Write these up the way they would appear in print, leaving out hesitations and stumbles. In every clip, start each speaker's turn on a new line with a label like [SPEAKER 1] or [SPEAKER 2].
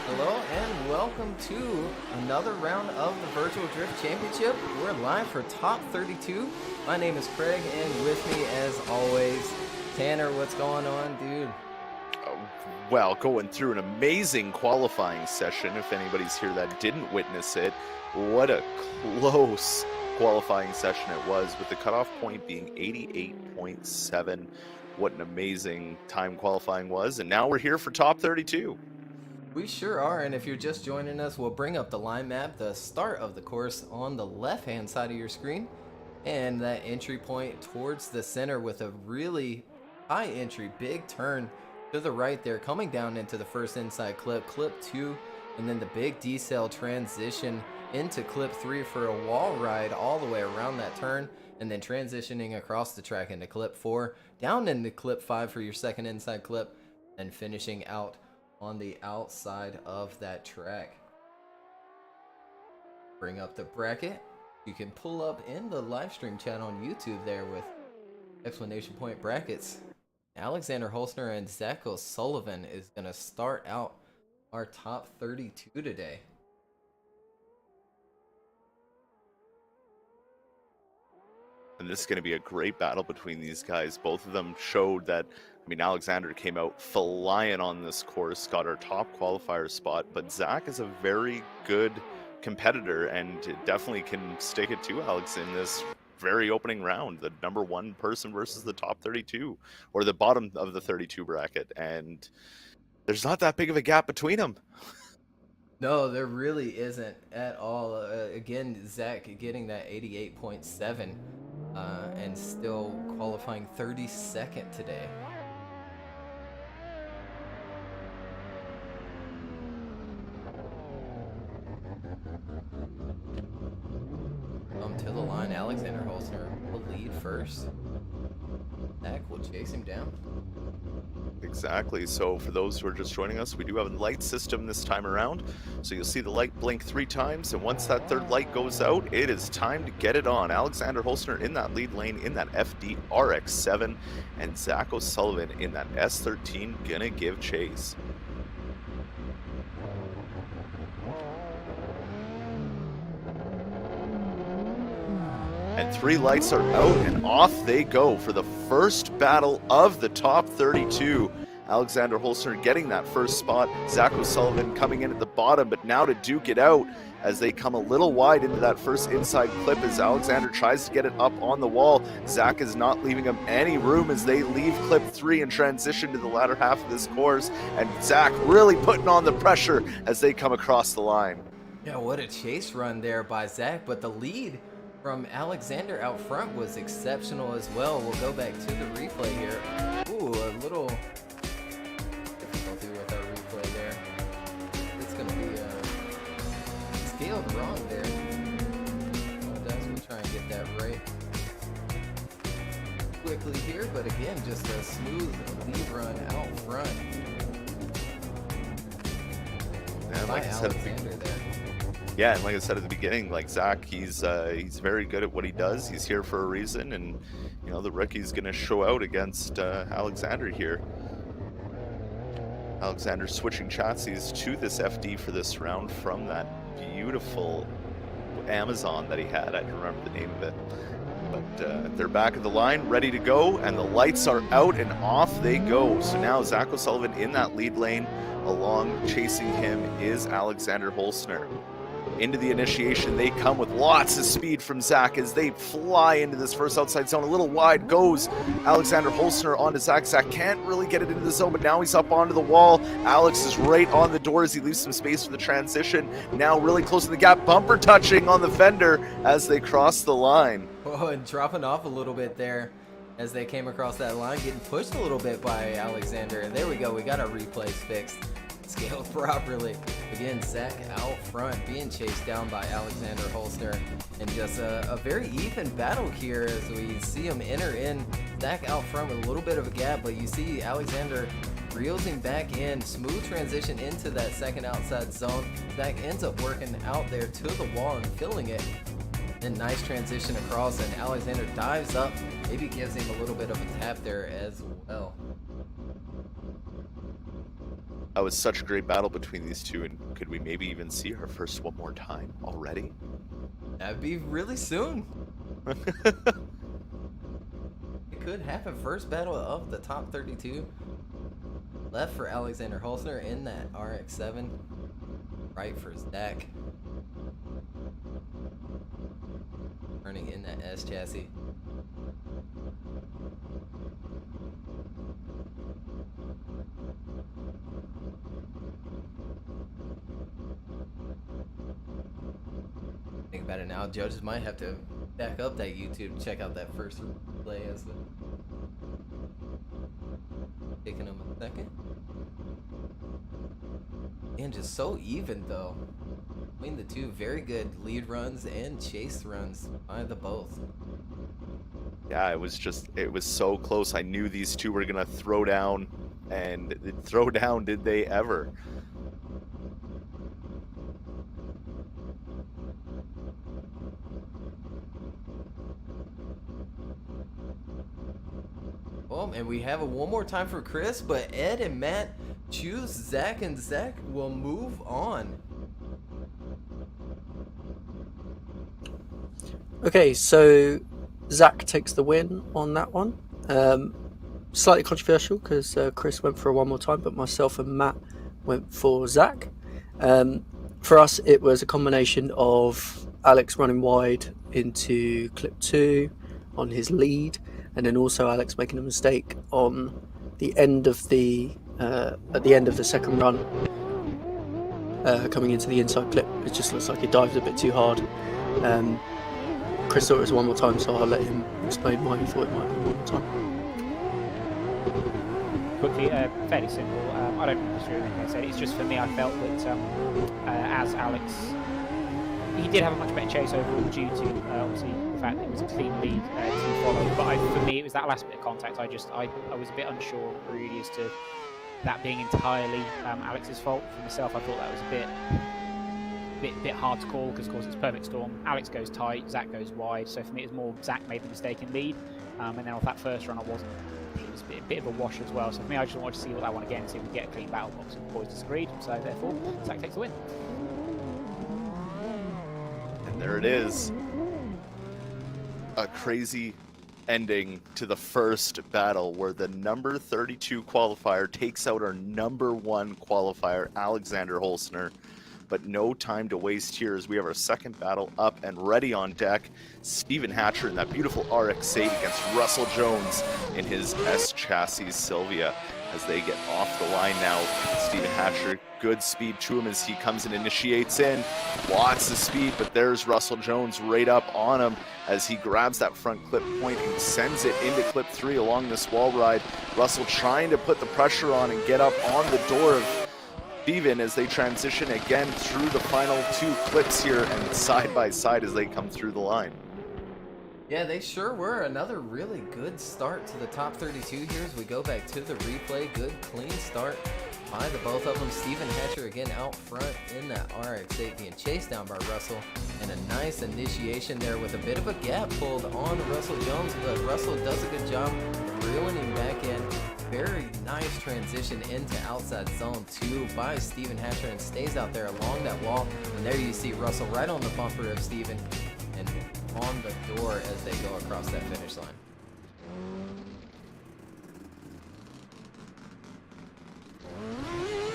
[SPEAKER 1] Hello and welcome to another round of the Virtual Drift Championship. We're live for Top 32. My name is Craig, and with me as always, Tanner. What's going on, dude?
[SPEAKER 2] Well, going through an amazing qualifying session. If anybody's here that didn't witness it, what a close qualifying session it was, with the cutoff point being 88.7. What an amazing time qualifying was, and now we're here for Top 32.
[SPEAKER 1] We sure are, and if you're just joining us, we'll bring up the line map, the start of the course on the left-hand side of your screen, and that entry point towards the center with a really high entry, big turn to the right there, coming down into the first inside clip, clip 2, and then the big decel transition into clip 3 for a wall ride all the way around that turn, and then transitioning across the track into clip 4, down into clip 5 for your second inside clip, and finishing out on the outside of that track. Bring up the bracket. You can pull up in the live stream chat on YouTube there with exclamation point brackets. Alexander Holzner and Zach O'Sullivan is going to start out our top 32 today.
[SPEAKER 2] And this is going to be a great battle between these guys. Both of them showed that, Alexander came out flying on this course, got our top qualifier spot, but Zach is a very good competitor and definitely can stick it to Alex in this very opening round, the number one person versus the top 32, or the bottom of the 32 bracket, and there's not that big of a gap between them.
[SPEAKER 1] No, there really isn't at all. Again, Zach getting that 88.7 and still qualifying 32nd today. To the line, Alexander Holzner will lead first. Zach will chase him down.
[SPEAKER 2] Exactly. So for those who are just joining us, we do have a light system this time around. So you'll see the light blink 3 times, and once that third light goes out, it is time to get it on. Alexander Holzner in that lead lane in that FD RX-7, and Zach O'Sullivan in that S13 gonna give chase. And 3 lights are out, and off they go for the first battle of the top 32. Alexander Holzner getting that first spot. Zach O'Sullivan coming in at the bottom, but now to duke it out as they come a little wide into that first inside clip as Alexander tries to get it up on the wall. Zach is not leaving him any room as they leave clip 3 and transition to the latter half of this course. And Zach really putting on the pressure as they come across the line.
[SPEAKER 1] Yeah, what a chase run there by Zach, but the lead from Alexander out front was exceptional as well. We'll go back to the replay here. Ooh, a little difficulty with our replay there. It's going to be quickly here, but again, just a smooth lead run out front.
[SPEAKER 2] And like I said, yeah, and like I said at the beginning, like Zach, he's very good at what he does. He's here for a reason, and you know the rookie's going to show out against Alexander here. Alexander switching chassis to this FD for this round from that beautiful Amazon that he had. I don't remember the name of it. But they're back at the line, ready to go, and the lights are out and off they go. So now Zach O'Sullivan in that lead lane. Along chasing him is Alexander Holzner. Into the initiation they come with lots of speed from Zach as they fly into this first outside zone. A little wide goes Alexander Holzner onto Zach. Zach can't really get it into the zone, but now he's up onto the wall. Alex is right on the door as he leaves some space for the transition. Now really close to the gap, bumper touching on the fender as they cross the line.
[SPEAKER 1] Oh, and dropping off a little bit there as they came across that line, getting pushed a little bit by Alexander. And there we go, we got our replays fixed, scaled properly. Again, Zach out front, being chased down by Alexander Holzner. And just a very even battle here as we see him enter in. Zach out front with a little bit of a gap, but you see Alexander reels him back in. Smooth transition into that second outside zone. Zach ends up working out there to the wall and filling it. And nice transition across, and Alexander dives up, maybe gives him a little bit of a tap there as well.
[SPEAKER 2] That was such a great battle between these two, and could we maybe even see our first one more time already?
[SPEAKER 1] That'd be really soon. It could happen. First battle of the top 32. Left for Alexander Holzner in that RX-7. Right for Zach. Turning in that S chassis. Think about it now, judges might have to back up that YouTube to check out that first play as the taking them a second. And just so even though. Between the two, very good lead runs and chase runs by the both.
[SPEAKER 2] Yeah, it was so close. I knew these two were gonna throw down, and throw down did they ever.
[SPEAKER 1] Well, and we have it one more time for Chris, but Ed and Matt choose Zach, and Zach will move on.
[SPEAKER 3] Okay, so Zach takes the win on that one. Slightly controversial because Chris went for it one more time, but myself and Matt went for Zach. For us, it was a combination of Alex running wide into clip 2 on his lead, and then also Alex making a mistake on the end of the at the end of the second run, coming into the inside clip. It just looks like he dived a bit too hard. Chris thought it was one more time, so I'll let him explain why he thought it might be one more time.
[SPEAKER 4] Quickly, fairly simple. I don't disagree with anything I said. It's just for me, I felt that as Alex, he did have a much better chase overall due to obviously the fact that it was a clean lead to follow. But for me, it was that last bit of contact. I was a bit unsure really as to that being entirely Alex's fault. For myself, I thought that was a bit hard to call because of course it's perfect storm. Alex goes tight, Zach goes wide, so for me it was more Zach made the mistake in lead, and then off that first run it was a bit of a wash as well. So for me I just wanted to see what that one again, see if we get a clean battle box. The boys disagreed, so therefore Zach takes the win.
[SPEAKER 2] And there it is. A crazy ending to the first battle where the number 32 qualifier takes out our number 1 qualifier, Alexander Holzner. But no time to waste here as we have our second battle up and ready on deck. Stephen Hatcher in that beautiful RX-8 against Russell Jones in his S chassis Sylvia as they get off the line now. Stephen Hatcher, good speed to him as he comes and initiates in. Lots of speed, but there's Russell Jones right up on him as he grabs that front clip point and sends it into clip 3 along this wall ride. Russell trying to put the pressure on and get up on the door of Steven as they transition again through the final 2 clips here and side by side as they come through the line.
[SPEAKER 1] Yeah, they sure were. Another really good start to the top 32 here as we go back to the replay. Good, clean start by the both of them. Steven Hatcher again out front in that RX-8 being chased down by Russell. And a nice initiation there with a bit of a gap pulled on Russell Jones, but Russell does a good job reeling him back in. Very nice transition into outside zone 2 by Steven Hatcher and stays out there along that wall. And there you see Russell right on the bumper of Steven and on the door as they go across that finish line.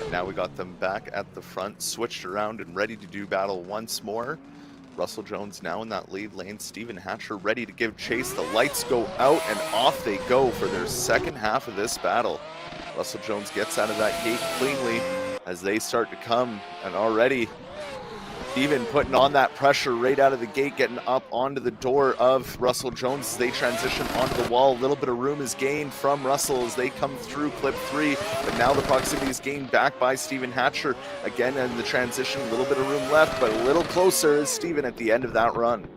[SPEAKER 2] And now we got them back at the front, switched around and ready to do battle once more. Russell Jones now in that lead lane. Steven Hatcher ready to give chase. The lights go out and off they go for their second half of this battle. Russell Jones gets out of that gate cleanly as they start to come, and already Steven putting on that pressure right out of the gate, getting up onto the door of Russell Jones as they transition onto the wall. A little bit of room is gained from Russell as they come through clip 3, but now the proximity is gained back by Steven Hatcher. Again in the transition, a little bit of room left, but a little closer is Steven at the end of that run.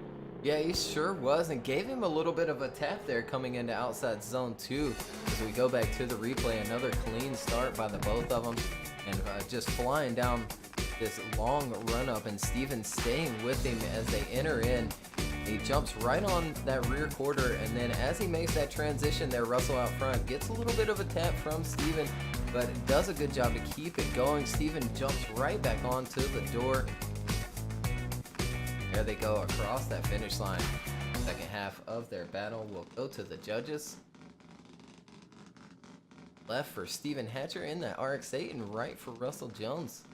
[SPEAKER 1] Yeah, he sure was, and gave him a little bit of a tap there coming into outside zone 2. As we go back to the replay, another clean start by the both of them, and just flying down this long run up, and Steven staying with him as they enter in. He jumps right on that rear quarter, and then as he makes that transition there, Russell out front gets a little bit of a tap from Steven, but does a good job to keep it going. Steven jumps right back onto the door. There they go across that finish line. Second half of their battle will go to the judges. Left for Steven Hatcher in that RX-8 and right for Russell Jones.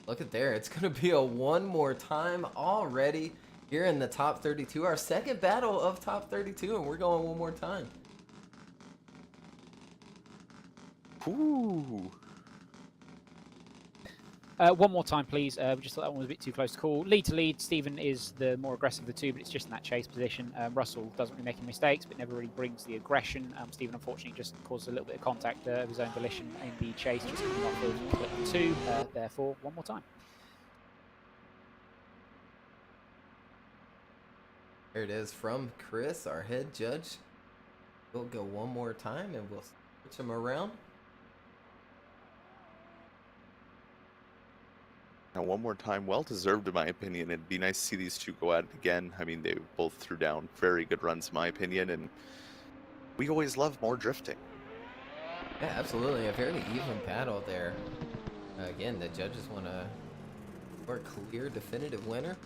[SPEAKER 1] Look at there, it's gonna be a one more time already here in the top 32. Our second battle of top 32, and we're going one more time.
[SPEAKER 2] Ooh.
[SPEAKER 4] One more time, please. We just thought that one was a bit too close to call. Lead to lead, Steven is the more aggressive of the two, but it's just in that chase position. Russell doesn't really make any mistakes, but never really brings the aggression. Steven, unfortunately, just causes a little bit of contact of his own volition in the chase, just coming off of clip 2. Therefore, one more time.
[SPEAKER 1] There it is from Chris, our head judge. We'll go one more time, and we'll switch them around.
[SPEAKER 2] Now one more time, well deserved in my opinion. It'd be nice to see these two go at it again. I mean, they both threw down very good runs in my opinion, and we always love more drifting.
[SPEAKER 1] Yeah, absolutely. A very even battle there. Again, the judges want a more clear, definitive winner.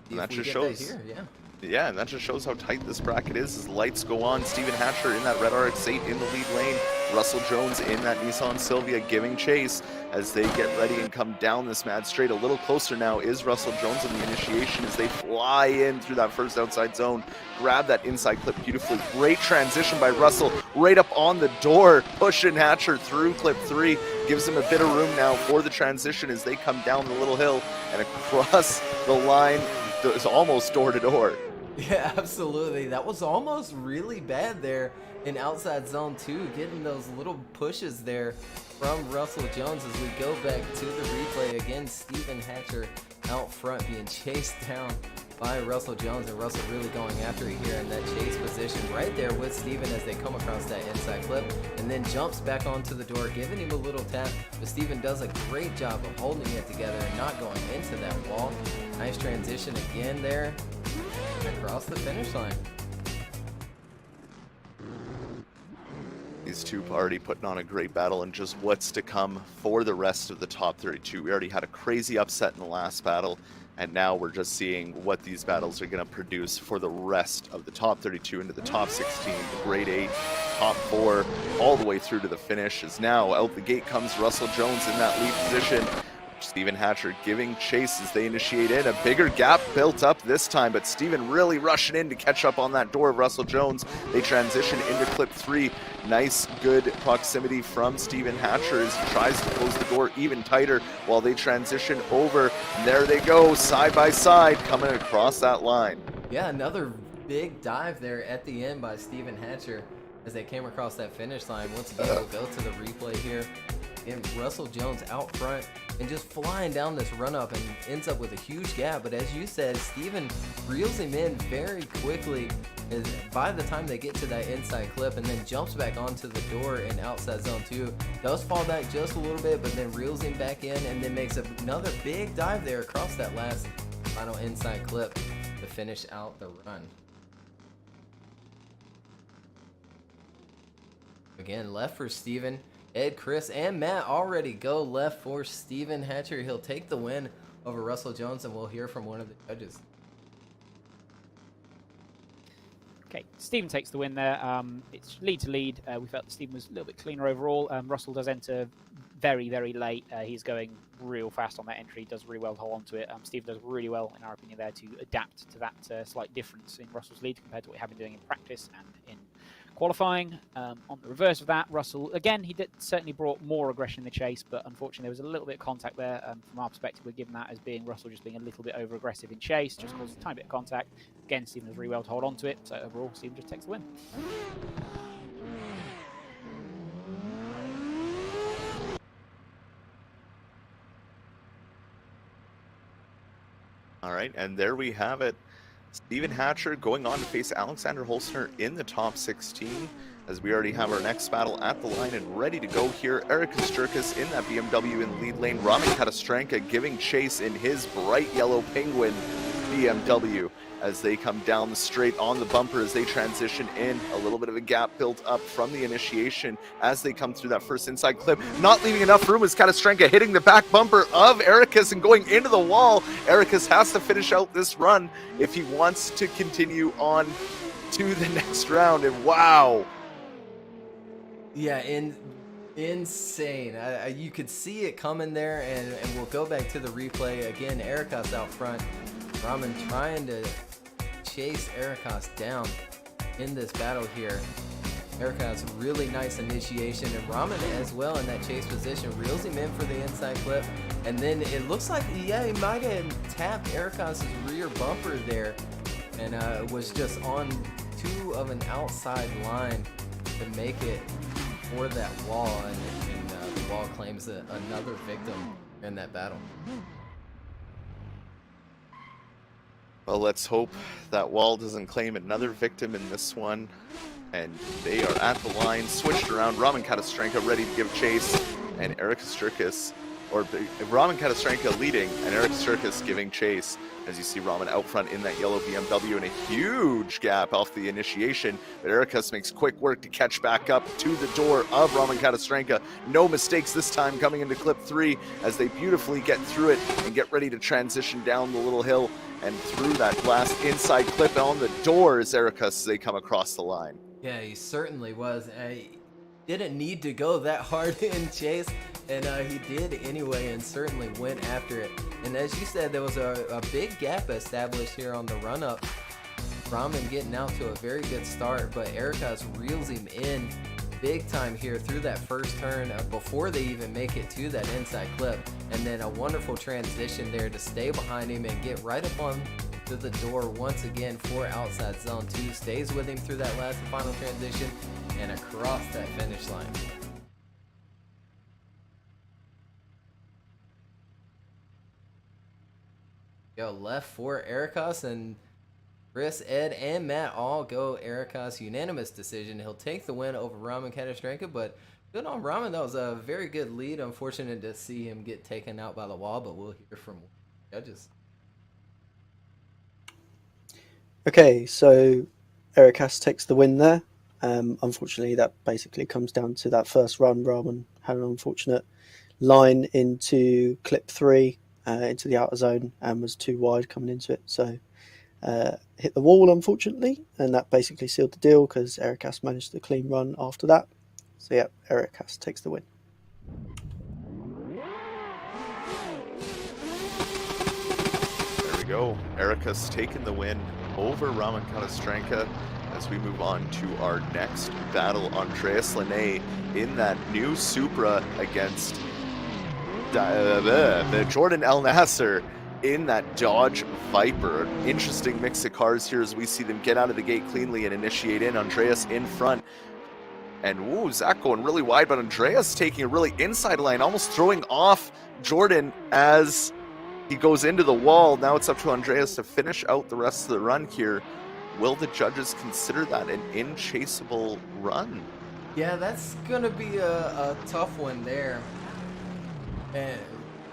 [SPEAKER 2] And that just shows.
[SPEAKER 1] Here, yeah.
[SPEAKER 2] Yeah, and that just shows how tight this bracket is as lights go on. Steven Hatcher in that red RX-8 in the lead lane. Russell Jones in that Nissan Silvia giving chase as they get ready and come down this mad straight. A little closer now is Russell Jones in the initiation as they fly in through that first outside zone. Grab that inside clip beautifully. Great transition by Russell right up on the door, pushing Hatcher through clip 3. Gives him a bit of room now for the transition as they come down the little hill and across the line. It's almost door to door.
[SPEAKER 1] Yeah, absolutely. That was almost really bad there in outside zone 2, getting those little pushes there from Russell Jones as we go back to the replay. Again, Steven Hatcher out front being chased down by Russell Jones, and Russell really going after it here in that chase position right there with Steven as they come across that inside clip, and then jumps back onto the door, giving him a little tap, but Steven does a great job of holding it together and not going into that wall. Nice transition again there across the finish line.
[SPEAKER 2] These two already putting on a great battle, and just what's to come for the rest of the top 32. We already had a crazy upset in the last battle, and now we're just seeing what these battles are going to produce for the rest of the top 32 into the top 16, the grade 8, top 4, all the way through to the finish. As now out the gate comes Russell Jones in that lead position. Steven Hatcher giving chase as they initiate in. A bigger gap built up this time, but Steven really rushing in to catch up on that door of Russell Jones. They transition into clip 3. Nice, good proximity from Steven Hatcher as he tries to close the door even tighter while they transition over. And there they go, side by side, coming across that line.
[SPEAKER 1] Yeah, another big dive there at the end by Steven Hatcher as they came across that finish line. Once again, we'll go to the replay here. And Russell Jones out front and just flying down this run up and ends up with a huge gap. But as you said, Steven reels him in very quickly as by the time they get to that inside clip, and then jumps back onto the door in outside zone 2. Does fall back just a little bit, but then reels him back in and then makes another big dive there across that last final inside clip to finish out the run. Again, left for Steven. Ed, Chris, and Matt already go left for Steven Hatcher. He'll take the win over Russell Jones, and we'll hear from one of the judges.
[SPEAKER 4] Okay, Steven takes the win there. It's lead to lead. We felt that Steven was a little bit cleaner overall. Russell does enter very, very late. He's going real fast on that entry. Does really well to hold on to it. Steven does really well, in our opinion, there to adapt to that slight difference in Russell's lead compared to what we have been doing in practice and in qualifying. On the reverse of that, Russell, again, he certainly brought more aggression in the chase, but unfortunately there was a little bit of contact there. From our perspective, we're given that as being Russell just being a little bit over-aggressive in chase, just caused a tiny bit of contact. Again, Steven does really well to hold on to it, so overall, Steven just takes the win.
[SPEAKER 2] All right, and there we have it. Steven Hatcher going on to face Alexander Holzner in the top 16, as we already have our next battle at the line and ready to go here. Eric Kosturkis in that BMW in the lead lane. Roman Katastrenka giving chase in his bright yellow Penguin BMW as they come down the straight on the bumper as they transition in. A little bit of a gap built up from the initiation as they come through that first inside clip. Not leaving enough room as Katastrenka hitting the back bumper of Ericus and going into the wall. Ericus has to finish out this run if he wants to continue on to the next round. And wow.
[SPEAKER 1] Yeah, insane. You could see it coming there, and we'll go back to the replay. Again, Ericus out front. Raman trying to chase Ericus down in this battle here. Ericus really nice initiation, and Raman as well in that chase position reels him in for the inside clip, and then it looks like he might have tapped Ericus's rear bumper there, and was just on two of an outside line to make it for that wall, and the wall claims another victim in that battle.
[SPEAKER 2] Well, let's hope that wall doesn't claim another victim in this one. And they are at the line, switched around. Raman Katastrenka ready to give chase, and Eric Kosturkis, or Raman Katastrenka leading, and Eric Kosturkis giving chase. As you see Raman out front in that yellow BMW, and a huge gap off the initiation. But Ericus makes quick work to catch back up to the door of Raman Katastrenka. No mistakes this time coming into clip 3 as they beautifully get through it and get ready to transition down the little hill and through that last inside clip on the door as Ericus as they come across the line.
[SPEAKER 1] Yeah, he certainly was. He didn't need to go that hard in chase, and he did anyway, and certainly went after it. And as you said, there was a big gap established here on the run-up. Raman getting out to a very good start, but Ericus reels him in big time here through that first turn before they even make it to that inside clip. And then a wonderful transition there to stay behind him and get right up on to the door once again for outside zone 2. Stays with him through that last and final transition and across that finish line. Go left for Ericus, and Chris, Ed, and Matt all go Ericus. Unanimous decision. He'll take the win over Raman Katastrenka, but good on Raman. That was a very good lead. Unfortunate to see him get taken out by the wall, but we'll hear from judges.
[SPEAKER 3] Okay, so Ericus takes the win there. Unfortunately, that basically comes down to that first run. Raman had an unfortunate line into clip 3, into the outer zone, and was too wide coming into it. So hit the wall, unfortunately, and that basically sealed the deal because Ericus managed the clean run after that. So yeah, Ericus takes the win.
[SPEAKER 2] Erica's taken the win over Raman Kalastrenka. As we move on to our next battle, Andreas Lene in that new Supra against the Jordan El Nasser in that Dodge Viper. Interesting mix of cars here as we see them get out of the gate cleanly and initiate in. Andreas in front. And Zach going really wide, but Andreas taking a really inside line, almost throwing off Jordan as he goes into the wall. Now it's up to Andreas to finish out the rest of the run here. Will the judges consider that an in-chaseable run?
[SPEAKER 1] Yeah, that's going to be a tough one there. And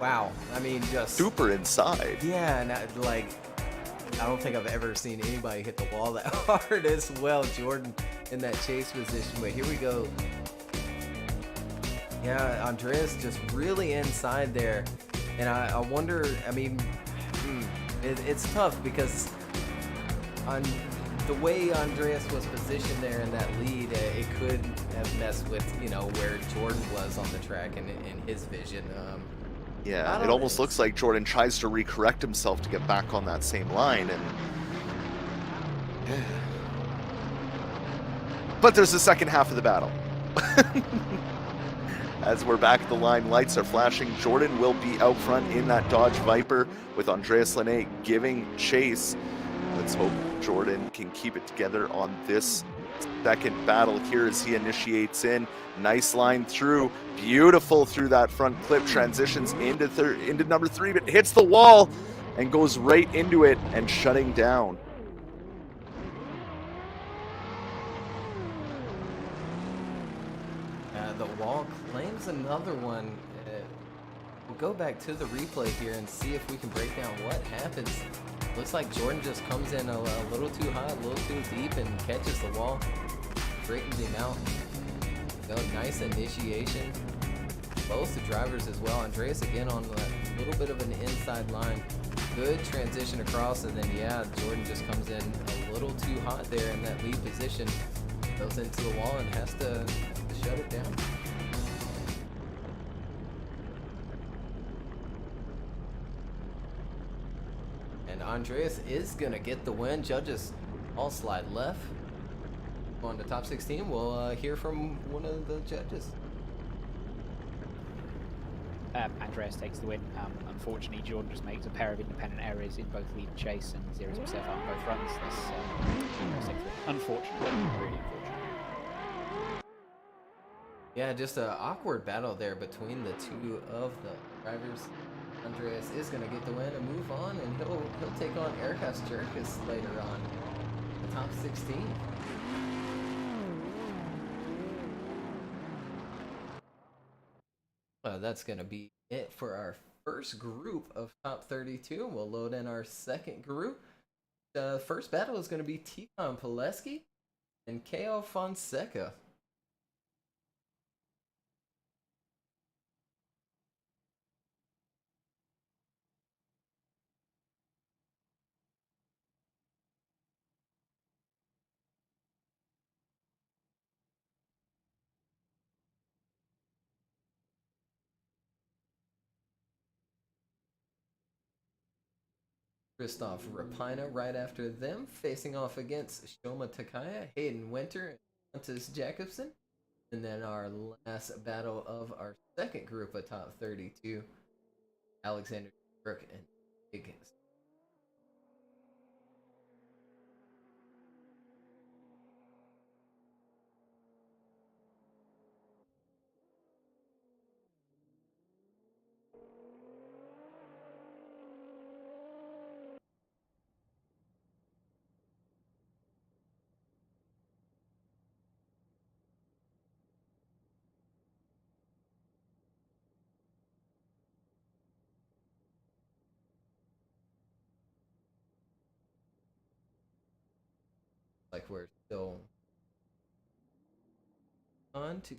[SPEAKER 1] wow, I mean, just
[SPEAKER 2] super inside.
[SPEAKER 1] Yeah, and I don't think I've ever seen anybody hit the wall that hard as well. Jordan in that chase position, but here we go. Yeah, Andreas just really inside there, and I wonder. I mean, it's tough because on the way Andreas was positioned there in that lead, it could have messed with where Jordan was on the track and in his vision.
[SPEAKER 2] Yeah, it almost looks like Jordan tries to recorrect himself to get back on that same line, and but there's the second half of the battle. As we're back at the line, lights are flashing. Jordan will be out front in that Dodge Viper with Andreas Lene giving chase. Let's hope Jordan can keep it together on this second battle here as he initiates in. Nice line through, beautiful through that front clip, transitions into number 3, but hits the wall and goes right into it and shutting down.
[SPEAKER 1] The wall claims another one. We'll go back to the replay here and see if we can break down what happens. Looks like Jordan just comes in a little too high, a little too deep, and catches the wall. Straightens him out. Nice initiation. Both the drivers as well. Andreas again on a little bit of an inside line. Good transition across, and then Jordan just comes in a little too hot there in that lead position. Goes into the wall and has to shut it down. And Andreas is going to get the win. Judges all slide left. On the top 16, we'll hear from one of the judges.
[SPEAKER 4] Andreas takes the win. Unfortunately, Jordan just makes a pair of independent errors in both lead and chase and zeroes himself out on both runs. This unfortunately, really unfortunate.
[SPEAKER 1] Yeah, just an awkward battle there between the two of the drivers. Andreas is going to get the win and move on, and he'll take on Erikas Jerkis later on, the top 16. That's going to be it for our first group of top 32. We'll load in our second group. The first battle is going to be Tikhon Pileski and Ko Fonseca. Christoph Rapina right after them, facing off against Shoma Takaya, Hayden Winter, and Pontus Jacobson. And then our last battle of our second group of top 32, Alexander Brook and Big. Like we're still on to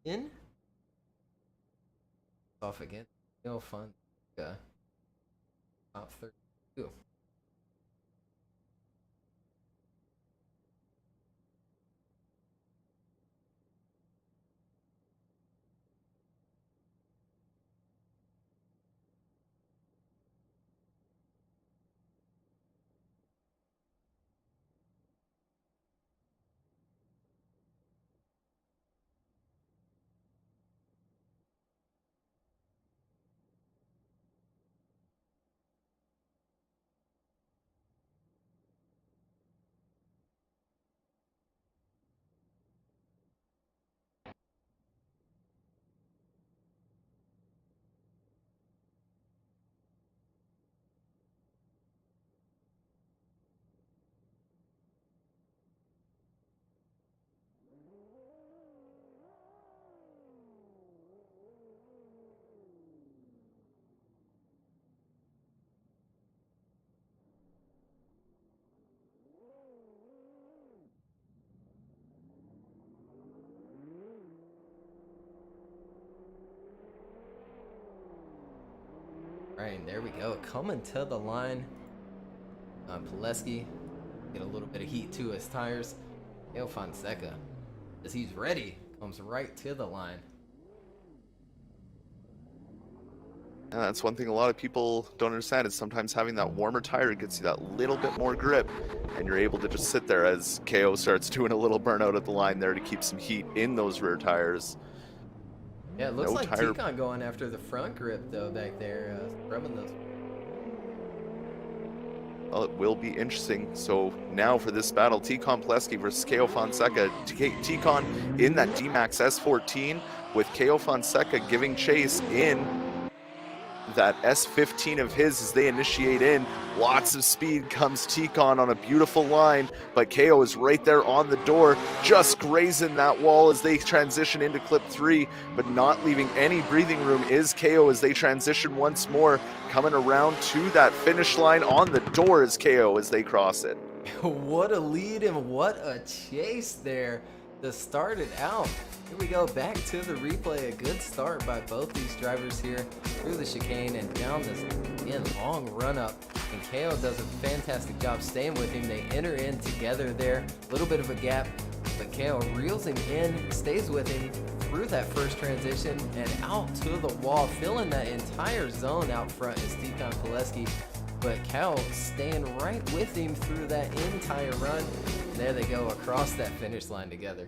[SPEAKER 1] in. Off again. No fun. Top 32. Right, there we go. Coming to the line. Pileski get a little bit of heat to his tires. Kale Fonseca, as he's ready, comes right to the line.
[SPEAKER 2] And that's one thing a lot of people don't understand is sometimes having that warmer tire gets you that little bit more grip, and you're able to just sit there as KO starts doing a little burnout at the line there to keep some heat in those rear tires.
[SPEAKER 1] Yeah, it looks
[SPEAKER 2] No
[SPEAKER 1] like
[SPEAKER 2] tire-
[SPEAKER 1] Ticon going after the front grip though back there, scrubbing those.
[SPEAKER 2] Well, it will be interesting. So now for this battle, Ticon Pileski versus KO Fonseca. Ticon in that D-Max S14 with KO Fonseca giving chase in that S15 of his as they initiate in. Lots of speed comes Ticon on a beautiful line, but KO is right there on the door, just grazing that wall as they transition into clip 3, but not leaving any breathing room is KO as they transition once more, coming around to that finish line. On the door is KO as they cross it.
[SPEAKER 1] What a lead and what a chase there to start it out. Here we go, back to the replay. A good start by both these drivers here through the chicane and down this, again, long run up. And KO does a fantastic job staying with him. They enter in together there, a little bit of a gap, but KO reels him in, stays with him through that first transition and out to the wall, filling that entire zone out front is Ticon Pileski. But Cal staying right with him through that entire run. And there they go across that finish line together.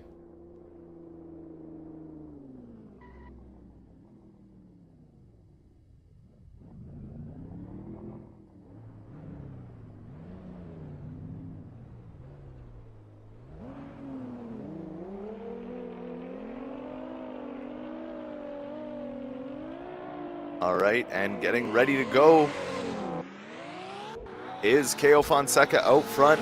[SPEAKER 2] All right, and getting ready to go is KO Fonseca out front.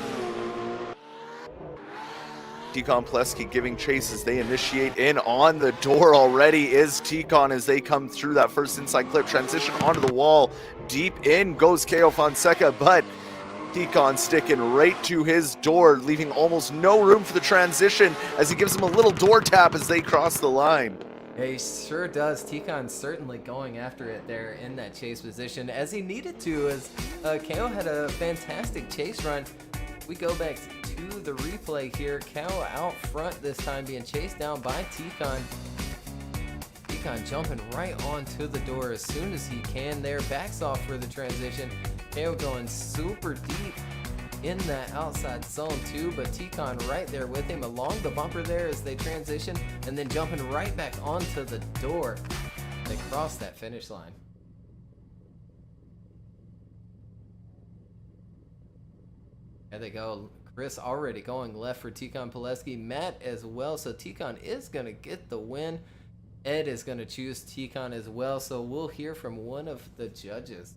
[SPEAKER 2] Ticon Pileski giving chase as they initiate in. On the door already is Ticon as they come through that first inside clip. Transition onto the wall. Deep in goes KO Fonseca, but Ticon sticking right to his door, leaving almost no room for the transition as he gives him a little door tap as they cross the line.
[SPEAKER 1] Yeah, he sure does. Ticon certainly going after it there in that chase position as he needed to, as KO had a fantastic chase run. We go back to the replay here. KO out front this time, being chased down by Ticon. Ticon jumping right onto the door as soon as he can there. Backs off for the transition. KO going super deep in that outside zone too, but Ticon right there with him along the bumper there as they transition, and then jumping right back onto the door. They cross that finish line. There they go. Chris already going left for Ticon Pileski. Matt as well, so Ticon is going to get the win. Ed is going to choose Ticon as well, so we'll hear from one of the judges.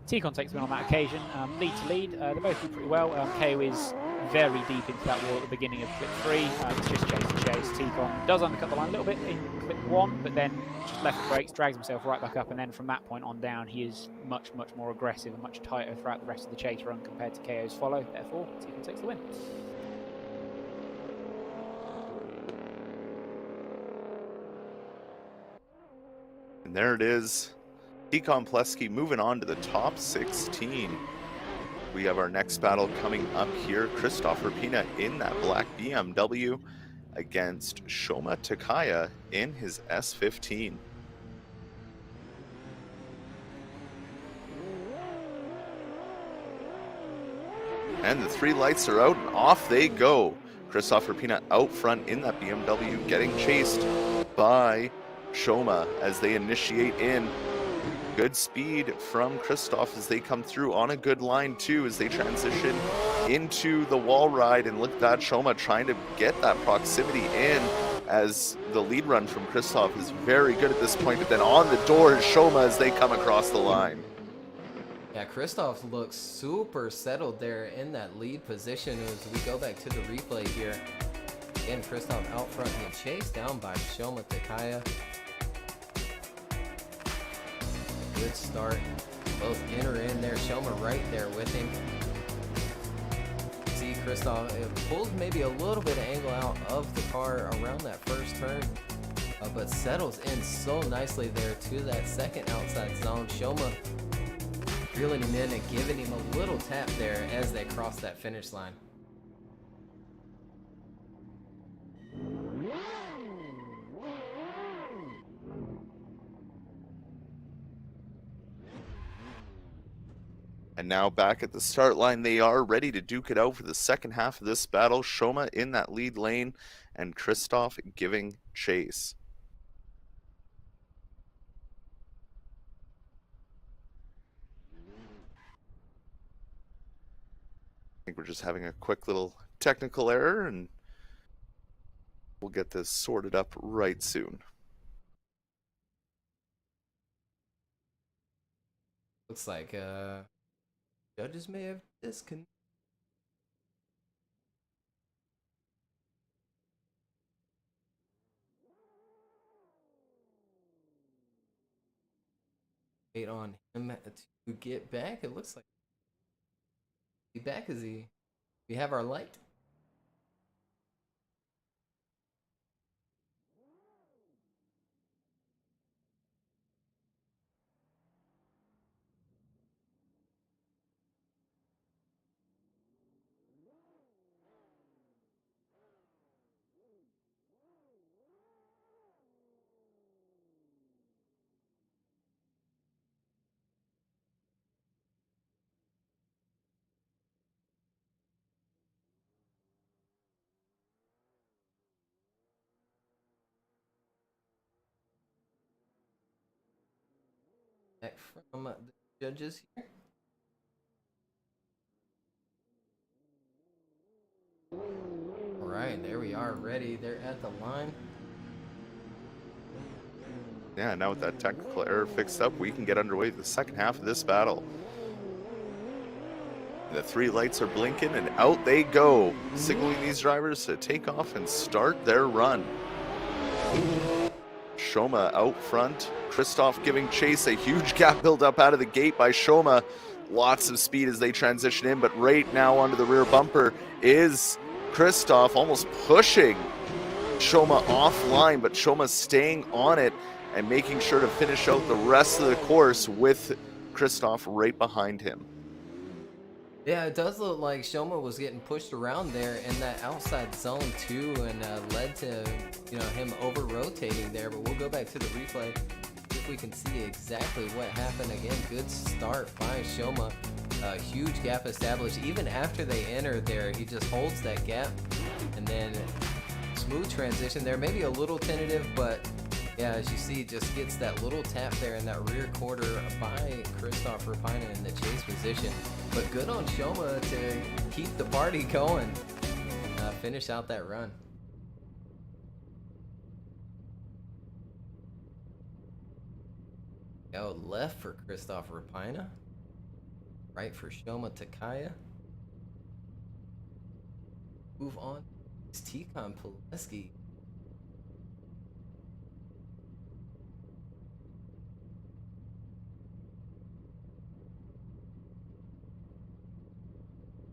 [SPEAKER 4] Ticon takes the win on that occasion. Lead to lead, they both do pretty well. KO is very deep into that wall at the beginning of clip 3. It's just chase to chase. Ticon does undercut the line a little bit in clip 1, but then just left the brakes, drags himself right back up, and then from that point on down, he is much, much more aggressive and much tighter throughout the rest of the chase run compared to KO's follow. Therefore, Ticon takes the win.
[SPEAKER 2] And there it is. Ticon Pileski moving on to the top 16. We have our next battle coming up here. Christopher Pina in that black BMW against Shoma Takaya in his S15. And the 3 lights are out and off they go. Christopher Pina out front in that BMW, getting chased by Shoma as they initiate in. Good speed from Christoph as they come through on a good line too as they transition into the wall ride, and look at that, Shoma trying to get that proximity in as the lead run from Christoph is very good at this point, but then on the door is Shoma as they come across the line.
[SPEAKER 1] Yeah, Christoph looks super settled there in that lead position as we go back to the replay here. Again, Christoph out front being chased down by Shoma Takaya. Good start. Both enter in there. Shoma right there with him. See Christoph, it pulls maybe a little bit of angle out of the car around that first turn. but settles in so nicely there to that second outside zone. Shoma reeling him in and giving him a little tap there as they cross that finish line.
[SPEAKER 2] And now back at the start line, they are ready to duke it out for the second half of this battle. Shoma in that lead lane and Christoph giving chase. I think we're just having a quick little technical error and we'll get this sorted up right soon.
[SPEAKER 1] Looks like judges may have disconnected. Wait on him to get back. It looks like he back. Is he? We have our light. Back from the judges here. All right, there we are, ready. They're at the line.
[SPEAKER 2] Yeah, now with that technical error fixed up, we can get underway the second half of this battle. The three lights are blinking and out they go, signaling these drivers to take off and start their run. Shoma out front, Christoph giving chase, a huge gap build up out of the gate by Shoma. Lots of speed as they transition in, but right now onto the rear bumper is Christoph, almost pushing Shoma offline, but Shoma staying on it and making sure to finish out the rest of the course with Christoph right behind him.
[SPEAKER 1] Yeah, it does look like Shoma was getting pushed around there in that outside zone too, and led to him over rotating there. But we'll go back to the replay if we can see exactly what happened. Again, good start by Shoma. A huge gap established even after they enter there. He just holds that gap, and then smooth transition there. Maybe a little tentative, but yeah, as you see, just gets that little tap there in that rear quarter by Christoph Rapina in the chase position. But good on Shoma to keep the party going, finish out that run. Go left for Christoph Rapina, right for Shoma Takaya. Move on. It's Tikon Pileski.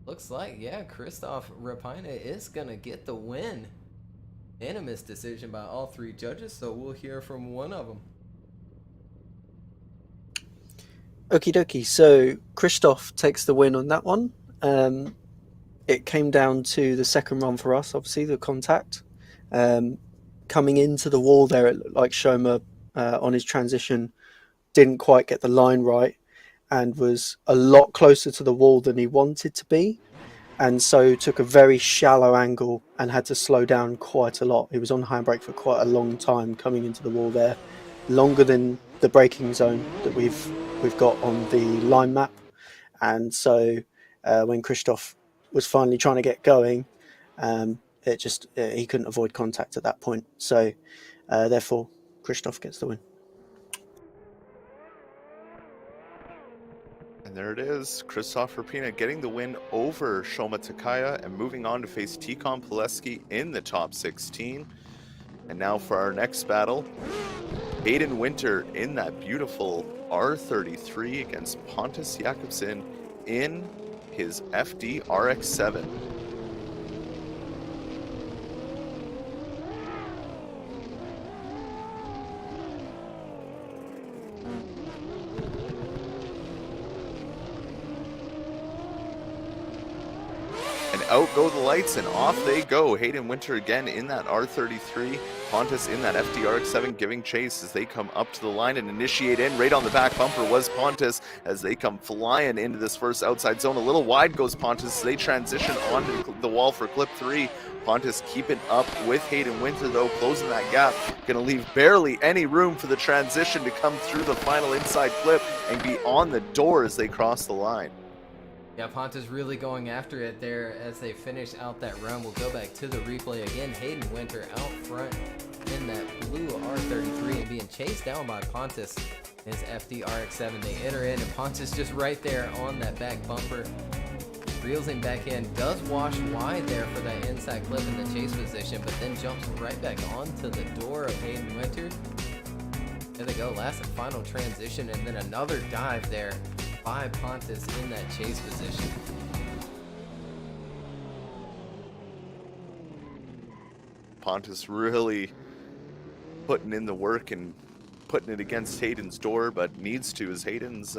[SPEAKER 1] Looks like, yeah, Christoph Rapina is going to get the win. Unanimous decision by all three judges, so we'll hear from one of them.
[SPEAKER 3] Okie dokie, so Christoph takes the win on that one. It came down to the second run for us, obviously, the contact. Coming into the wall there, it looked like Shoma on his transition didn't quite get the line right and was a lot closer to the wall than he wanted to be, and so took a very shallow angle and had to slow down quite a lot. He was on handbrake for quite a long time coming into the wall there, longer than the braking zone that we've got on the line map. And so when Christoph was finally trying to get going, he couldn't avoid contact at that point. So therefore, Christoph gets the win.
[SPEAKER 2] And there it is, Christoph Rapina getting the win over Shoma Takaya and moving on to face Tikon Pileski in the top 16. And now for our next battle, Aiden Winter in that beautiful R33 against Pontus Jakobsen in his FD RX-7. out go the lights, and off they go. Hayden Winter again in that R33. Pontus in that FDRX7 giving chase as they come up to the line and initiate in. Right on the back bumper was Pontus as they come flying into this first outside zone. A little wide goes Pontus as they transition onto the wall for clip 3. Pontus keeping up with Hayden Winter though, closing that gap. Gonna leave barely any room for the transition to come through the final inside clip and be on the door as they cross the line.
[SPEAKER 1] Yeah, Pontus really going after it there as they finish out that run. We'll go back to the replay again. Hayden Winter out front in that blue R33 and being chased down by Pontus in his FDRX7. They enter in and Pontus just right there on that back bumper. Reels him back in, does wash wide there for that inside clip in the chase position, but then jumps right back onto the door of Hayden Winter. There they go, last and final transition, and then another dive there by Pontus in that chase position.
[SPEAKER 2] Pontus really putting in the work and putting it against Hayden's door, but needs to, as Hayden's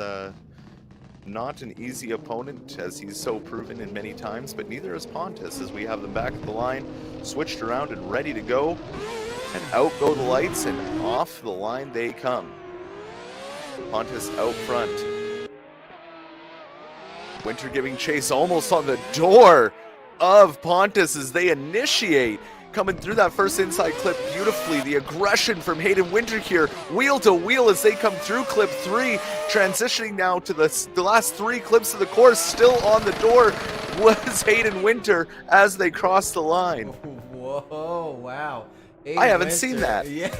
[SPEAKER 2] not an easy opponent, as he's so proven in many times, but neither is Pontus, as we have them back at the line, switched around and ready to go. And out go the lights, and off the line they come. Pontus out front. Winter giving chase almost on the door of Pontus as they initiate. Coming through that first inside clip beautifully. The aggression from Hayden Winter here, wheel to wheel as they come through clip 3. Transitioning now to the last 3 clips of the course. Still on the door was Hayden Winter as they cross the line.
[SPEAKER 1] Whoa, wow. Hayden
[SPEAKER 2] I haven't
[SPEAKER 1] Winter.
[SPEAKER 2] seen that.
[SPEAKER 1] Yeah,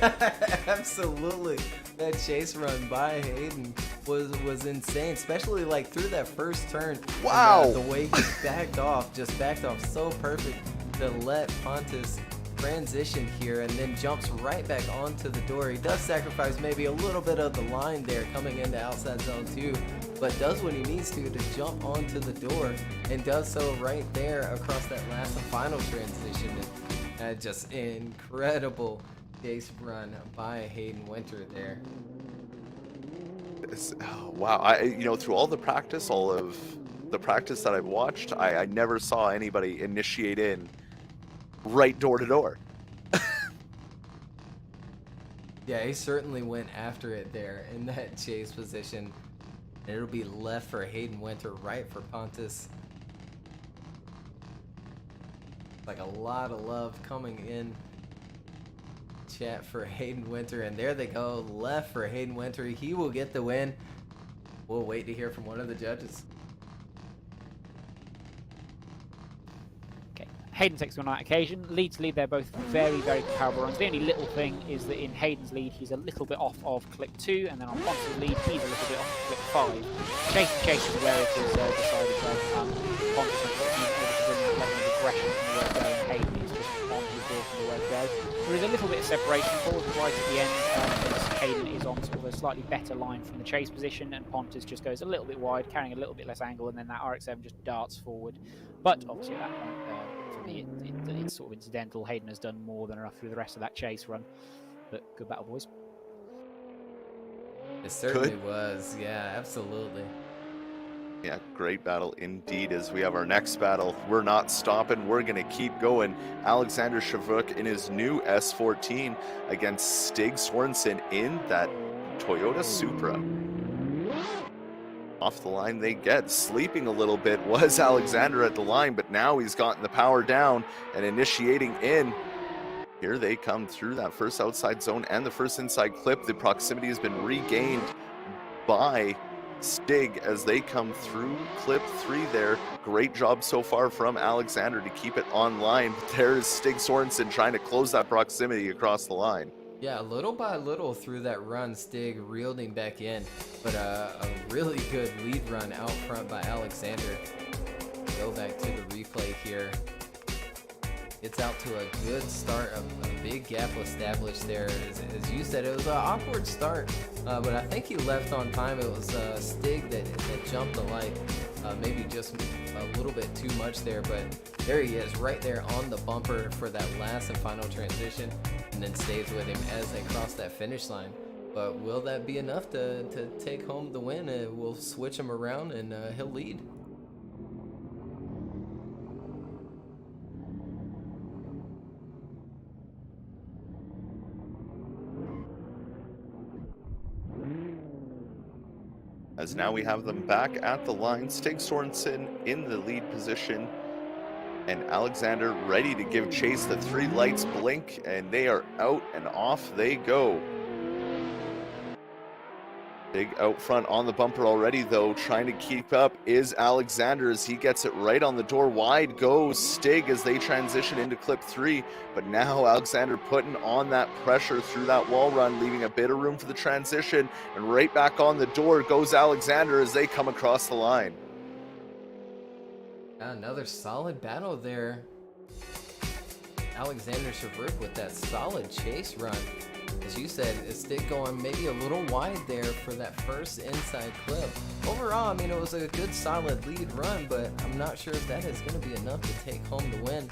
[SPEAKER 1] absolutely. That chase run by Hayden was insane, especially like through that first turn.
[SPEAKER 2] Wow.
[SPEAKER 1] The way he backed off, just backed off so perfect to let Pontus transition here and then jumps right back onto the door. He does sacrifice maybe a little bit of the line there coming into outside zone 2, but does what he needs to jump onto the door and does so right there across that last and final transition. And just incredible chase run by Hayden Winter there.
[SPEAKER 2] Wow, through all the practice, all of the practice that I've watched, I never saw anybody initiate in right door to door.
[SPEAKER 1] Yeah, he certainly went after it there in that chase position. And it'll be left for Hayden Winter, right for Pontus. Like a lot of love coming in chat for Hayden Winter, and there they go, left for Hayden Winter. He will get the win. We'll wait to hear from one of the judges.
[SPEAKER 4] Okay, Hayden takes the win on that occasion. Lead to lead, they're both very, very comparable runs. The only little thing is that in Hayden's lead, he's a little bit off of clip 2, and then on Pontus' lead, he's a little bit off of clip 5. Chase is where it is decided that Pontus is able to bring that level of aggression from the word go, and Hayden is just on his door from the word go. There is a little bit of separation forward and right at the end, as Hayden is on sort of a slightly better line from the chase position, and Pontus just goes a little bit wide, carrying a little bit less angle, and then that RX-7 just darts forward. But obviously at that point, for me, it's sort of incidental. Hayden has done more than enough through the rest of that chase run. But good battle, boys.
[SPEAKER 1] It certainly was. Yeah, absolutely.
[SPEAKER 2] Yeah, great battle indeed. As we have our next battle, we're not stopping. We're going to keep going. Alexander Shavuk in his new S14 against Stig Sorensen in that Toyota Supra. Off the line they get. Sleeping a little bit was Alexander at the line, but now he's gotten the power down and initiating in. Here they come through that first outside zone and the first inside clip. The proximity has been regained by Stig as they come through clip 3 there. Great job so far from Alexander to keep it online. But there's Stig Sorensen trying to close that proximity across the line.
[SPEAKER 1] Yeah, little by little through that run, Stig reeled him back in, but a really good lead run out front by Alexander. Go back to the replay here. It's out to a good start. A big gap was established there. As you said, it was an awkward start, but I think he left on time. It was Stig that jumped the light, maybe just a little bit too much there, but there he is right there on the bumper for that last and final transition, and then stays with him as they cross that finish line. But will that be enough to take home the win? We'll switch him around and he'll lead.
[SPEAKER 2] as now we have them back at the line. Stig Sorensen in the lead position, and Alexander ready to give chase. The 3 lights blink, and they are out and off they go. Big out front on the bumper already, though. Trying to keep up is Alexander as he gets it right on the door. Wide goes Stig as they transition into clip 3. But now Alexander putting on that pressure through that wall run, leaving a bit of room for the transition. And right back on the door goes Alexander as they come across the line.
[SPEAKER 1] Another solid battle there. Alexander Shavrik with that solid chase run. As you said, a Stig going maybe a little wide there for that first inside clip. Overall, I mean, it was a good solid lead run, but I'm not sure if that is going to be enough to take home the win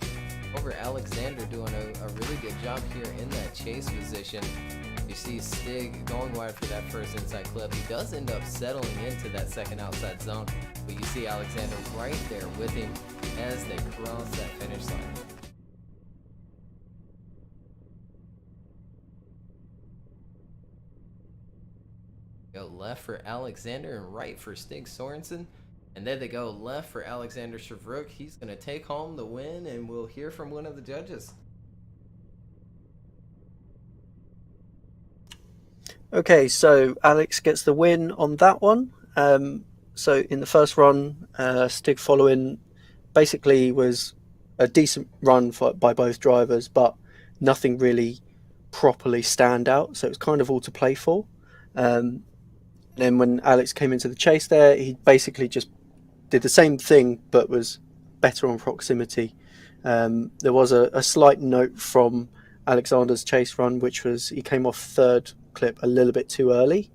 [SPEAKER 1] over Alexander, doing a really good job here in that chase position. You see Stig going wide for that first inside clip. He does end up settling into that second outside zone, but you see Alexander right there with him as they cross that finish line. Go left for Alexander and right for Stig Sorensen. And then they go left for Alexander Shavrik. He's going to take home the win, and we'll hear from one of the judges.
[SPEAKER 3] Okay, so Alex gets the win on that one. So in the first run, Stig following basically was a decent run by both drivers, but nothing really properly stand out. So it was kind of all to play for. Then when Alex came into the chase there, he basically just did the same thing, but was better on proximity. There was a slight note from Alexander's chase run, which was he came off third clip a little bit too early,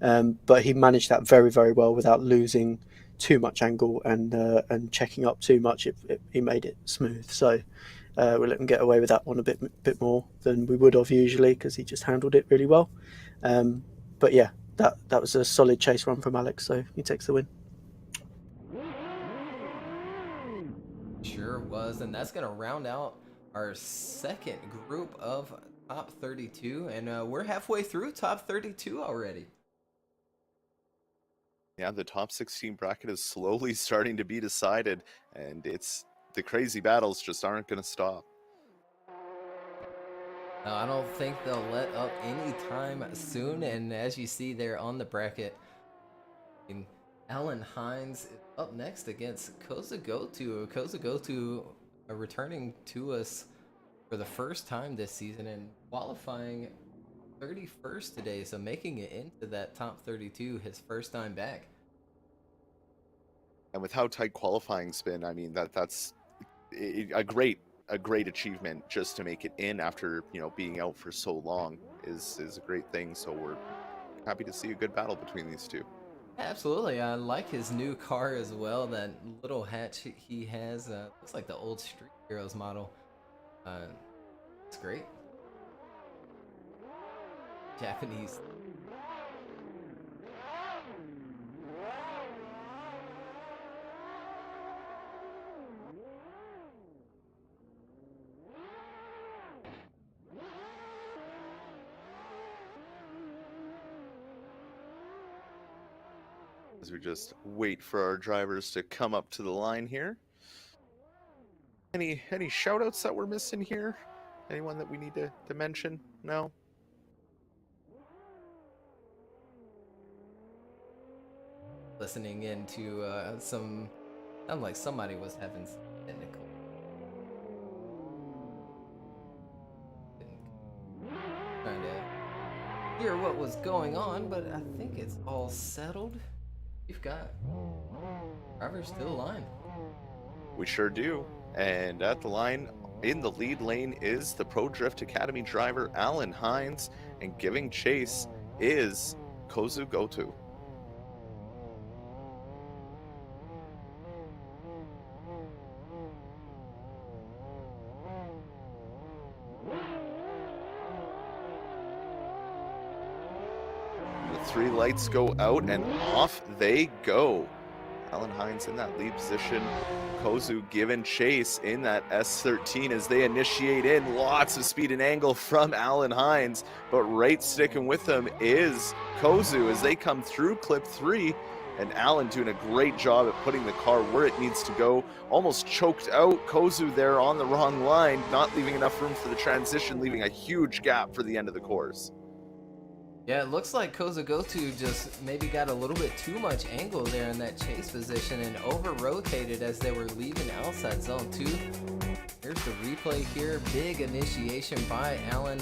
[SPEAKER 3] but he managed that very, very well without losing too much angle and checking up too much. He made it smooth. So we let him get away with that one a bit more than we would have usually, because he just handled it really well. But yeah, that was a solid chase run from Alex, so he takes the win.
[SPEAKER 1] Sure was, and that's going to round out our second group of top 32, and we're halfway through top 32 already.
[SPEAKER 2] Yeah, the top 16 bracket is slowly starting to be decided, and the crazy battles just aren't going to stop.
[SPEAKER 1] No, I don't think they'll let up anytime soon, and as you see there on the bracket, Alan Hines is up next against Kozagotu. Kozagotu returning to us for the first time this season and qualifying 31st today, so making it into that top 32 his first time back.
[SPEAKER 2] And with how tight qualifying's been, I mean, that's a great achievement. Just to make it in after being out for so long is a great thing. So we're happy to see a good battle between these two.
[SPEAKER 1] Absolutely, I like his new car as well. That little hatch he has looks like the old Street Heroes model. It's great. Japanese.
[SPEAKER 2] As we just wait for our drivers to come up to the line here. Any shout outs that we're missing here? Anyone that we need to mention? No?
[SPEAKER 1] Listening into sounded like somebody was having some technical. Trying to hear what was going on, but I think it's all settled. You've got drivers to the line.
[SPEAKER 2] We sure do. And at the line, in the lead lane, is the Pro Drift Academy driver, Alan Hines. And giving chase is Kozagotu. The 3 lights go out and off they go. Alan Hines in that lead position. Kozu giving chase in that S13 as they initiate in. Lots of speed and angle from Alan Hines, but right sticking with them is Kozu as they come through clip 3. and Alan doing a great job at putting the car where it needs to go. Almost choked out Kozu there on the wrong line, not leaving enough room for the transition, leaving a huge gap for the end of the course.
[SPEAKER 1] Yeah, it looks like Kozagotu just maybe got a little bit too much angle there in that chase position and over-rotated as they were leaving outside zone 2. Here's the replay here. Big initiation by Alan,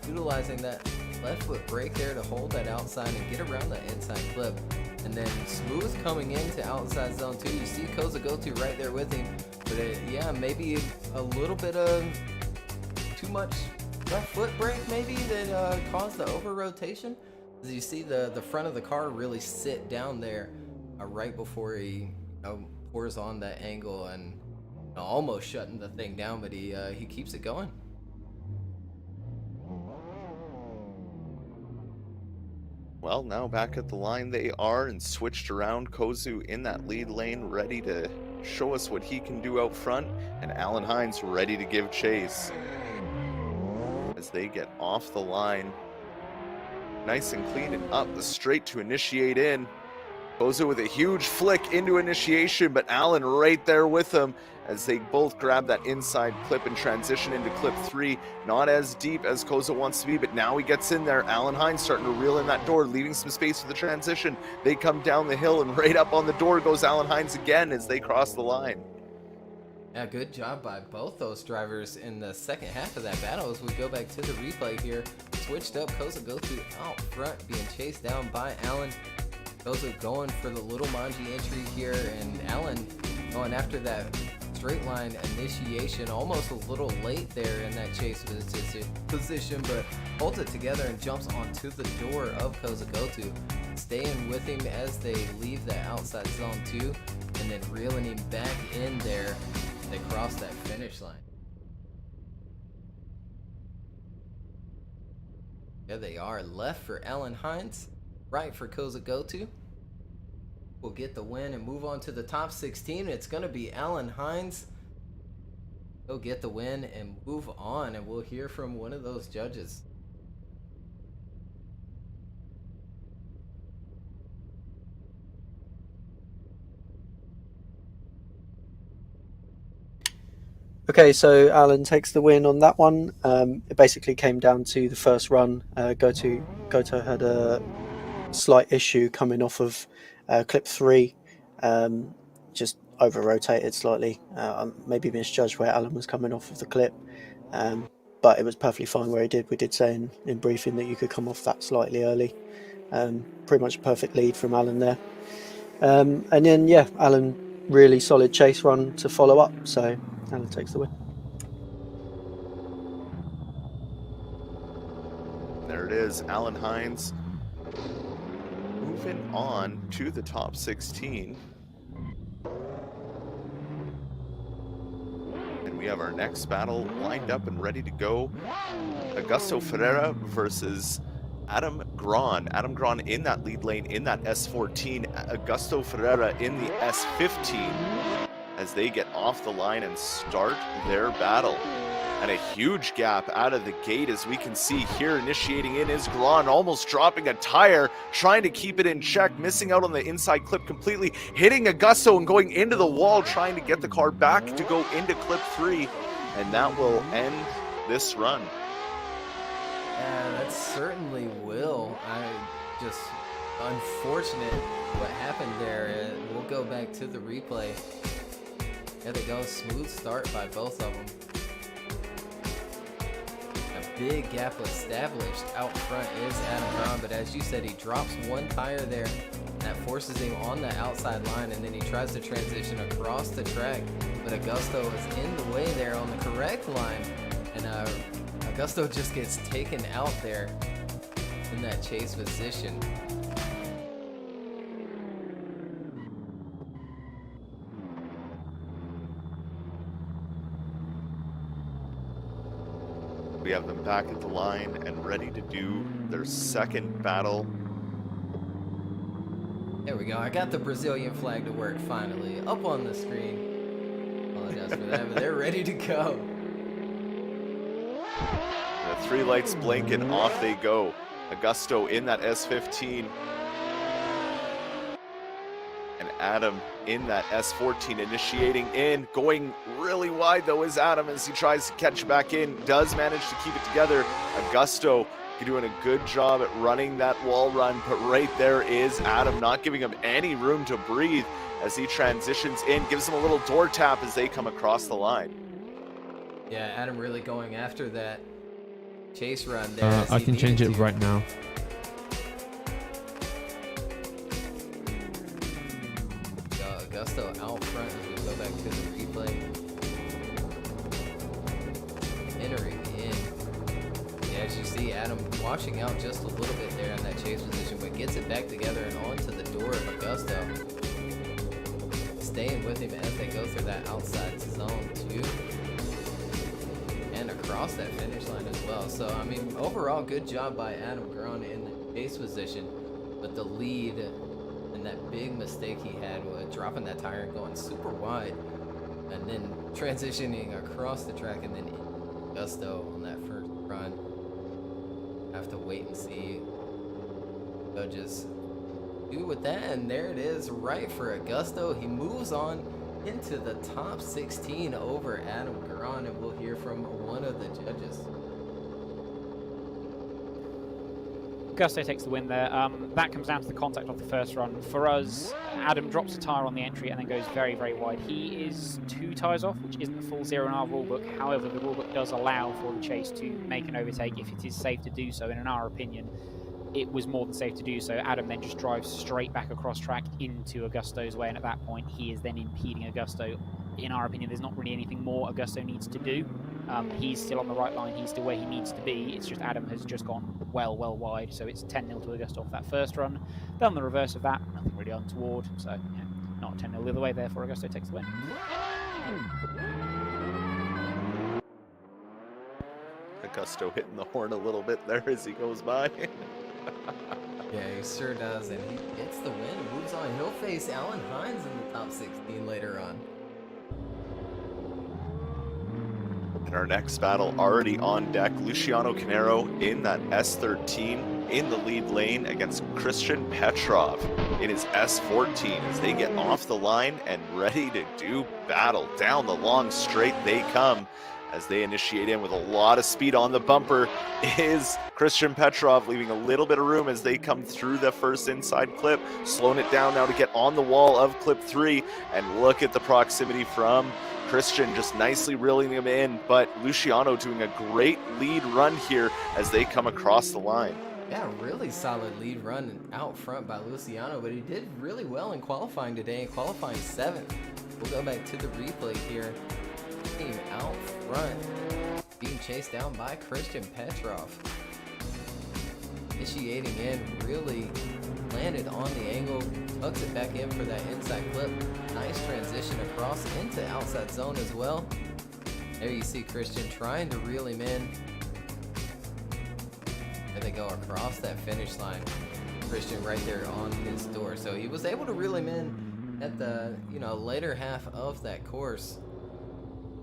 [SPEAKER 1] utilizing that left foot brake there to hold that outside and get around the inside clip. And then smooth coming into outside zone 2. You see Kozagotu right there with him. But yeah, maybe a little bit of too much left foot brake maybe that caused the over rotation. As you see the front of the car really sit down there right before he pours on that angle and almost shutting the thing down, but he keeps it going.
[SPEAKER 2] Well, now back at the line they are, and switched around. Kozu in that lead lane, ready to show us what he can do out front, and Alan Hines ready to give chase as they get off the line. Nice and clean and up the straight to initiate in. Kozu with a huge flick into initiation, but Alan right there with him as they both grab that inside clip and transition into clip 3. Not as deep as Kozu wants to be, but now he gets in there. Alan Hines starting to reel in that door, leaving some space for the transition. They come down the hill, and right up on the door goes Alan Hines again as they cross the line.
[SPEAKER 1] Yeah, good job by both those drivers in the second half of that battle. As we go back to the replay here, switched up, Kozagotu out front, being chased down by Alan. Kozu going for the little Manji entry here, and Alan going after that straight line initiation, almost a little late there in that chase position, but holds it together and jumps onto the door of Kozagotu, staying with him as they leave the outside zone 2, and then reeling him back in there. They cross that finish line. There they are, left for Alan Hines, right for Kozagotu. We'll get the win and move on to the top 16. It's going to be Alan Hines. He'll get the win and move on, and we'll hear from one of those judges.
[SPEAKER 3] Okay, so Alan takes the win on that one. It basically came down to the first run. Goto had a slight issue coming off of clip 3, just over rotated slightly. Maybe misjudged where Alan was coming off of the clip, but it was perfectly fine where he did. We did say in briefing that you could come off that slightly early. Pretty much a perfect lead from Alan there. And then, yeah, Alan, really solid chase run to follow up. So Alan takes the win.
[SPEAKER 2] There it is, Alan Hines moving on to the top 16. And we have our next battle lined up and ready to go. Augusto Ferreira versus Adam Gran. Adam Gran in that lead lane in that S14. Augusto Ferreira in the S15 as they get off the line and start their battle. And a huge gap out of the gate, as we can see here. Initiating in is Gran, almost dropping a tire, trying to keep it in check, missing out on the inside clip completely, hitting Augusto and going into the wall, trying to get the car back to go into clip 3. And that will end this run.
[SPEAKER 1] Yeah, that certainly will. Just unfortunate what happened there. We'll go back to the replay. There they go, smooth start by both of them. A big gap established out front is Adam Gran, but as you said, he drops one tire there. That forces him on the outside line, and then he tries to transition across the track, but Augusto is in the way there on the correct line, and Augusto just gets taken out there in that chase position.
[SPEAKER 2] We have them back at the line and ready to do their second battle.
[SPEAKER 1] There we go. I got the Brazilian flag to work finally. Up on the screen. Apologize for that, but they're ready to go.
[SPEAKER 2] The 3 lights blink and off they go. Augusto in that S15. And Adam in that S14 initiating in, going really wide though is Adam as he tries to catch back in, does manage to keep it together. Augusto doing a good job at running that wall run, but right there is Adam, not giving him any room to breathe as he transitions in, gives him a little door tap as they come across the line.
[SPEAKER 1] Yeah, Adam really going after that chase run there.
[SPEAKER 5] I can change it right now.
[SPEAKER 1] Augusto out front as we go back to the replay. Entering in. Yeah, as you see, Adam washing out just a little bit there in that chase position, but gets it back together and onto the door of Augusto. Staying with him as they go through that outside zone too. And across that finish line as well. So, I mean, overall, good job by Adam Grone in the chase position, but the lead and that big mistake he had with dropping that tire and going super wide and then transitioning across the track and then Augusto on that first run. Have to wait and see. Judges do with that, and there it is right for Augusto. He moves on into the top 16 over Adam Grone, and we'll hear from one of the judges.
[SPEAKER 4] Augusto takes the win there. That comes down to the contact of the first run. For us, Adam drops a tyre on the entry and then goes very, very wide. He is 2 tyres off, which isn't the full 0 in our rulebook. However, the rulebook does allow for the chase to make an overtake if it is safe to do so, and in our opinion, it was more than safe to do so. Adam then just drives straight back across track into Augusto's way, and at that point, he is then impeding Augusto. In our opinion, there's not really anything more Augusto needs to do. He's still on the right line, he's still where he needs to be. It's just Adam has just gone well wide, so it's 10-0 to Augusto off that first run. Then on the reverse of that, nothing really untoward, so yeah, not 10-0 the other way, therefore Augusto takes the win.
[SPEAKER 2] Augusto hitting the horn a little bit there as he goes by.
[SPEAKER 1] Yeah, he sure does, and he gets the win, moves on. He'll face Alan Hines in the top 16 later on.
[SPEAKER 2] And our next battle already on deck, Luciano Canero in that S13 in the lead lane against Christian Petrov in his S14 as they get off the line and ready to do battle. Down the long straight they come as they initiate in with a lot of speed on the bumper is Christian Petrov, leaving a little bit of room as they come through the first inside clip, slowing it down now to get on the wall of clip 3, and look at the proximity from Christian, just nicely reeling him in, but Luciano doing a great lead run here as they come across the line.
[SPEAKER 1] Yeah, really solid lead run out front by Luciano, but he did really well in qualifying today, qualifying 7th. We'll go back to the replay here. Team out front, being chased down by Christian Petrov. Initiating in, really landed on the angle, tucks it back in for that inside clip. Nice transition across into outside zone as well. There you see Christian trying to reel him in. There they go across that finish line. Christian right there on his door. So he was able to reel him in at the later half of that course.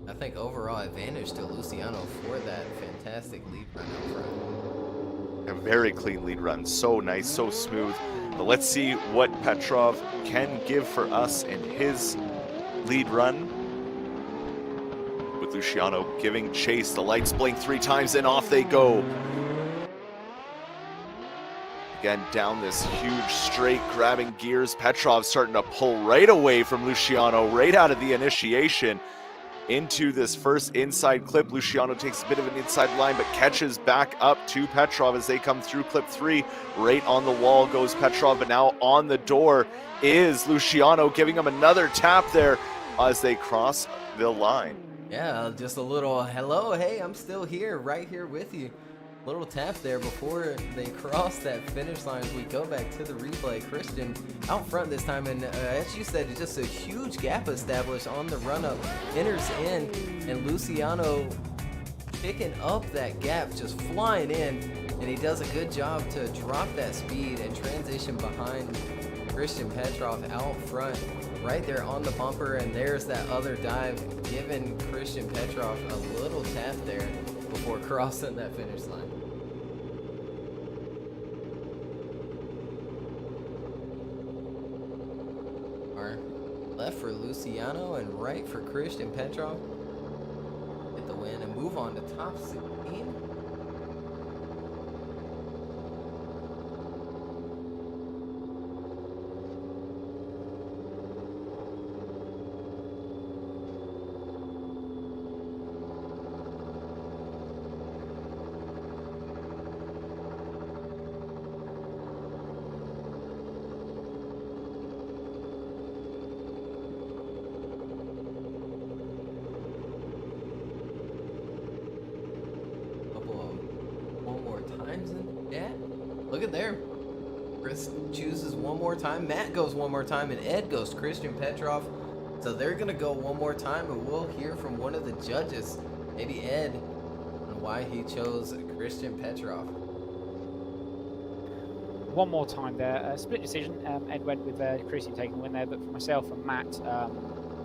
[SPEAKER 1] I think overall advantage to Luciano for that fantastic lead run out front.
[SPEAKER 2] A very clean lead run, so nice, so smooth. But let's see what Petrov can give for us in his lead run. With Luciano giving chase, the lights blink 3 times and off they go. Again, down this huge straight, grabbing gears. Petrov starting to pull right away from Luciano, right out of the initiation. Into this first inside clip, Luciano takes a bit of an inside line, but catches back up to Petrov as they come through clip 3. Right on the wall goes Petrov, but now on the door is Luciano, giving him another tap there as they cross the line.
[SPEAKER 1] Yeah, just a little hello, hey, I'm still here, right here with you. Little tap there before they cross that finish line as we go back to the replay. Christian out front this time, and as you said, just a huge gap established on the run-up. Enters in, and Luciano picking up that gap, just flying in, and he does a good job to drop that speed and transition behind Christian Petrov out front. Right there on the bumper, and there's that other dive, giving Christian Petrov a little tap there before crossing that finish line. are. Left for Luciano and right for Christian Petrov. Get the win and move on to top 16. Look at there. Chris chooses one more time. Matt goes one more time. And Ed goes Christian Petrov. So they're going to go one more time. And we'll hear from one of the judges, maybe Ed, on why he chose Christian Petrov.
[SPEAKER 4] One more time there. Split decision. Ed went with Christian taking the win there. But for myself and Matt,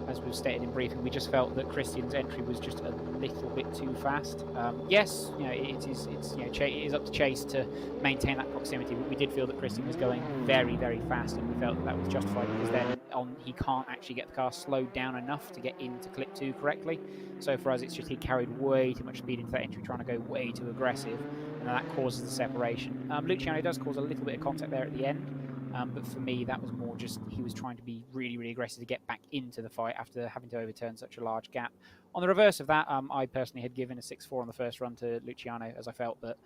[SPEAKER 4] as we've stated in briefing, we just felt that Christian's entry was just a little bit too fast. Yes, it is up to Chase to maintain that proximity, but we did feel that Christian was going very, very fast, and we felt that was justified because then he can't actually get the car slowed down enough to get into clip 2 correctly. So for us, it's just he carried way too much speed into that entry, trying to go way too aggressive, and that causes the separation. Luciano does cause a little bit of contact there at the end. But for me, that was more just he was trying to be really, really aggressive to get back into the fight after having to overturn such a large gap. On the reverse of that, I personally had given a 6-4 on the first run to Luciano, as I felt that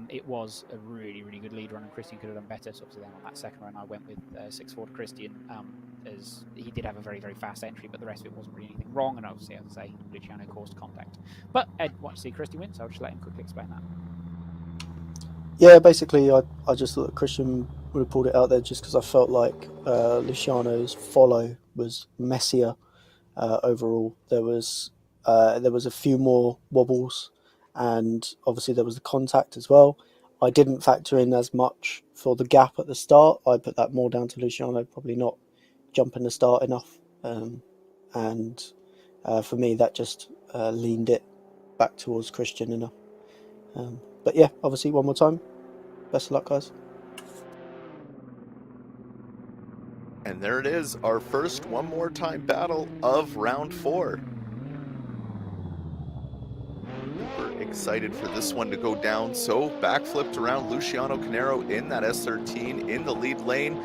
[SPEAKER 4] it was a really, really good lead run, and Christian could have done better. So obviously then on that second run, I went with 6-4 to Christian, as he did have a very, very fast entry, but the rest of it wasn't really anything wrong. And obviously, as I say, Luciano caused contact. But Ed wants to see Christian win, so I'll just let him quickly explain that.
[SPEAKER 3] Yeah, basically, I just thought that Christian would have pulled it out there just because I felt like Luciano's follow was messier overall. There was a few more wobbles, and obviously there was the contact as well. I didn't factor in as much for the gap at the start. I put that more down to Luciano probably not jumping the start enough, and for me that just leaned it back towards Christian enough. But yeah, obviously one more time. Best of luck, guys.
[SPEAKER 2] And there it is, our first one more time battle of round 4. Super excited for this one to go down. So backflipped around Luciano Canero in that S13 in the lead lane.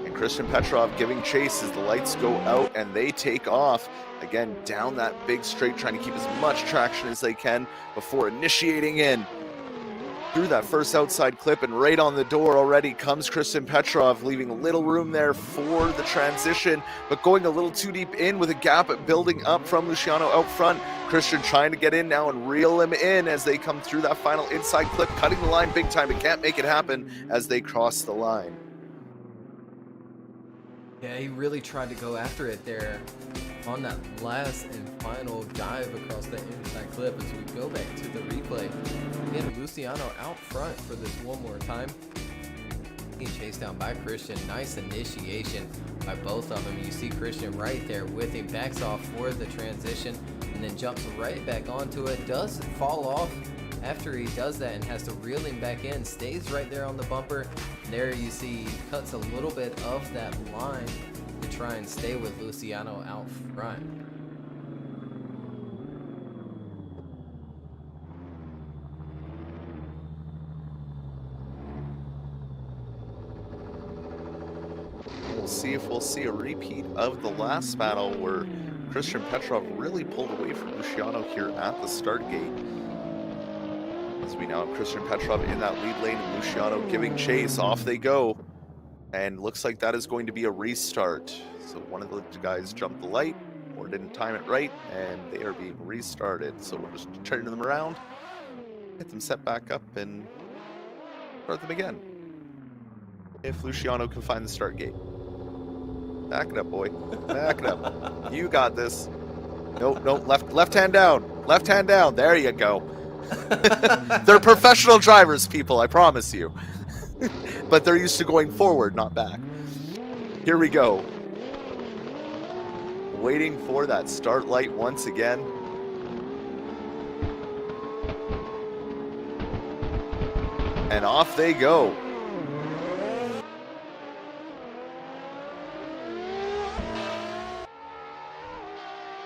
[SPEAKER 2] And Christian Petrov giving chase as the lights go out and they take off. Again, down that big straight, trying to keep as much traction as they can before initiating in. Through that first outside clip, and right on the door already comes Christian Petrov, leaving little room there for the transition, but going a little too deep in with a gap building up from Luciano out front. Christian trying to get in now and reel him in as they come through that final inside clip, cutting the line big time, but can't make it happen as they cross the line.
[SPEAKER 1] Yeah, he really tried to go after it there on that last and final dive across the inside clip as we go back to the replay. Again, Luciano out front for this one more time. Being chased down by Christian. Nice initiation by both of them. You see Christian right there with him, backs off for the transition and then jumps right back onto it. Does fall off after he does that and has to reel him back in. Stays right there on the bumper. There you see he cuts a little bit of that line to try and stay with Luciano out front.
[SPEAKER 2] We'll see if we'll see a repeat of the last battle where Christian Petrov really pulled away from Luciano here at the start gate. As we now have Christian Petrov in that lead lane and Luciano giving chase. Off they go. And looks like that is going to be a restart. So one of the guys jumped the light or didn't time it right, and they are being restarted. So we'll just turn them around, get them set back up, and start them again. If Luciano can find the start gate. Back it up, boy. Back it up. You got this. Nope, nope. Left hand down. Left hand down. There you go. They're professional drivers, people, I promise you. But they're used to going forward, not back. Here we go. Waiting for that start light once again. And off they go.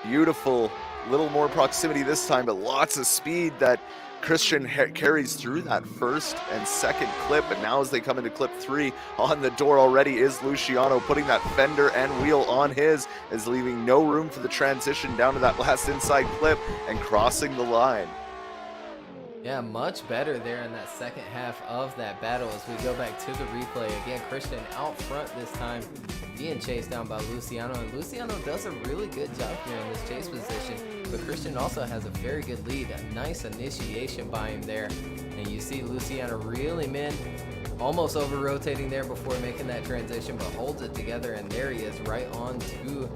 [SPEAKER 2] Beautiful, little more proximity this time, but lots of speed that Christian carries through that first and second clip. And now as they come into clip 3, on the door already is Luciano, putting that fender and wheel on his, is leaving no room for the transition down to that last inside clip and crossing the line.
[SPEAKER 1] Yeah, much better there in that second half of that battle as we go back to the replay. Again, Christian out front this time, being chased down by Luciano. And Luciano does a really good job here in this chase position. But Christian also has a very good lead, a nice initiation by him there. And you see Luciano reeling in, almost over-rotating there before making that transition, but holds it together. And there he is right on to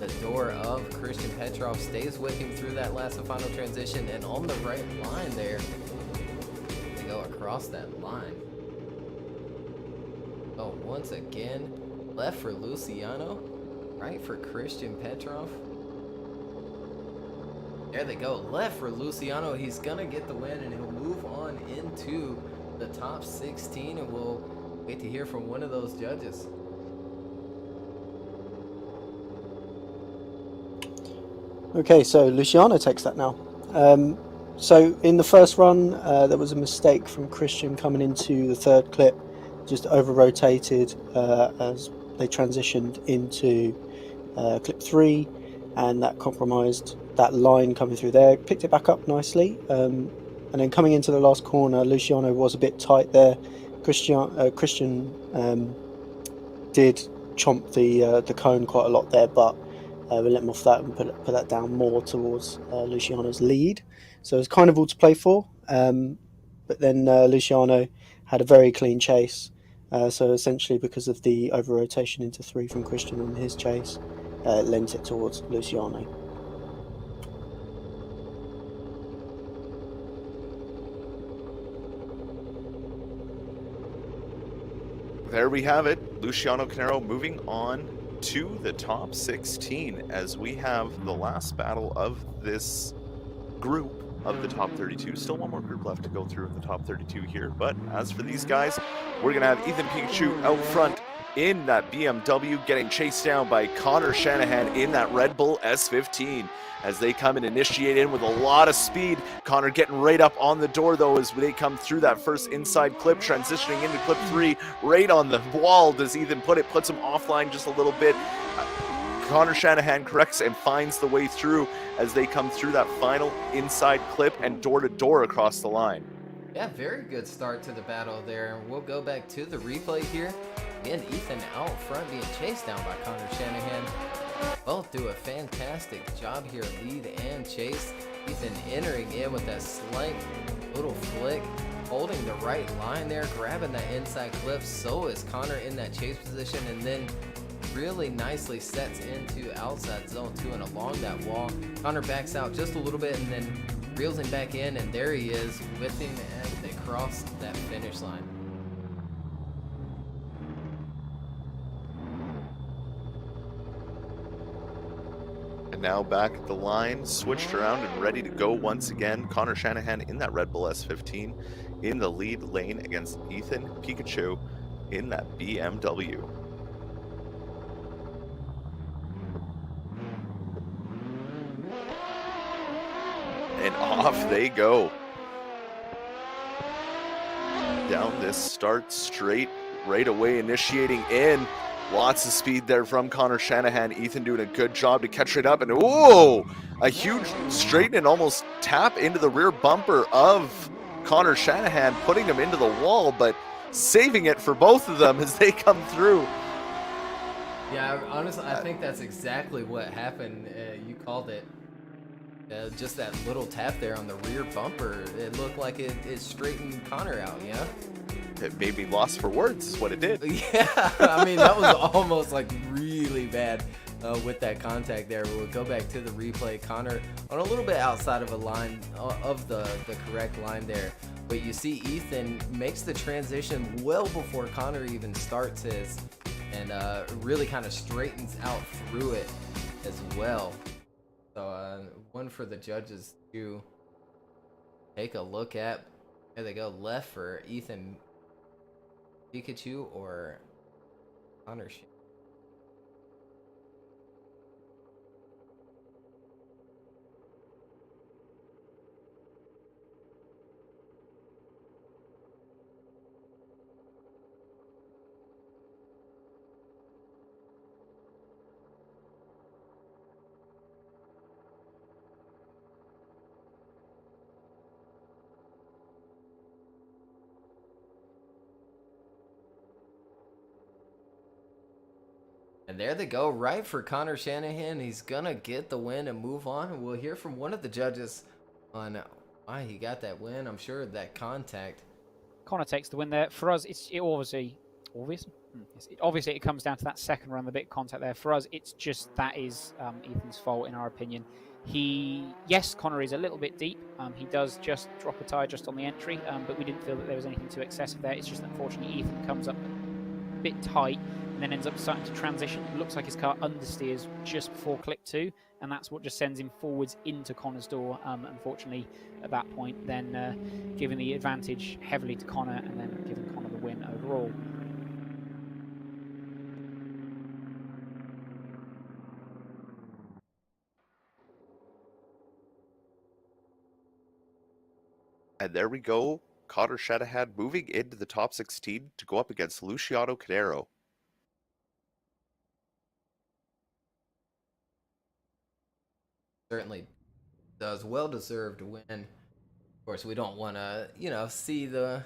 [SPEAKER 1] the door of Christian Petrov, stays with him through that last and final transition, and on the right line there, they go across that line. Oh, once again, left for Luciano, right for Christian Petrov. There they go, left for Luciano. He's gonna get the win, and he'll move on into the top 16, and we'll wait to hear from one of those judges.
[SPEAKER 3] Okay, so Luciano takes that now. So in the first run, there was a mistake from Christian coming into the third clip, just over-rotated as they transitioned into clip 3, and that compromised that line coming through there. Picked it back up nicely, and then coming into the last corner, Luciano was a bit tight there. Christian did chomp the cone quite a lot there, but we let him off that and put that down more towards Luciano's lead. So it's kind of all to play for. But then Luciano had a very clean chase. So essentially, because of the over rotation into 3 from Christian in his chase, it lent it towards Luciano.
[SPEAKER 2] There we have it. Luciano Canero moving on to the top 16 as we have the last battle of this group of the top 32. Still one more group left to go through in the top 32 here, but as for these guys, we're gonna have Ethan Pikachu out front in that BMW, getting chased down by Connor Shanahan in that Red Bull S15 as they come and initiate in with a lot of speed. Connor getting right up on the door though as they come through that first inside clip, transitioning into clip 3, right on the wall, does Ethan put it, puts him offline just a little bit. Connor Shanahan corrects and finds the way through as they come through that final inside clip and door to door across the line.
[SPEAKER 1] Yeah, very good start to the battle there. We'll go back to the replay here. And Ethan out front being chased down by Connor Shanahan. Both do a fantastic job here, lead and chase. Ethan entering in with that slight little flick, holding the right line there, grabbing that inside clip. So is Connor in that chase position, and then really nicely sets into outside zone 2 and along that wall. Connor backs out just a little bit and then reels him back in, and there he is with him as they cross that finish line.
[SPEAKER 2] And now back at the line, switched around and ready to go once again. Connor Shanahan in that Red Bull S15 in the lead lane against Ethan Pikachu in that BMW. And off they go. Down this start straight, right away initiating in. Lots of speed there from Connor Shanahan. Ethan doing a good job to catch it up, and oh, a huge straight and almost tap into the rear bumper of Connor Shanahan, putting him into the wall, but saving it for both of them as they come through.
[SPEAKER 1] Yeah, honestly, I think that's exactly what happened. You called it. Just that little tap there on the rear bumper. It looked like it straightened Connor out, yeah?
[SPEAKER 2] It made me lost for words, is what it did.
[SPEAKER 1] Yeah, I mean, that was almost like really bad with that contact there. We'll go back to the replay. Connor on a little bit outside of a line, of the correct line there. But you see Ethan makes the transition well before Connor even starts his, and really kind of straightens out through it as well. So one for the judges to take a look at. There they go, left for Ethan Pikachu or Connor. And there they go, right for Connor Shanahan. He's going to get the win and move on. And we'll hear from one of the judges on why he got that win. I'm sure that contact.
[SPEAKER 4] Connor takes the win there. For us, obviously it comes down to that second run, the bit of contact there. For us, it's just that is Ethan's fault in our opinion. Yes, Connor is a little bit deep. He does just drop a tyre just on the entry, but we didn't feel that there was anything too excessive there. It's just unfortunately Ethan comes up a bit tight and then ends up starting to transition. It looks like his car understeers just before click 2, and that's what just sends him forwards into Connor's door. Unfortunately, at that point, then giving the advantage heavily to Connor and then giving Connor the win overall.
[SPEAKER 2] And there we go. Connor Shanahan moving into the top 16 to go up against Luciano Cadero.
[SPEAKER 1] Certainly does. Well-deserved win. Of course, we don't want to, see the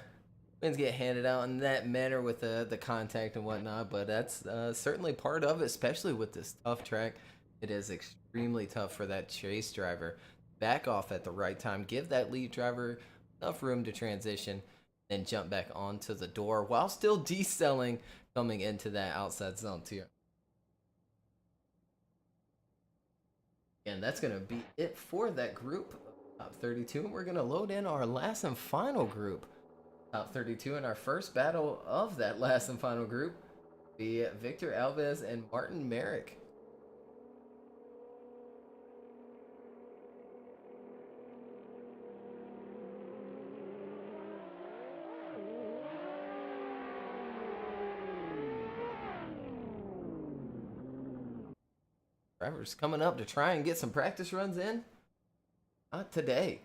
[SPEAKER 1] wins get handed out in that manner with the contact and whatnot, but that's certainly part of it, especially with this tough track. It is extremely tough for that chase driver. Back off at the right time. Give that lead driver enough room to transition, then jump back onto the door while still decelling coming into that outside zone too. And that's going to be it for that group of top 32. And we're going to load in our last and final group, top 32. And our first battle of that last and final group be Victor Alves and Martin Merrick. Drivers coming up to try and get some practice runs in. Not today.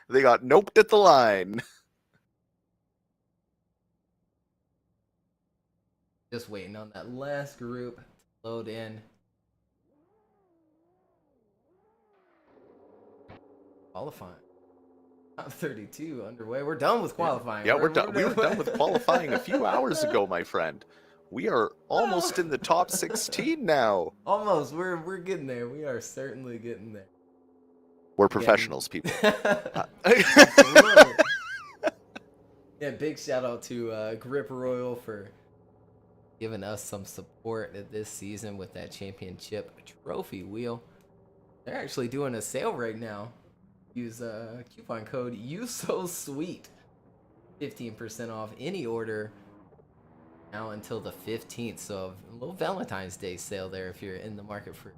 [SPEAKER 2] They got noped at the line.
[SPEAKER 1] Just waiting on that last group to load in. Qualifying. Top 32 underway. We're done with qualifying.
[SPEAKER 2] Yeah, we're done. We were done with qualifying a few hours ago, my friend. We are almost in the top 16 now.
[SPEAKER 1] Almost. We're getting there. We are certainly getting there.
[SPEAKER 2] We're professionals, people.
[SPEAKER 1] Absolutely. Yeah, big shout out to Grip Royal for giving us some support this season with that championship trophy wheel. They're actually doing a sale right now. Use coupon code YouSoSweet. 15% off any order now until the 15th, so a little Valentine's Day sale there if you're in the market for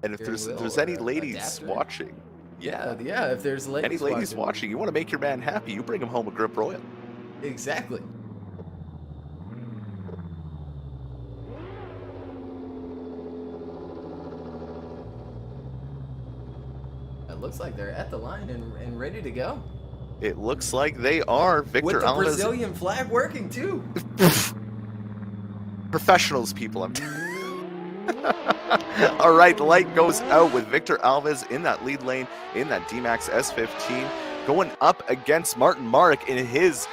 [SPEAKER 2] and if there's any ladies
[SPEAKER 1] adapter
[SPEAKER 2] watching,
[SPEAKER 1] if there's
[SPEAKER 2] any ladies watching, you want to make your man happy, you bring him home a Grip Royal.
[SPEAKER 1] Exactly. It looks like they're at the line and ready to go.
[SPEAKER 2] It looks like they are. Victor
[SPEAKER 1] with the
[SPEAKER 2] Alves.
[SPEAKER 1] Brazilian flag working too.
[SPEAKER 2] Professionals, people. All right, the light goes out with Victor Alves in that lead lane in that D-Max S15, going up against Martin Marek in his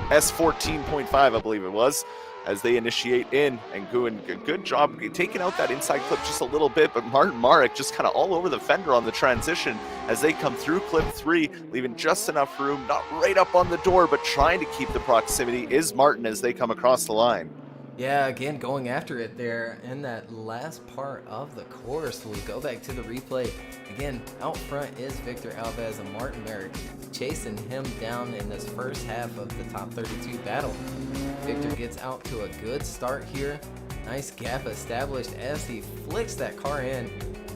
[SPEAKER 2] S14.5, I believe it was, as they initiate in and doing a good job taking out that inside clip just a little bit, but Martin Marek just kind of all over the fender on the transition as they come through clip 3, leaving just enough room, not right up on the door, but trying to keep the proximity is Martin as they come across the line.
[SPEAKER 1] Yeah, again, going after it there in that last part of the course. We go back to the replay. Again, out front is Victor Alves and Martin Merrick chasing him down in this first half of the top 32 battle. Victor gets out to a good start here. Nice gap established as he flicks that car in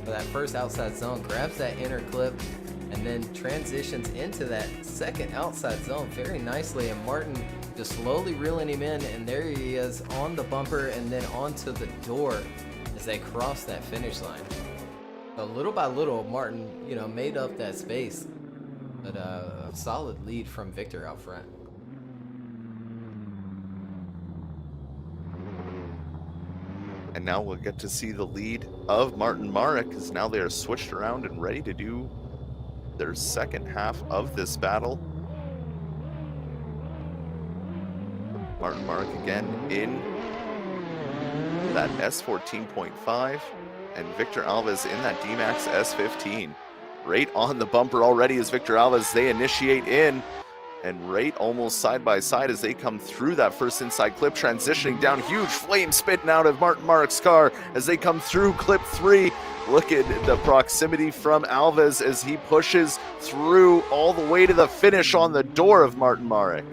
[SPEAKER 1] for that first outside zone, grabs that inner clip, and then transitions into that second outside zone very nicely. And Martin just slowly reeling him in, and there he is on the bumper and then onto the door as they cross that finish line. So little by little, Martin, made up that space, but a solid lead from Victor out front.
[SPEAKER 2] And now we'll get to see the lead of Martin Marek, because now they are switched around and ready to do their second half of this battle. Martin Mark again in that S14.5, and Victor Alves in that D-Max S15. Right on the bumper already as Victor Alves, they initiate in, and right almost side by side as they come through that first inside clip, transitioning down, huge flame spitting out of Martin Mark's car as they come through clip 3. Look at the proximity from Alves as he pushes through all the way to the finish on the door of Martin Marek.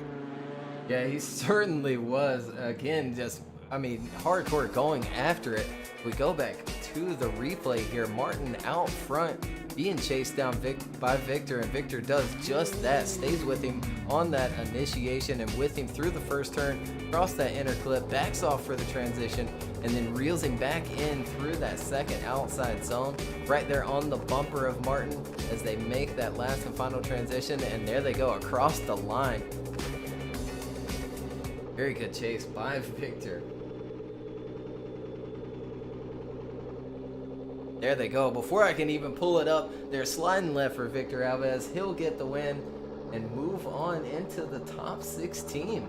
[SPEAKER 1] Yeah, he certainly was. Again, just, hardcore going after it. We go back to the replay here. Martin out front, being chased down by Victor, and Victor does just that. Stays with him on that initiation and with him through the first turn, across that inner clip, backs off for the transition, and then reels him back in through that second outside zone, right there on the bumper of Martin as they make that last and final transition, and there they go across the line. Very good chase by Victor. There they go. Before I can even pull it up, they're sliding left for Victor Alves. He'll get the win and move on into the top 16.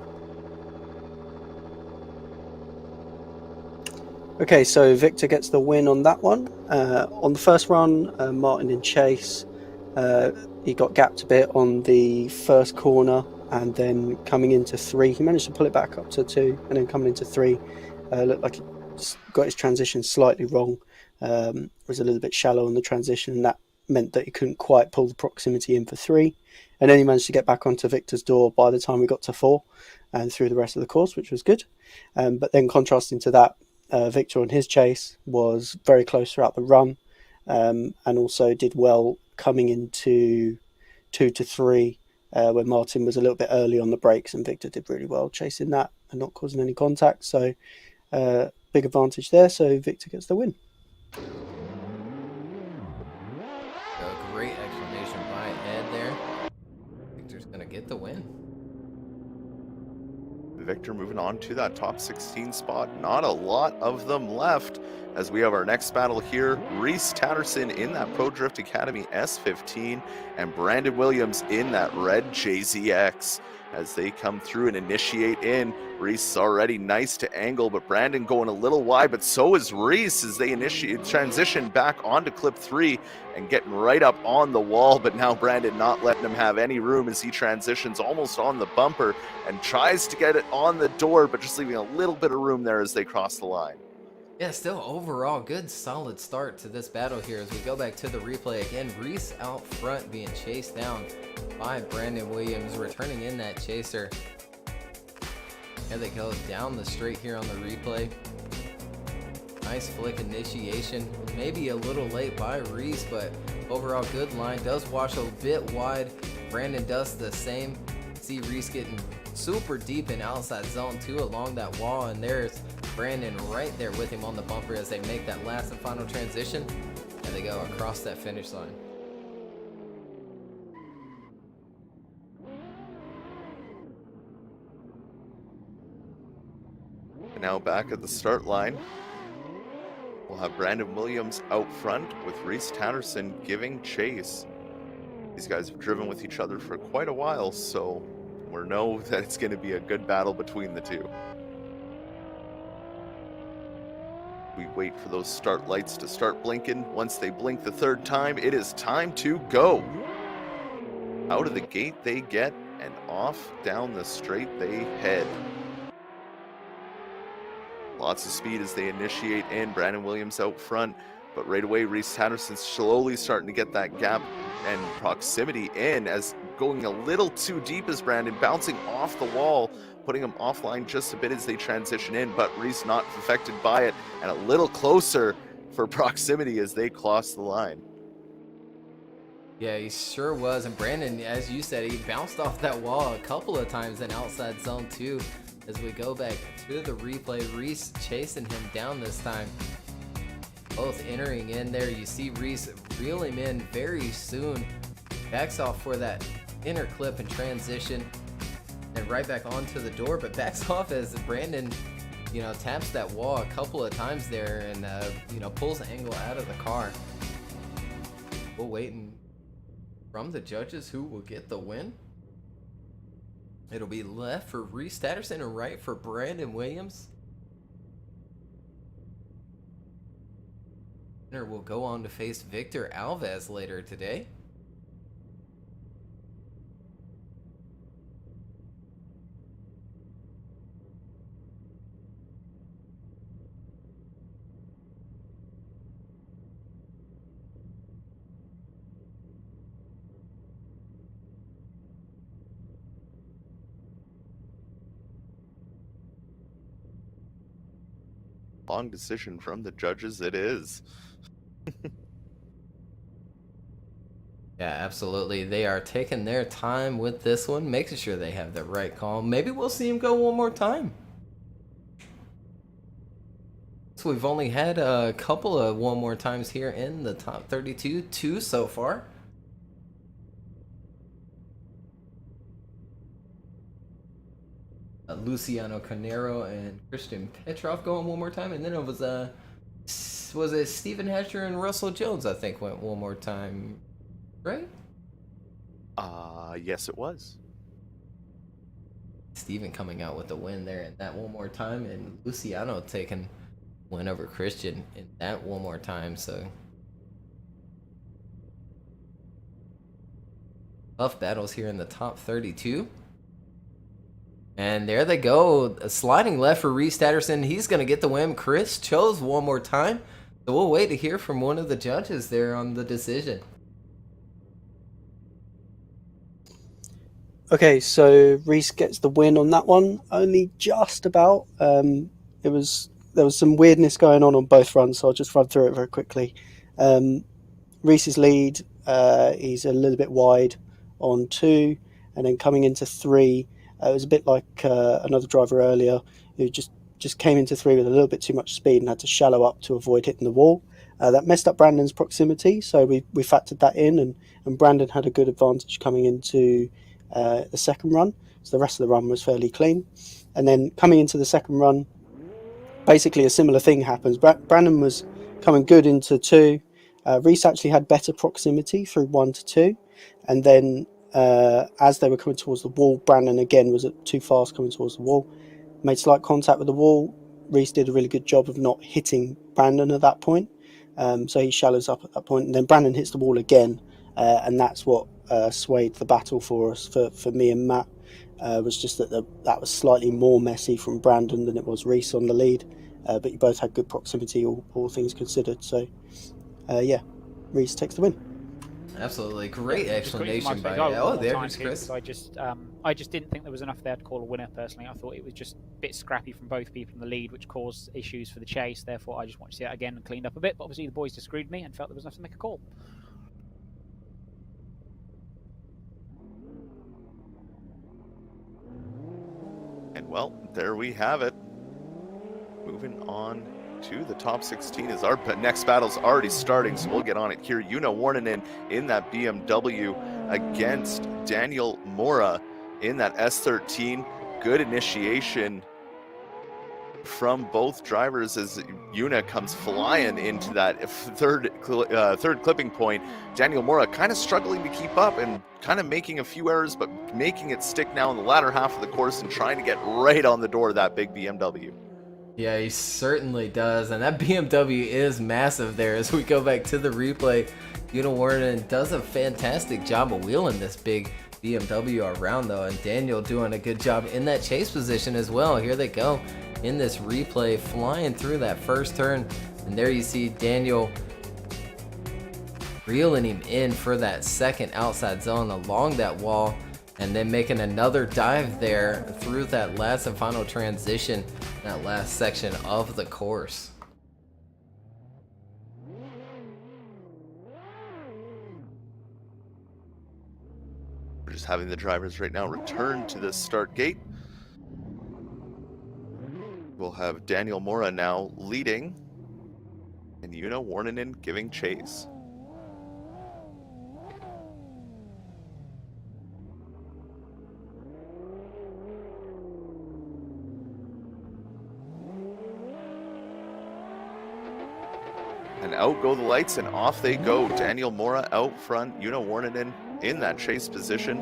[SPEAKER 3] Okay, so Victor gets the win on that one. On the first run, Martin in chase. He got gapped a bit on the first corner, and then coming into 3, he managed to pull it back up to 2, and then coming into 3, looked like he got his transition slightly wrong. Was a little bit shallow on the transition, and that meant that he couldn't quite pull the proximity in for 3. And then he managed to get back onto Victor's door by the time we got to 4 and through the rest of the course, which was good. But then contrasting to that, Victor on his chase was very close throughout the run, and also did well coming into 2 to 3, where Martin was a little bit early on the brakes, and Victor did really well chasing that and not causing any contact. So big advantage there. So Victor gets the win.
[SPEAKER 1] A great explanation by Ed there. Victor's going to get the win.
[SPEAKER 2] Victor moving on to that top 16 spot. Not a lot of them left as we have our next battle here. Reese Tatterson in that Pro Drift Academy S15 and Brandon Williams in that red JZX as they come through and initiate in. Reese is already nice to angle, but Brandon going a little wide, but so is Reese as they transition back onto clip 3 and getting right up on the wall. But now Brandon not letting him have any room as he transitions almost on the bumper and tries to get it on the door, but just leaving a little bit of room there as they cross the line.
[SPEAKER 1] Yeah, still overall good solid start to this battle here as we go back to the replay again. Reese out front being chased down by Brandon Williams, returning in that chaser. There they go down the straight here on the replay. Nice flick initiation, maybe a little late by Reese, but overall good line. Does wash a bit wide. Brandon does the same. See Reese getting super deep in outside zone 2 along that wall, and there's Brandon right there with him on the bumper as they make that last and final transition, and they go across that finish line.
[SPEAKER 2] And now back at the start line, we'll have Brandon Williams out front with Reese Tatterson giving chase. These guys have driven with each other for quite a while, so we know that it's going to be a good battle between the two. We wait for those start lights to start blinking. Once they blink the third time, it is time to go. Out of the gate they get, and off down the straight they head. Lots of speed as they initiate in. Brandon Williams out front, but right away Reese Tatterson slowly starting to get that gap and proximity in, as going a little too deep as Brandon bouncing off the wall, putting him offline just a bit as they transition in, but Reese not affected by it, and a little closer for proximity as they cross the line.
[SPEAKER 1] Yeah, he sure was. And Brandon, as you said, he bounced off that wall a couple of times in outside zone 2. As we go back to the replay, Reese chasing him down this time. Both entering in there. You see Reese reel him in very soon. Backs off for that inner clip and transition. And right back onto the door, but backs off as Brandon, taps that wall a couple of times there and, pulls the angle out of the car. We'll wait from the judges who will get the win. It'll be left for Reese Statterson and right for Brandon Williams. Winner will go on to face Victor Alves later today.
[SPEAKER 2] Long decision from the judges it is.
[SPEAKER 1] Yeah, absolutely. They are taking their time with this one, making sure they have the right call. Maybe we'll see him go one more time. So we've only had a couple of one more times here in the top 32, 2 so far. Luciano Carnero and Christian Petrov going one more time, and then it was it Stephen Hatcher and Russell Jones, I think, went one more time, right?
[SPEAKER 2] Yes, it was.
[SPEAKER 1] Stephen coming out with the win there in that one more time, and Luciano taking win over Christian in that one more time. So tough battles here in the top 32. And there they go, sliding left for Reese Statterson. He's going to get the win. Chris chose one more time. So we'll wait to hear from one of the judges there on the decision.
[SPEAKER 3] Okay, so Reese gets the win on that one, only just about. There was some weirdness going on both runs, so I'll just run through it very quickly. Reese's lead, he's a little bit wide on 2, and then coming into 3, it was a bit like another driver earlier who just came into 3 with a little bit too much speed and had to shallow up to avoid hitting the wall. That messed up Brandon's proximity, so we factored that in, and Brandon had a good advantage coming into the second run, so the rest of the run was fairly clean. And then coming into the second run, basically a similar thing happens. Brandon was coming good into 2. Reese actually had better proximity through 1 to 2, and then as they were coming towards the wall, Brandon again was too fast coming towards the wall, made slight contact with the wall. Reese did a really good job of not hitting Brandon at that point, so he shallows up at that point, and then Brandon hits the wall again, and that's what swayed the battle for us, for me and Matt. Was just that that was slightly more messy from Brandon than it was Reese on the lead, but you both had good proximity, all things considered. So yeah, Reese takes the win.
[SPEAKER 1] Absolutely, great explanation by there's Chris.
[SPEAKER 4] I just didn't think there was enough there to call a winner. Personally, I thought it was just a bit scrappy from both people in the lead, which caused issues for the chase. Therefore, I just wanted to see that again and cleaned up a bit. But obviously, the boys disagreed with me and felt there was enough to make a call.
[SPEAKER 2] And well, there we have it. Moving on to the top 16 as our next battle's already starting, so we'll get on it here. Una Warninen in that BMW against Daniel Mora in that S13. Good initiation from both drivers as Una comes flying into that third clipping point. Daniel Mora kind of struggling to keep up and kind of making a few errors, but making it stick now in the latter half of the course and trying to get right on the door of that big BMW.
[SPEAKER 1] Yeah, he certainly does, and that BMW is massive there. As we go back to the replay, Una Warren does a fantastic job of wheeling this big BMW around, though, and Daniel doing a good job in that chase position as well. Here they go in this replay, flying through that first turn, and there you see Daniel reeling him in for that second outside zone along that wall, and then making another dive there through that last and final transition, that last section of the course.
[SPEAKER 2] We're just having the drivers right now return to the start gate. We'll have Daniel Mora now leading and Una Warninen giving chase. And out go the lights and off they go. Daniel Mora out front, Una Warninen in that chase position.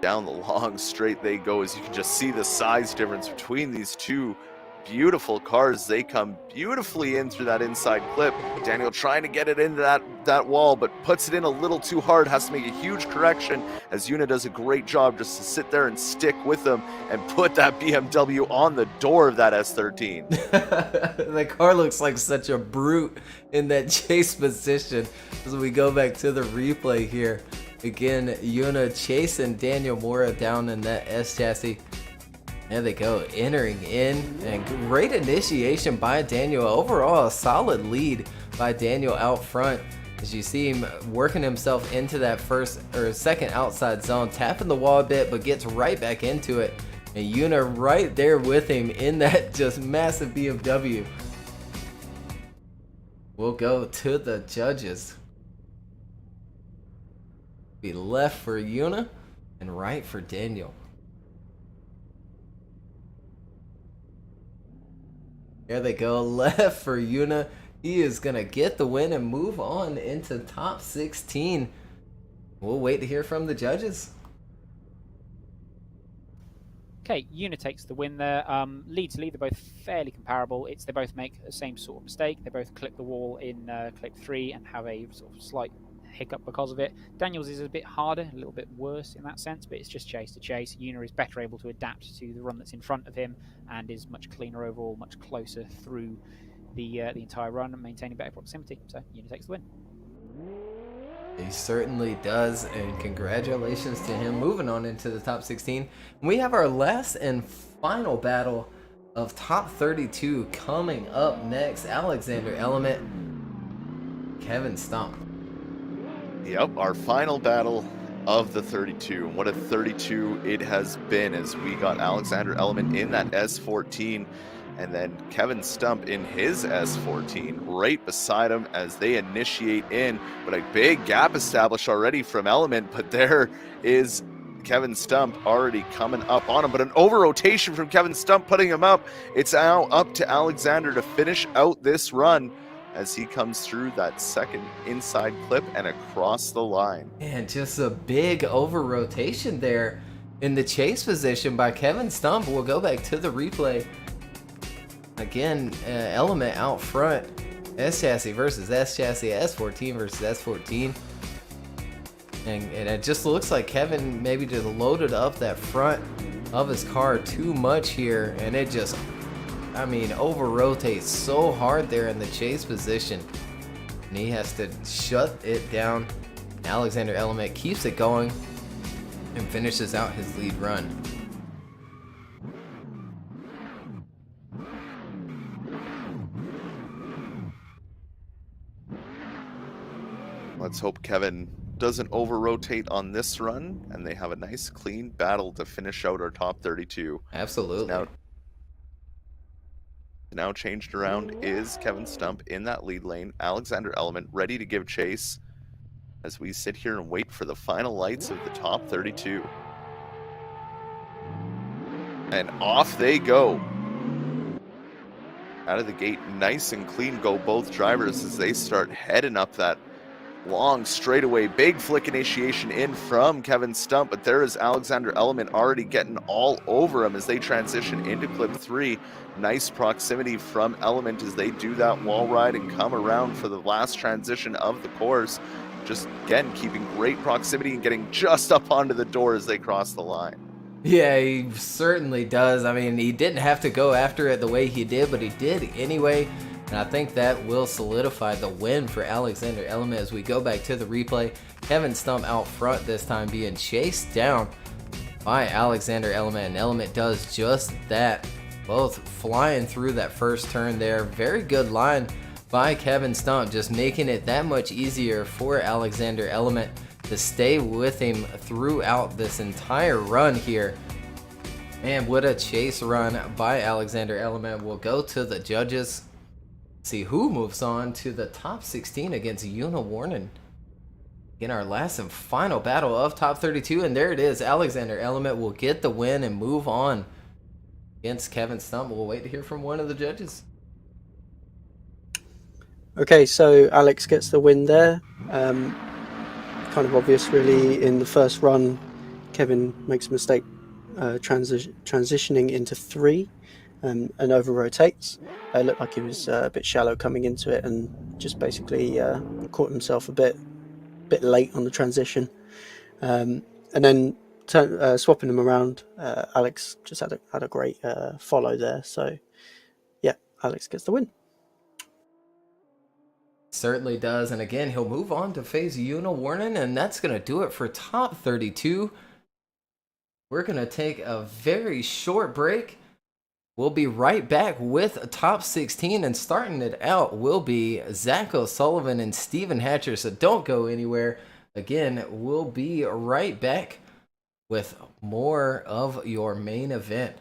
[SPEAKER 2] Down the long straight they go, as you can just see the size difference between these two beautiful cars. They come beautifully in through that inside clip. Daniel trying to get it into that wall, but puts it in a little too hard, has to make a huge correction, as Yuna does a great job just to sit there and stick with them and put that BMW on the door of that S13.
[SPEAKER 1] The car looks like such a brute in that chase position as we go back to the replay here. Again, Yuna chasing Daniel Mora down in that S chassis. There they go, entering in, and great initiation by Daniel. Overall, a solid lead by Daniel out front, as you see him working himself into that first or second outside zone, tapping the wall a bit, but gets right back into it. And Yuna right there with him in that just massive BMW. We'll go to the judges. Be left for Yuna and right for Daniel. There they go, left for Yuna. He is going to get the win and move on into top 16. We'll wait to hear from the judges.
[SPEAKER 4] Okay, Yuna takes the win there. Lead to lead, they're both fairly comparable. They both make the same sort of mistake. They both clip the wall in clip 3 and have a sort of slight hiccup because of it. Daniel's is a bit harder, a little bit worse in that sense, but it's just chase to chase. Yuna is better able to adapt to the run that's in front of him and is much cleaner overall, much closer through the entire run and maintaining better proximity. So Yuna takes the win.
[SPEAKER 1] He certainly does, and congratulations to him moving on into the top 16. We have our last and final battle of top 32 coming up next. Alexander Element, Kevin Stump.
[SPEAKER 2] Yep, our final battle of the 32. What a 32 it has been, as we got Alexander Element in that S14 and then Kevin Stump in his S14 right beside him as they initiate in. But a big gap established already from Element, but there is Kevin Stump already coming up on him. But an over-rotation from Kevin Stump putting him up. It's now up to Alexander to finish out this run as he comes through that second inside clip and across the line.
[SPEAKER 1] And just a big over-rotation there in the chase position by Kevin Stump. We'll go back to the replay. Again, Element out front. S-chassis versus S-chassis, S14 versus S14. And it just looks like Kevin maybe just loaded up that front of his car too much here. And it just, over-rotates so hard there in the chase position. And he has to shut it down. Alexander Element keeps it going and finishes out his lead run.
[SPEAKER 2] Let's hope Kevin doesn't over-rotate on this run, and they have a nice, clean battle to finish out our top 32.
[SPEAKER 1] Absolutely.
[SPEAKER 2] Now changed around is Kevin Stump in that lead lane. Alexander Element ready to give chase as we sit here and wait for the final lights of the top 32. And off they go. Out of the gate, nice and clean go both drivers as they start heading up that long straightaway. Big flick initiation in from Kevin Stump, but there is Alexander Element already getting all over him as they transition into clip 3. Nice proximity from Element as they do that wall ride and come around for the last transition of the course. Just again keeping great proximity and getting just up onto the door as they cross the line.
[SPEAKER 1] Yeah, he certainly does. He didn't have to go after it the way he did, but he did anyway. And I think that will solidify the win for Alexander Element as we go back to the replay. Kevin Stump out front this time, being chased down by Alexander Element. And Element does just that. Both flying through that first turn there. Very good line by Kevin Stump, just making it that much easier for Alexander Element to stay with him throughout this entire run here. And what a chase run by Alexander Element. We'll go to the judges. See who moves on to the top 16 against Yuna Warren in our last and final battle of top 32. And there it is. Alexander Element will get the win and move on against Kevin Stump. We'll wait to hear from one of the judges.
[SPEAKER 3] Okay, so Alex gets the win there. Kind of obvious really. In the first run, Kevin makes a mistake transitioning into 3 and over rotates. It looked like he was a bit shallow coming into it and just basically caught himself a bit late on the transition. And then swapping them around, Alex just had a great follow there. So yeah, Alex gets the win.
[SPEAKER 1] Certainly does. And again, he'll move on to phase Una Warning, and that's going to do it for top 32. We're going to take a very short break. We'll be right back with top 16, and starting it out will be Zach O'Sullivan and Stephen Hatcher. So don't go anywhere. Again, we'll be right back with more of your main event.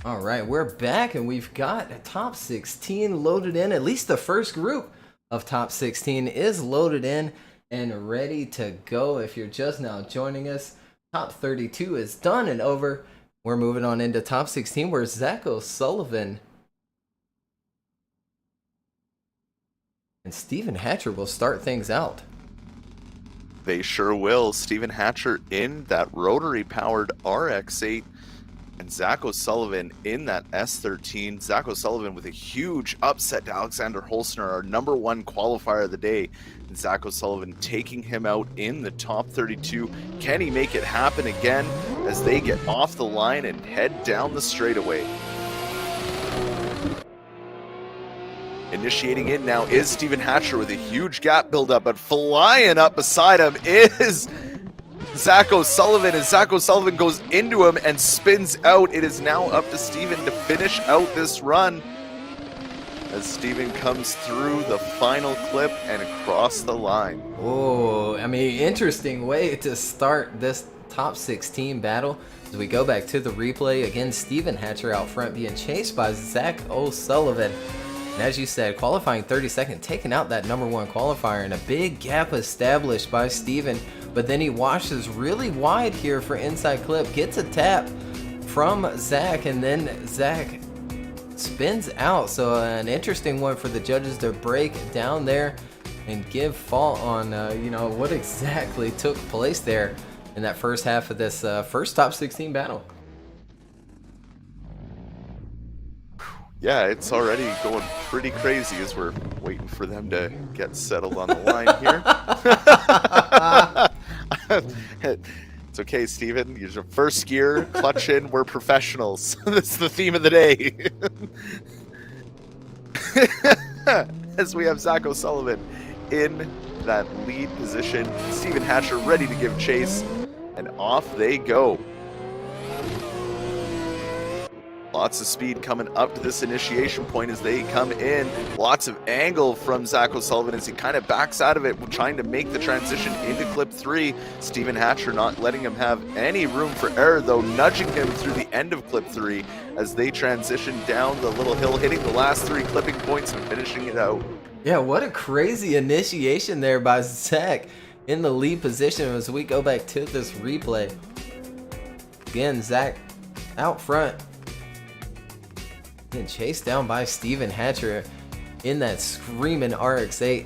[SPEAKER 1] All right, we're back, and we've got top 16 loaded in. At least the first group of top 16 is loaded in and ready to go. If you're just now joining us, top 32 is done and over. We're moving on into top 16, where Zach O'Sullivan and Stephen Hatcher will start things out.
[SPEAKER 2] They sure will. Stephen Hatcher in that rotary-powered RX-8. And Zach O'Sullivan in that S13. Zach O'Sullivan with a huge upset to Alexander Holzner, our #1 qualifier of the day. And Zach O'Sullivan taking him out in the top 32. Can he make it happen again as they get off the line and head down the straightaway? Initiating in now is Stephen Hatcher with a huge gap buildup, but flying up beside him is Zach O'Sullivan, and Zach O'Sullivan goes into him and spins out. It is now up to Stephen to finish out this run as Stephen comes through the final clip and across the line.
[SPEAKER 1] Oh, I mean, interesting way to start this top 16 battle. As we go back to the replay, again, Stephen Hatcher out front being chased by Zach O'Sullivan. And as you said, qualifying 32nd, taking out that #1 qualifier, and a big gap established by Stephen. But then he washes really wide here for inside clip, gets a tap from Zach, and then Zach spins out. So an interesting one for the judges to break down there and give fault on, what exactly took place there in that first half of this first top 16 battle.
[SPEAKER 2] Yeah, it's already going pretty crazy as we're waiting for them to get settled on the line here. It's okay, Steven. You're your first gear, clutch in, we're professionals. That's the theme of the day. As we have Zach O'Sullivan in that lead position, Stephen Hatcher ready to give chase, and off they go. Lots of speed coming up to this initiation point as they come in. Lots of angle from Zach O'Sullivan as he kind of backs out of it, trying to make the transition into clip 3. Stephen Hatcher not letting him have any room for error, though, nudging him through the end of clip 3 as they transition down the little hill, hitting the last 3 clipping points and finishing it out.
[SPEAKER 1] Yeah, what a crazy initiation there by Zach in the lead position as we go back to this replay. Again, Zach out front. And chased down by Stephen Hatcher in that screaming RX-8.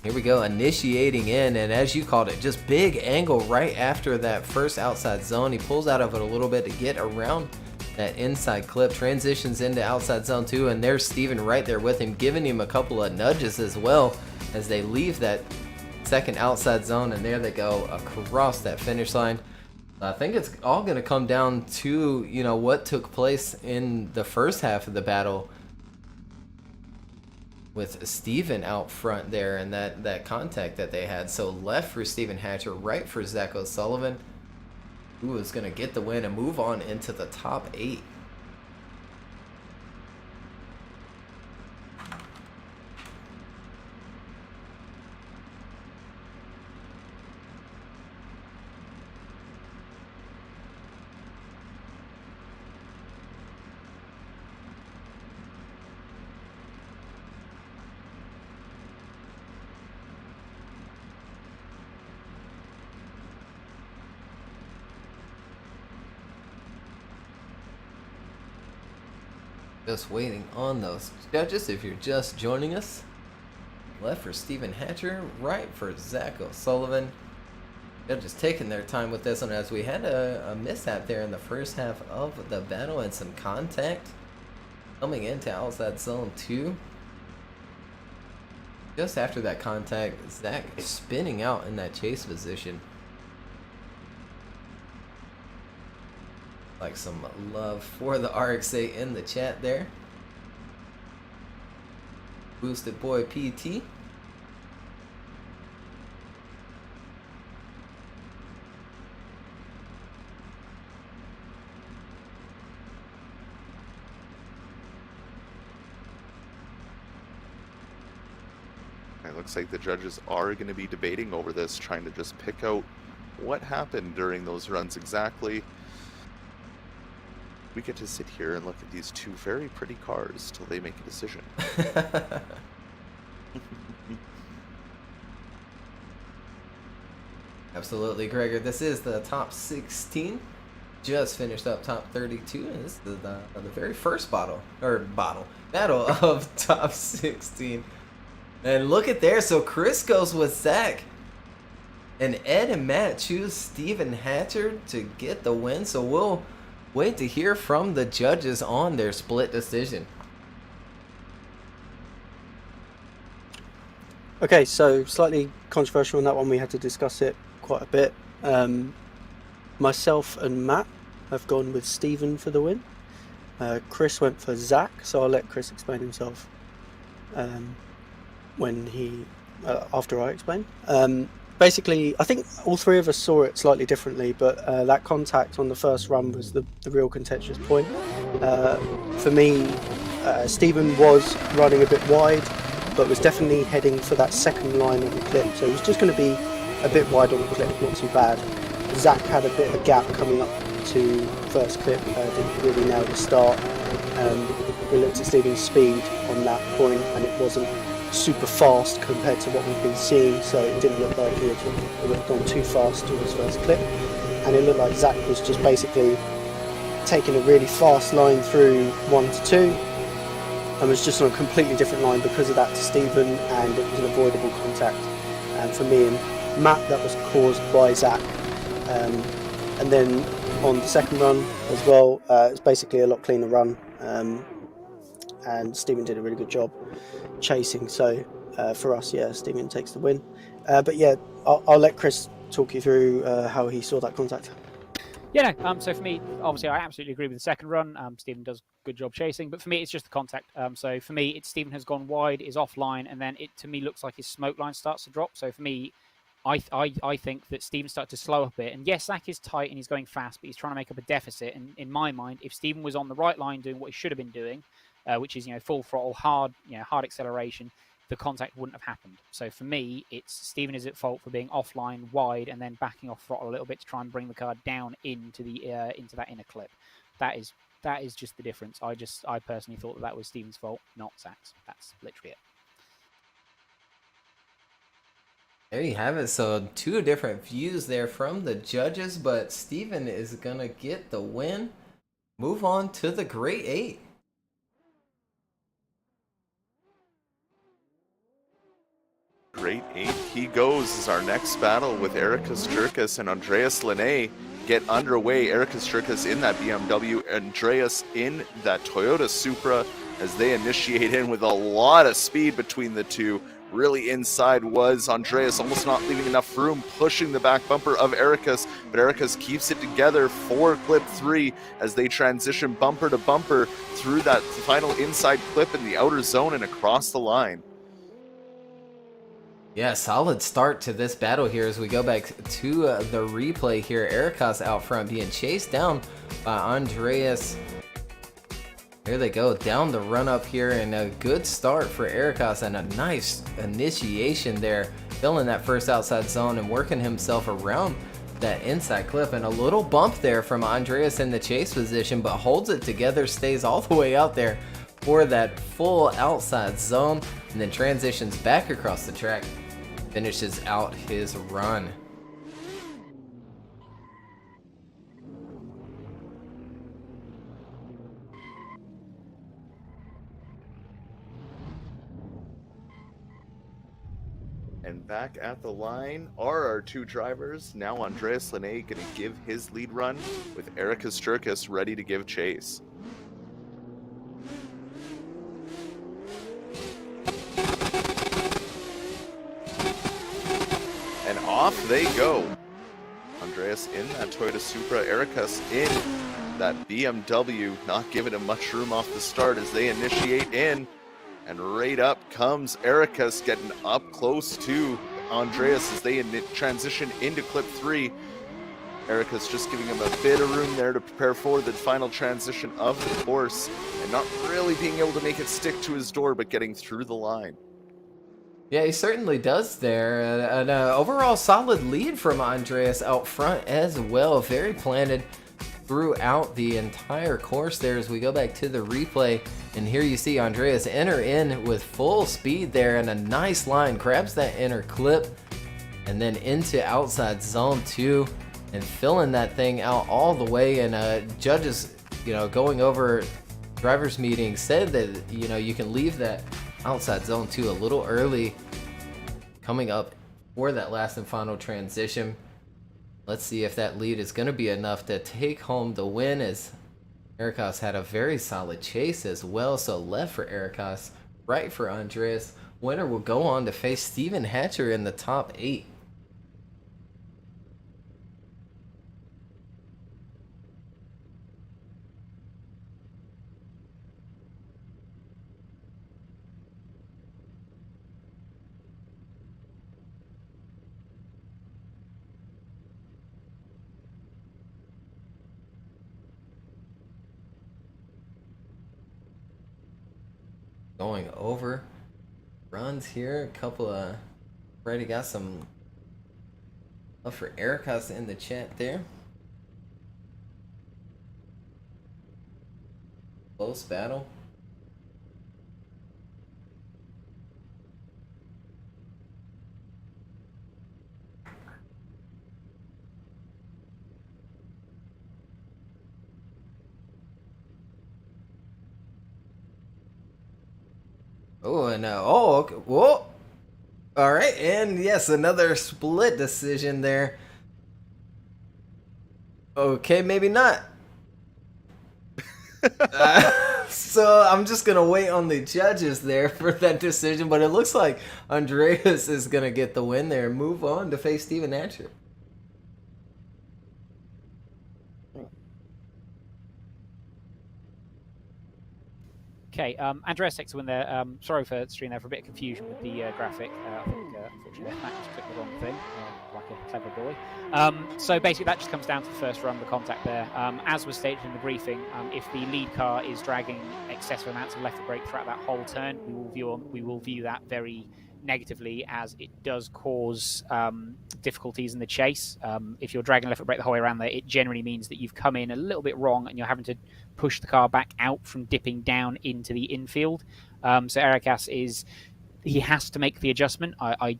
[SPEAKER 1] Here we go, initiating in, and as you called it, just big angle right after that first outside zone. He pulls out of it a little bit to get around that inside clip, transitions into outside zone 2, and there's Stephen right there with him, giving him a couple of nudges as well as they leave that second outside zone, and there they go across that finish line. I think it's all going to come down to, what took place in the first half of the battle with Stephen out front there and that contact that they had. So left for Stephen Hatcher, right for Zach O'Sullivan, who was going to get the win and move on into the top 8. Just waiting on those judges. If you're just joining us, left for Stephen Hatcher, right for Zach O'Sullivan. Judges taking their time with this one as we had a mishap there in the first half of the battle and some contact coming into outside zone 2. Just after that contact, Zach spinning out in that chase position. Like some love for the RX-8 in the chat there. Boosted Boy PT.
[SPEAKER 2] It looks like the judges are going to be debating over this, trying to just pick out what happened during those runs exactly. We get to sit here and look at these two very pretty cars till they make a decision.
[SPEAKER 1] Absolutely, Gregor. This is the top 16. Just finished up top 32, and this is the very first battle of top 16. And look at there. So Chris goes with Zach, and Ed and Matt choose Stephen Hatcher to get the win. So we'll wait to hear from the judges on their split decision.
[SPEAKER 3] Okay, so slightly controversial on that one. We had to discuss it quite a bit. Myself and Matt have gone with Stephen for the win. Chris went for Zach, so I'll let Chris explain himself after I explain. Basically, I think all three of us saw it slightly differently, but that contact on the first run was the real contentious point. For me, Stephen was running a bit wide, but was definitely heading for that second line of the clip, so he was just going to be a bit wide on the clip, not too bad. Zach had a bit of a gap coming up to first clip, didn't really nail the start. We looked at Stephen's speed on that point, and it wasn't super fast compared to what we've been seeing, so it didn't look like he had gone too fast towards first clip, and it looked like Zach was just basically taking a really fast line through 1 to 2 and was just on a completely different line because of that to Stephen, and it was an avoidable contact. And for me and Matt, that was caused by Zach. And then on the second run as well, it's basically a lot cleaner run, and Stephen did a really good job chasing. So for us, yeah, Stephen takes the win. But yeah, I'll let Chris talk you through how he saw that contact.
[SPEAKER 4] Yeah, no, so for me, obviously, I absolutely agree with the second run. Stephen does a good job chasing, but for me, it's just the contact. So for me, it's Stephen has gone wide, is offline, and then it to me looks like his smoke line starts to drop. So for me, I think that Stephen started to slow up a bit. And yes, Zach is tight and he's going fast, but he's trying to make up a deficit. And in my mind, if Stephen was on the right line doing what he should have been doing, which is full throttle, hard acceleration, the contact wouldn't have happened. So for me, it's Stephen is at fault for being offline, wide, and then backing off throttle a little bit to try and bring the car down into that inner clip. That is just the difference. I personally thought that was Stephen's fault, not Zach's. That's literally it.
[SPEAKER 1] There you have it. So 2 different views there from the judges, but Stephen is gonna get the win. Move on to the Great 8.
[SPEAKER 2] Great 8 he goes as our next battle with Erikas Jerkas and Andreas Linné get underway. Erikas Jerkas in that BMW, Andreas in that Toyota Supra as they initiate in with a lot of speed between the two. Really inside was Andreas, almost not leaving enough room, pushing the back bumper of Erikas, but Erikas keeps it together for clip 3 as they transition bumper to bumper through that final inside clip in the outer zone and across the line.
[SPEAKER 1] Yeah, solid start to this battle here as we go back to the replay here. Erikas out front being chased down by Andreas. There they go, down the run up here, and a good start for Erikas and a nice initiation there, filling that first outside zone and working himself around that inside clip, and a little bump there from Andreas in the chase position, but holds it together, stays all the way out there for that full outside zone, and then transitions back across the track, finishes out his run.
[SPEAKER 2] And back at the line are our 2 drivers. Now Andreas Linné going to give his lead run with Erikas Jerkas ready to give chase. And off they go. Andreas in that Toyota Supra, Erikas in that BMW, not giving him much room off the start as they initiate in. And right up comes Erikas, getting up close to Andreas as they transition into clip 3. Erikas just giving him a bit of room there to prepare for the final transition of the course, and not really being able to make it stick to his door, but getting through the line.
[SPEAKER 1] Yeah, he certainly does there. An overall solid lead from Andreas out front as well. Very planted throughout the entire course there as we go back to the replay. And here you see Andreas enter in with full speed there, and a nice line, grabs that inner clip and then into outside zone 2 and filling that thing out all the way. And judges, going over drivers meeting said that, you can leave that outside zone 2 a little early coming up for that last and final transition. Let's see if that lead is going to be enough to take home the win as Ericos had a very solid chase as well, so left for Ericos, right for Andreas. Winner will go on to face Steven Hatcher in the top 8. Going over runs here, a couple of already got some love for Ericos in the chat there. Close battle. Oh, and okay. Whoa. All right, and yes, another split decision there. Okay, maybe not. So I'm just gonna wait on the judges there for that decision, but it looks like Andreas is gonna get the win there and move on to face Steven Hatcher.
[SPEAKER 4] Okay, Andreas takes the win there. Sorry for streaming there for a bit of confusion with the graphic. I think, unfortunately, Matt just clicked the wrong thing, like a clever boy. So basically, that just comes down to the first run, the contact there. As was stated in the briefing, if the lead car is dragging excessive amounts of left foot brake throughout that whole turn, we will view that very negatively, as it does cause difficulties in the chase. If you're dragging left foot brake the whole way around there, it generally means that you've come in a little bit wrong and you're having to push the car back out from dipping down into the infield. So Ericos he has to make the adjustment. I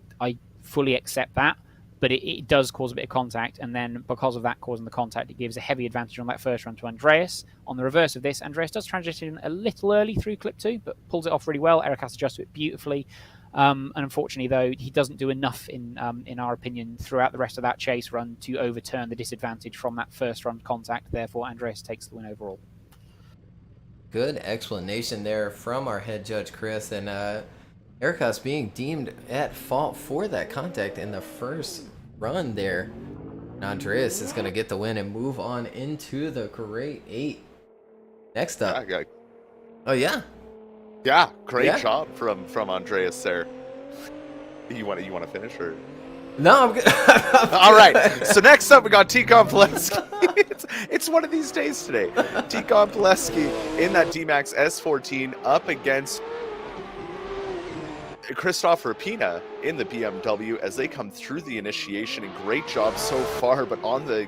[SPEAKER 4] fully accept that, but it does cause a bit of contact, and then because of that causing the contact, it gives a heavy advantage on that first run to Andreas. On the reverse of this, Andreas does transition a little early through clip 2, but pulls it off really well. Ericos adjusts to it beautifully. And unfortunately, though, he doesn't do enough, in our opinion, throughout the rest of that chase run to overturn the disadvantage from that first run contact. Therefore, Andreas takes the win overall.
[SPEAKER 1] Good explanation there from our head judge, Chris, and Ericos being deemed at fault for that contact in the first run there. And Andreas is going to get the win and move on into the grade 8. Next up. Oh, yeah.
[SPEAKER 2] Yeah, great job from Andreas there. You want to finish, or?
[SPEAKER 1] No, I'm good.
[SPEAKER 2] All right. So next up, we got Tikhon Pileski. It's one of these days today. Tikhon Pileski in that D-Max S14 up against Christoph Rapina in the BMW as they come through the initiation. And great job so far, but on the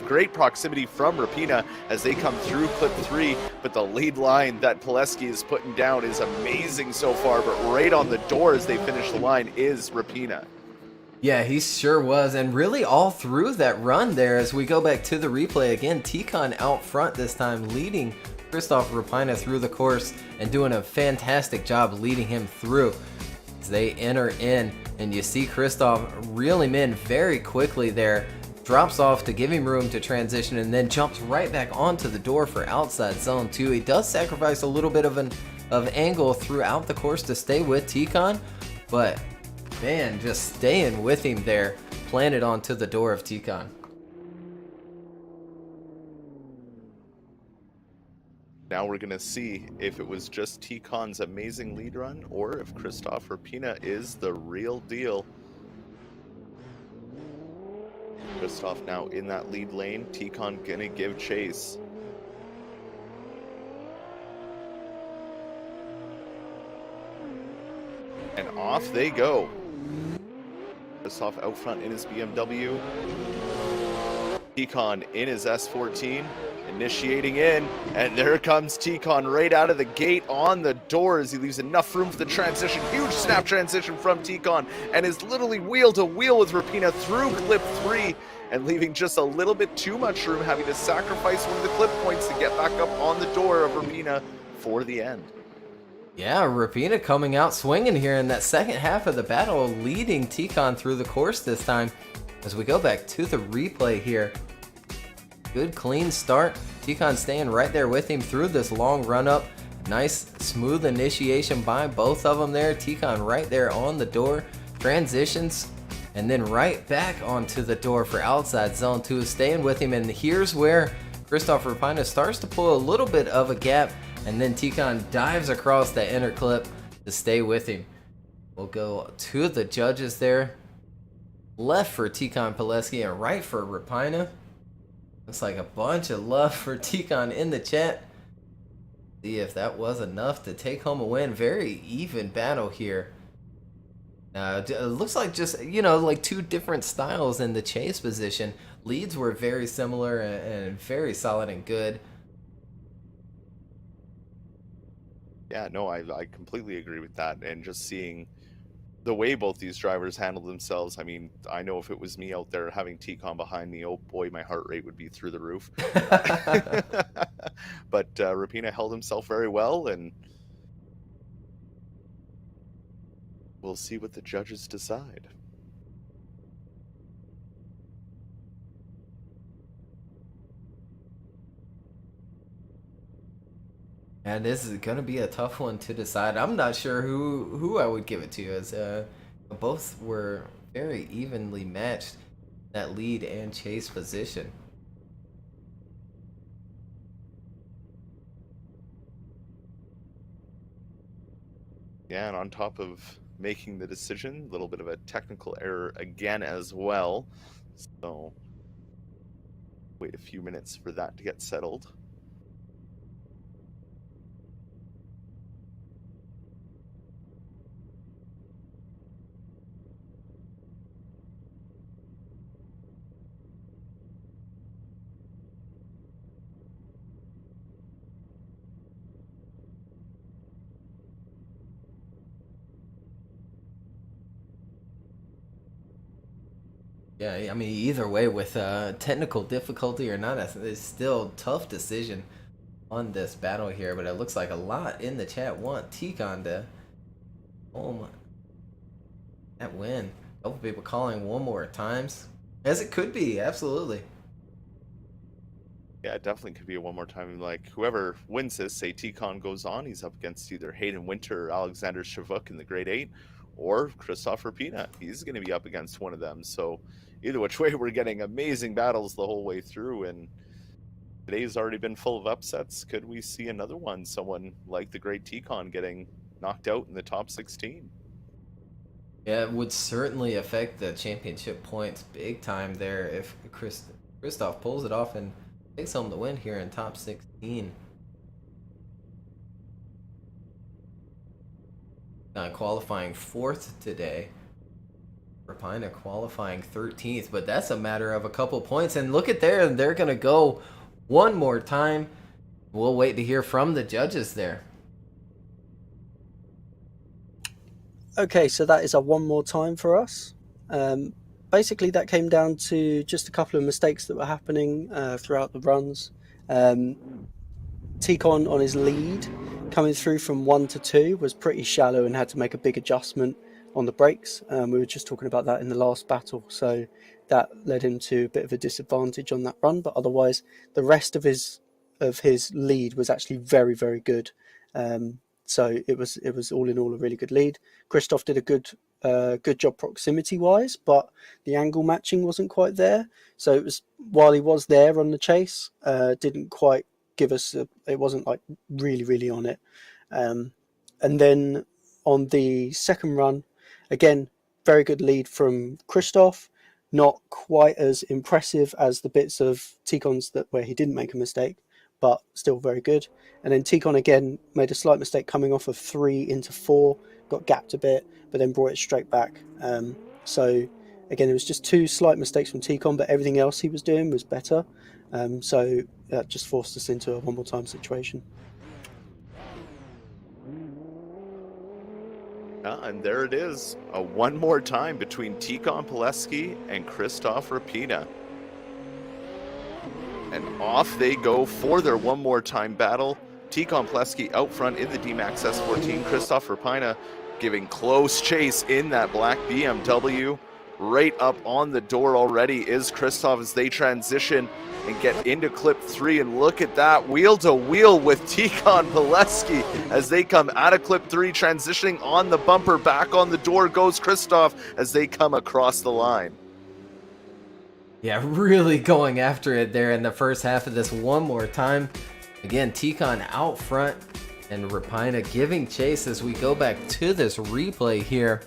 [SPEAKER 2] great proximity from Rapina as they come through clip 3. But the lead line that Pileski is putting down is amazing so far, but right on the door as they finish the line is Rapina.
[SPEAKER 1] Yeah, he sure was, and really all through that run there. As we go back to the replay again, Tikhon out front this time, leading Christoph Rapina through the course and doing a fantastic job leading him through. As they enter in, and you see Christoph reel him in very quickly there, drops off to give him room to transition, and then jumps right back onto the door for outside zone 2. He does sacrifice a little bit of angle throughout the course to stay with Tikhon, but man, just staying with him there, planted onto the door of Tikhon.
[SPEAKER 2] Now we're going to see if it was just Tikhon's amazing lead run or if Christoph Rapina is the real deal. Christoph now in that lead lane. Tikhon going to give chase. And off they go. Christoph out front in his BMW. Tikhon in his S14. Initiating in, and there comes Tikhon right out of the gate on the doors. He leaves enough room for the transition. Huge snap transition from Tikhon, and is literally wheel to wheel with Rapina through clip 3, and leaving just a little bit too much room, having to sacrifice one of the clip points to get back up on the door of Rapina for the end.
[SPEAKER 1] Yeah, Rapina coming out swinging here in that second half of the battle, leading Tikhon through the course this time. As we go back to the replay here, Good clean start. Tikon staying right there with him through this long run up. Nice smooth initiation by both of them there. Tikon right there on the door. Transitions and then right back onto the door for outside zone 2, staying with him. And here's where Christoph Rapina starts to pull a little bit of a gap, and then Tikon dives across the inner clip to stay with him. We'll go to the judges there. Left for Tikon Pileski and right for Rapina. Looks like a bunch of love for Tikon in the chat. See if that was enough to take home a win. Very even battle here. It looks like just, like two different styles in the chase position. Leads were very similar and very solid and good.
[SPEAKER 2] Yeah, no, I completely agree with that. And just seeing the way both these drivers handled themselves, I mean, I know if it was me out there having Tikon behind me, oh boy, my heart rate would be through the roof. But Rapina held himself very well, and we'll see what the judges decide.
[SPEAKER 1] And this is going to be a tough one to decide. I'm not sure who I would give it to, as both were very evenly matched, that lead and chase position.
[SPEAKER 2] Yeah, and on top of making the decision, a little bit of a technical error again as well. So wait a few minutes for that to get settled.
[SPEAKER 1] Yeah, I mean, either way, with technical difficulty or not, it's still a tough decision on this battle here. But it looks like a lot in the chat want Tikon to that win. A couple people calling one more times, as it could be, absolutely.
[SPEAKER 2] Yeah, it definitely could be a one more time. Like, whoever wins this, say Tikon goes on, he's up against either Hayden Winter or Alexander Shavuk in the Grade 8, or Christoph Rapina. He's going to be up against one of them. So either which way, we're getting amazing battles the whole way through, and today's already been full of upsets. Could we see another one? Someone like the great Tikon getting knocked out in the top 16?
[SPEAKER 1] Yeah, it would certainly affect the championship points big time there if Christoph pulls it off and takes home the win here in top 16. Qualifying 4th today. Rapina qualifying 13th, but that's a matter of a couple points. And look at there, they're going to go one more time. We'll wait to hear from the judges there.
[SPEAKER 3] Okay, so that is a one more time for us. Basically, that came down to just a couple of mistakes that were happening throughout the runs. Tikon on his lead, coming through from 1 to 2, was pretty shallow and had to make a big adjustment on the brakes. We were just talking about that in the last battle, so that led him to a bit of a disadvantage on that run. But otherwise, the rest of his lead was actually very, very good. So it was all in all a really good lead. Christoph did a good job proximity wise, but the angle matching wasn't quite there. So it was, while he was there on the chase, didn't quite give us it wasn't like really on it. And then on the second run, again, very good lead from Christoph. Not quite as impressive as the bits of Tikon's where he didn't make a mistake, but still very good. And then Tikon again made a slight mistake coming off of 3 into 4, got gapped a bit, but then brought it straight back. So again, it was just 2 slight mistakes from Tikon, but everything else he was doing was better. So that just forced us into a one more time situation.
[SPEAKER 2] And there it is, a one more time between Tikon Pileski and Christoph Rapina. And off they go for their one more time battle. Tikon Pileski out front in the D-Max S14. Christoph Rapina giving close chase in that black BMW. right up on the door already is Christoph as they transition and get into clip 3. And look at that, wheel to wheel with Tikhon Pileski as they come out of clip 3, transitioning on the bumper. Back on the door goes Christoph as they come across the line.
[SPEAKER 1] Yeah, really going after it there in the first half of this one more time. Again, Tikhon out front and Rapina giving chase as we go back to this replay here.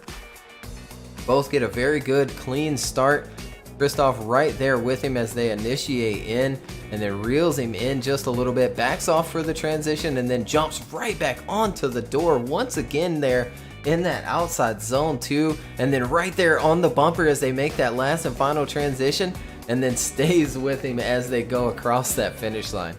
[SPEAKER 1] Both get a very good, clean start. Christoph right there with him as they initiate in and then reels him in just a little bit, backs off for the transition and then jumps right back onto the door once again there in that outside zone too, and then right there on the bumper as they make that last and final transition and then stays with him as they go across that finish line.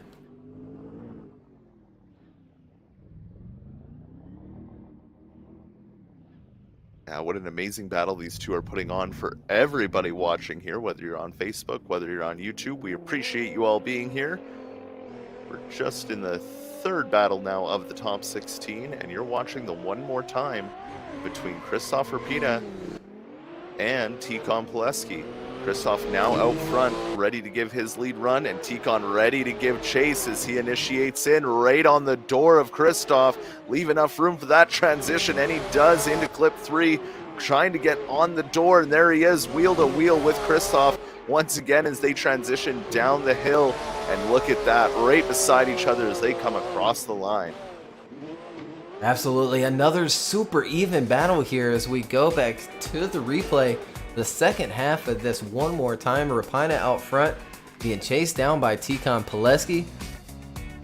[SPEAKER 2] Yeah, what an amazing battle these two are putting on for everybody watching here, whether you're on Facebook, whether you're on YouTube. We appreciate you all being here. We're just in the third battle now of the top 16, and you're watching the one more time between Christoph Rapina and Tikhon Pileski. Christoph now out front, ready to give his lead run, and Tikhon ready to give chase as he initiates in right on the door of Christoph. Leave enough room for that transition, and he does into clip 3, trying to get on the door, and there he is, wheel to wheel with Christoph once again as they transition down the hill. And look at that, right beside each other as they come across the line.
[SPEAKER 1] Absolutely, another super even battle here as we go back to the replay. The second half of this one more time, Rapina out front, being chased down by Tikhon Pileski.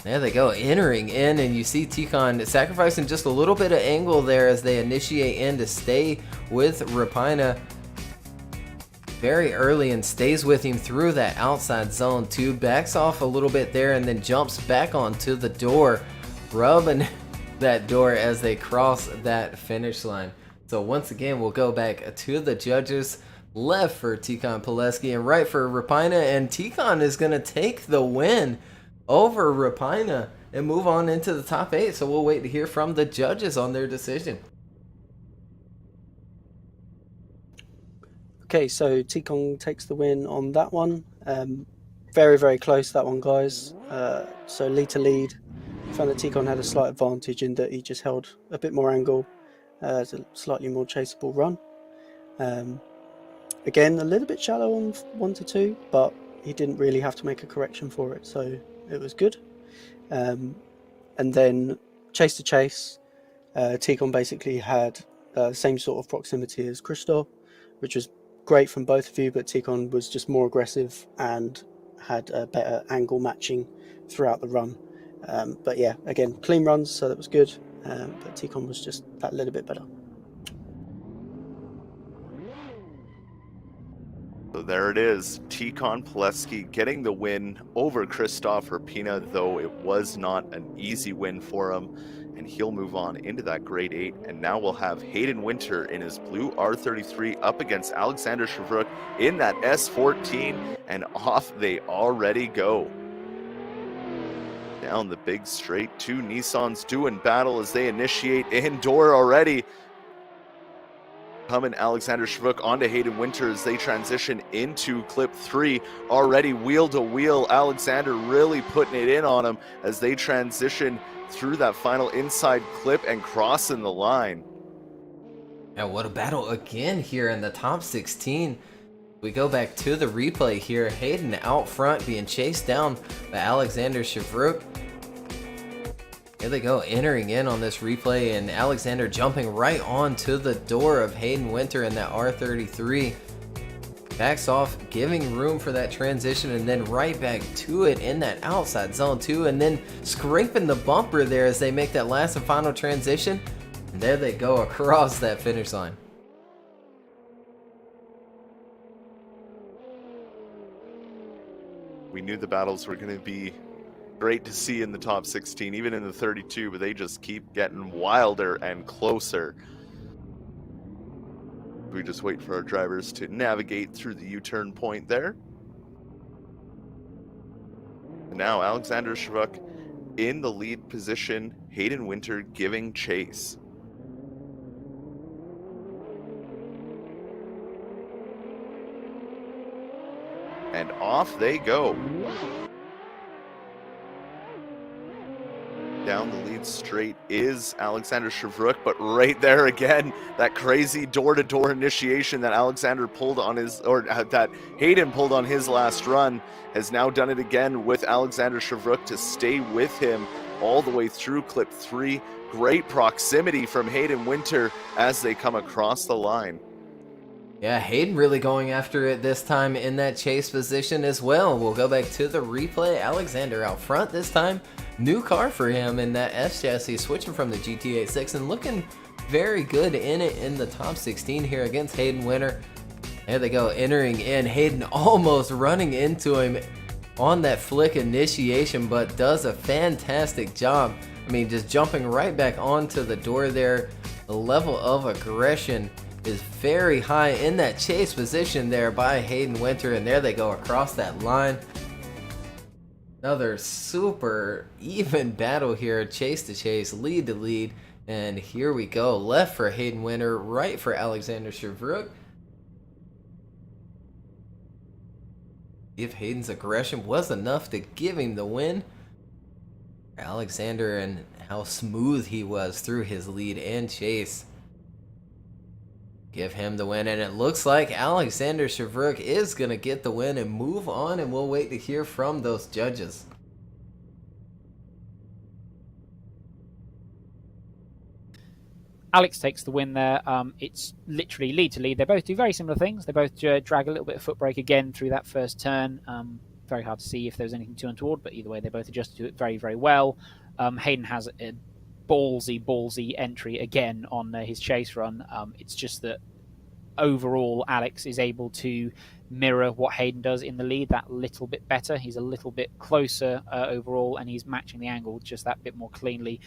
[SPEAKER 1] There they go, entering in, and you see Tikhon sacrificing just a little bit of angle there as they initiate in to stay with Rapina very early and stays with him through that outside zone too. Backs off a little bit there and then jumps back onto the door, rubbing that door as they cross that finish line. So once again, we'll go back to the judges. Left for Tikhon Pileski and right for Rapina, and Tikhon is going to take the win over Rapina and move on into the top 8. So we'll wait to hear from the judges on their decision.
[SPEAKER 3] Okay, so Tikhon takes the win on that one. Very, very close, that one, guys. So lead to lead. Found that Tikhon had a slight advantage in that he just held a bit more angle. It's a slightly more chaseable run. Again, a little bit shallow on 1 to 2, but he didn't really have to make a correction for it, so it was good. And then chase to chase, Tikhon basically had the same sort of proximity as Christoph, which was great from both of you, but Tikhon was just more aggressive and had a better angle matching throughout the run. But yeah, again, clean runs, so that was good. But Tikhon was just that little bit better.
[SPEAKER 2] So there it is, Tikhon Pileski getting the win over Christoph Rapina, though it was not an easy win for him, and he'll move on into that grade 8. And now we'll have Hayden Winter in his blue R33 up against Alexander Shavrook in that S14, and off they already go. Down the big straight, two Nissans doing battle as they initiate indoor already. Coming Alexander Shavrook onto Hayden Winter as they transition into clip 3. Already wheel to wheel, Alexander really putting it in on him as they transition through that final inside clip and crossing the line.
[SPEAKER 1] And what a battle again here in the top 16. We go back to the replay here. Hayden out front being chased down by Alexander Shavrook. Here they go, entering in on this replay, and Alexander jumping right onto the door of Hayden Winter in that R33. Backs off, giving room for that transition, and then right back to it in that outside zone too, and then scraping the bumper there as they make that last and final transition. And there they go across that finish line.
[SPEAKER 2] We knew the battles were going to be great to see in the top 16, even in the 32, but they just keep getting wilder and closer. We just wait for our drivers to navigate through the U-turn point there. Now Alexander Shavrook in the lead position, Hayden Winter giving chase. and off they go. Down the lead straight is Alexander Shavrook, but right there again, that crazy door-to-door initiation that Alexander pulled on his, or that Hayden pulled on his last run, has now done it again with Alexander Shavrook to stay with him all the way through clip 3. Great proximity from Hayden Winter as they come across the line.
[SPEAKER 1] Yeah, Hayden really going after it this time in that chase position as well. We'll go back to the replay. Alexander out front this time. New car for him in that S chassis, switching from the GT86 and looking very good in it in the top 16 here against Hayden Winter. There they go, entering in. Hayden almost running into him on that flick initiation, but does a fantastic job. I mean, just jumping right back onto the door there. The level of aggression is very high in that chase position there by Hayden Winter, and there they go across that line. Another super even battle here, chase to chase, lead to lead, and here we go. Left for Hayden Winter, right for Alexander Shavrook. If Hayden's aggression was enough to give him the win, Alexander and how smooth he was through his lead and chase, give him the win, and it looks like Alexander Shavrook is going to get the win and move on, and we'll wait to hear from those judges.
[SPEAKER 4] Alex takes the win there. It's literally lead to lead. They both do very similar things. They both drag a little bit of foot brake again through that first turn. Very hard to see if there was anything too untoward, but either way, they both adjusted to it very, very well. Hayden has a ballsy entry again on his chase run. It's just that overall Alex is able to mirror what Hayden does in the lead that little bit better. He's a little bit closer overall, and he's matching the angle just that bit more cleanly.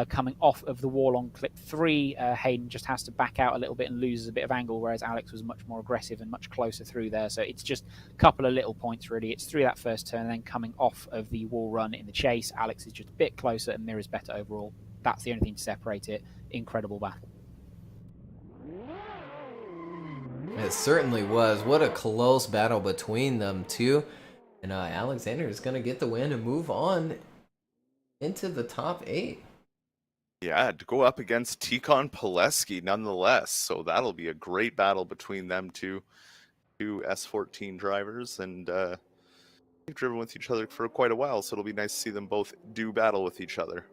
[SPEAKER 4] Coming off of the wall on clip 3, Hayden just has to back out a little bit and loses a bit of angle, whereas Alex was much more aggressive and much closer through there. So it's just a couple of little points really. It's through that first turn and then coming off of the wall run in the chase, Alex is just a bit closer and mirrors better overall. That's the only thing to separate it. Incredible battle.
[SPEAKER 1] It certainly was. What a close battle between them two. And Alexander is going to get the win and move on into the top 8.
[SPEAKER 2] Yeah, to go up against Tikon Pileski nonetheless. So that'll be a great battle between them two S14 drivers. And they've driven with each other for quite a while, so it'll be nice to see them both do battle with each other.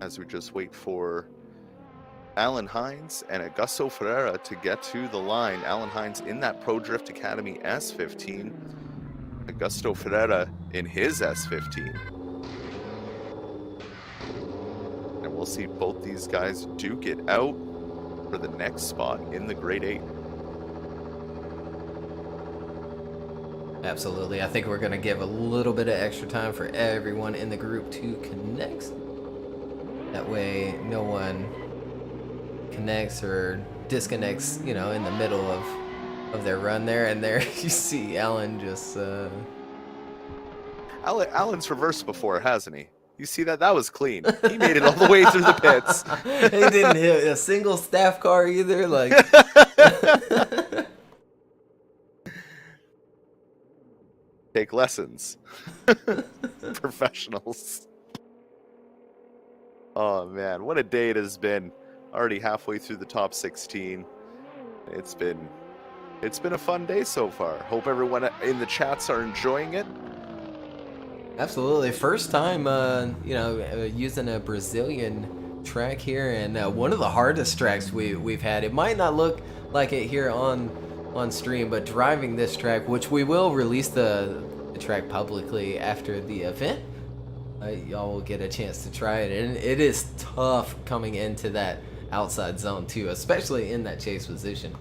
[SPEAKER 2] As we just wait for Alan Hines and Augusto Ferreira to get to the line. Alan Hines in that Pro Drift Academy S15. Augusto Ferreira in his S15. And we'll see both these guys duke it out for the next spot in the Grade 8.
[SPEAKER 1] Absolutely. I think we're going to give a little bit of extra time for everyone in the group to connect. That way no one connects or disconnects, you know, in the middle of their run there. And there you see Alan just...
[SPEAKER 2] Alan's reversed before, hasn't he? You see that? That was clean. He made it all the way through the pits.
[SPEAKER 1] He didn't hit a single staff car either. Like...
[SPEAKER 2] Take lessons. Professionals. Oh man, what a day it has been. Already halfway through the top 16. It's been a fun day so far. Hope everyone in the chats are enjoying it.
[SPEAKER 1] Absolutely. First time, using a Brazilian track here, and one of the hardest tracks we've had. It might not look like it here on stream, but driving this track, which we will release the track publicly after the event, y'all will get a chance to try it, and it is tough coming into that outside zone too, especially in that chase position.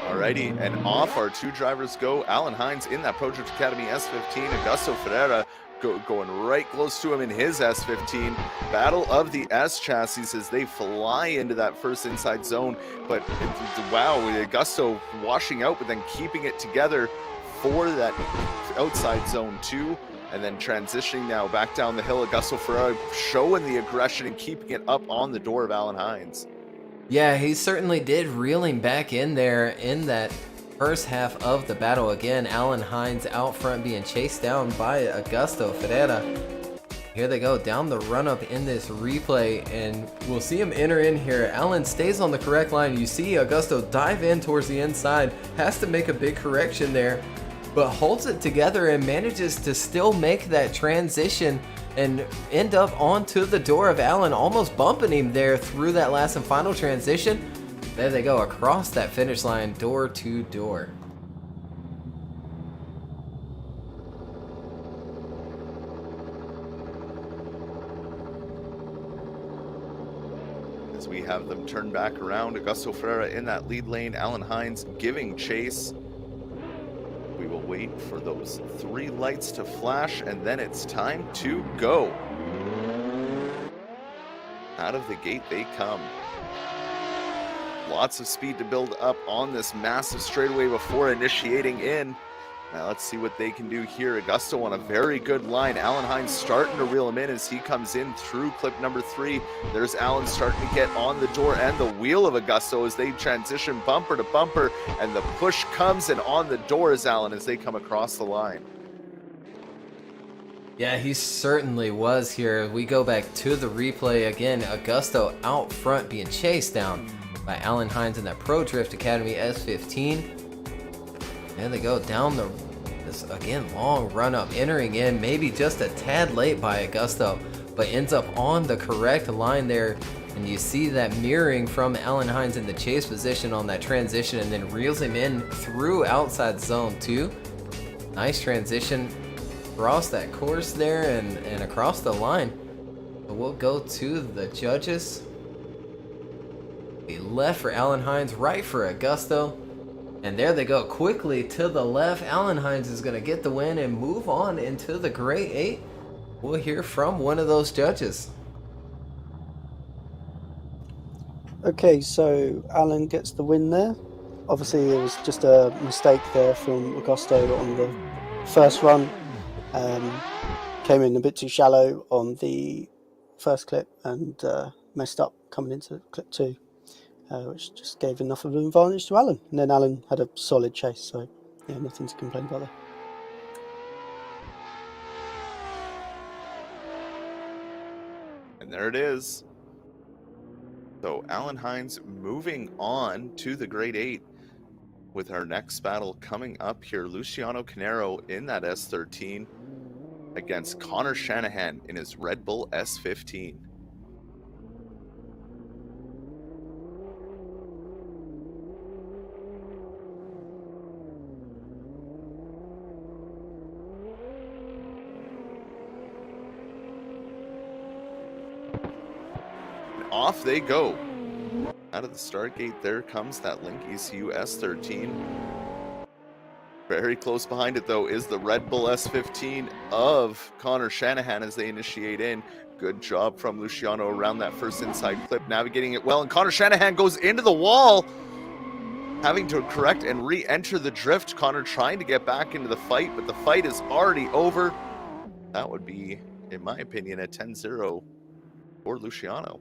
[SPEAKER 2] Alrighty, and off our two drivers go. Alan Hines in that Pro Drift Academy S15, Augusto Ferreira going right close to him in his S15. Battle of the S chassis as they fly into that first inside zone. But wow, Augusto washing out, but then keeping it together for that outside zone 2. And then transitioning now back down the hill. Augusto Ferrara showing the aggression and keeping it up on the door of Alan Hines.
[SPEAKER 1] Yeah, he certainly did, reeling back in there in that first half of the battle. Again, Alan Hines out front being chased down by Augusto Ferreira. Here they go down the run up in this replay, and we'll see him enter in here. Alan stays on the correct line. You see Augusto dive in towards the inside, has to make a big correction there, but holds it together and manages to still make that transition and end up onto the door of Alan, almost bumping him there through that last and final transition. There they go, across that finish line, door to door.
[SPEAKER 2] As we have them turn back around, Augusto Ferrara in that lead lane, Alan Hines giving chase. We will wait for those 3 lights to flash, and then it's time to go. Out of the gate they come. Lots of speed to build up on this massive straightaway before initiating in. Now let's see what they can do here. Augusto on a very good line. Alan Hines starting to reel him in as he comes in through clip number 3. There's Alan starting to get on the door and the wheel of Augusto as they transition bumper to bumper, and the push comes, and on the door is Alan as they come across the line.
[SPEAKER 1] Yeah, he certainly was here. We go back to the replay again. Augusto out front being chased down by Alan Hines in that Pro Drift Academy S15. And they go down this again long run up, entering in maybe just a tad late by Augusto, but ends up on the correct line there. And you see that mirroring from Alan Hines in the chase position on that transition, and then reels him in through outside zone 2. Nice transition across that course there and across the line. But we'll go to the judges. The left for Alan Hines, right for Augusto. And there they go, quickly to the left. Alan Hines is going to get the win and move on into the Grade 8. We'll hear from one of those judges.
[SPEAKER 3] Okay, so Alan gets the win there. Obviously, it was just a mistake there from Augusto on the first run. Came in a bit too shallow on the first clip and messed up coming into clip 2. Which just gave enough of an advantage to Alan. And then Alan had a solid chase, so yeah, nothing to complain about there.
[SPEAKER 2] And there it is. So Alan Hines moving on to the Grade 8 with our next battle coming up here. Luciano Canero in that S13 against Connor Shanahan in his Red Bull S15. Off they go. Out of the start gate, there comes that Link ECU S13. Very close behind it, though, is the Red Bull S15 of Connor Shanahan as they initiate in. Good job from Luciano around that first inside clip, navigating it well. And Connor Shanahan goes into the wall, having to correct and re-enter the drift. Connor trying to get back into the fight, but the fight is already over. That would be, in my opinion, a 10-0 for Luciano.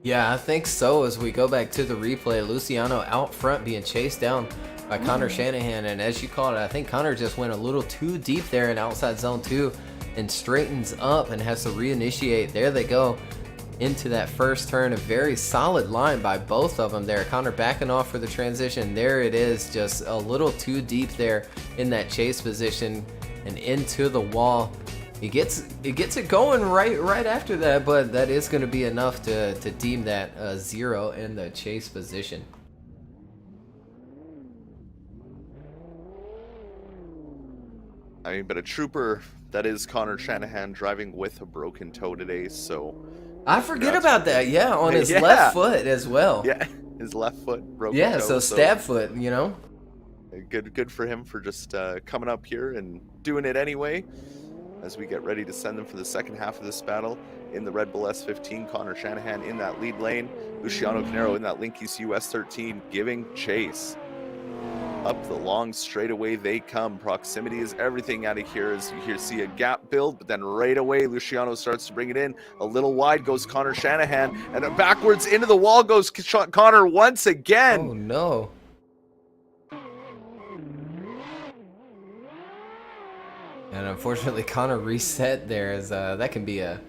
[SPEAKER 1] Yeah, I think so. As we go back to the replay, Luciano out front being chased down by Connor Shanahan. And as you called it, I think Connor just went a little too deep there in outside zone 2 and straightens up and has to reinitiate. There they go into that first turn. A very solid line by both of them there. Connor backing off for the transition. There it is, just a little too deep there in that chase position and into the wall. It gets it going right after that, but that is going to be enough to deem that 0 in the chase position.
[SPEAKER 2] I mean, but a trooper that is Connor Shanahan driving with a broken toe today, so...
[SPEAKER 1] I forget about that, yeah, on his left foot as well.
[SPEAKER 2] Yeah, his left foot broken toe.
[SPEAKER 1] Yeah, so stab foot, you know?
[SPEAKER 2] Good for him for just coming up here and doing it anyway. as we get ready to send them for the second half of this battle in the Red Bull S15. Connor Shanahan in that lead lane. Luciano Canero in that Link ECU S13 giving chase. Up the long straightaway they come. Proximity is everything out of here as you here see a gap build, but then right away Luciano starts to bring it in. A little wide goes Connor Shanahan, and then backwards into the wall goes Connor once again.
[SPEAKER 1] Oh no. And unfortunately Connor reset there, as that can be a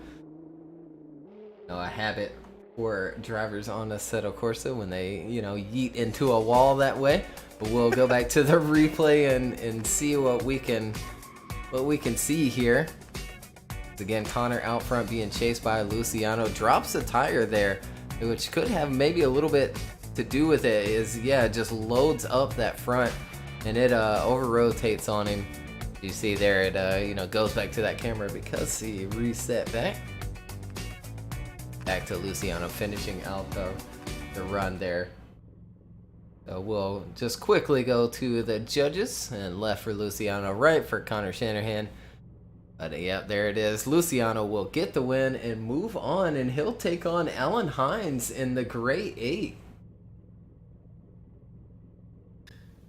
[SPEAKER 1] habit for drivers on Assetto Corsa when they, yeet into a wall that way. But we'll go back to the replay and see what we can see here. Again, Connor out front being chased by Luciano. Drops a tire there, which could have maybe a little bit to do with it. Just loads up that front and it over rotates on him. You see there, it goes back to that camera because he reset back. Back to Luciano finishing out the run there. So we'll just quickly go to the judges, and left for Luciano, right for Connor Shanahan. But yep, there it is. Luciano will get the win and move on, and he'll take on Alan Hines in the Gray 8.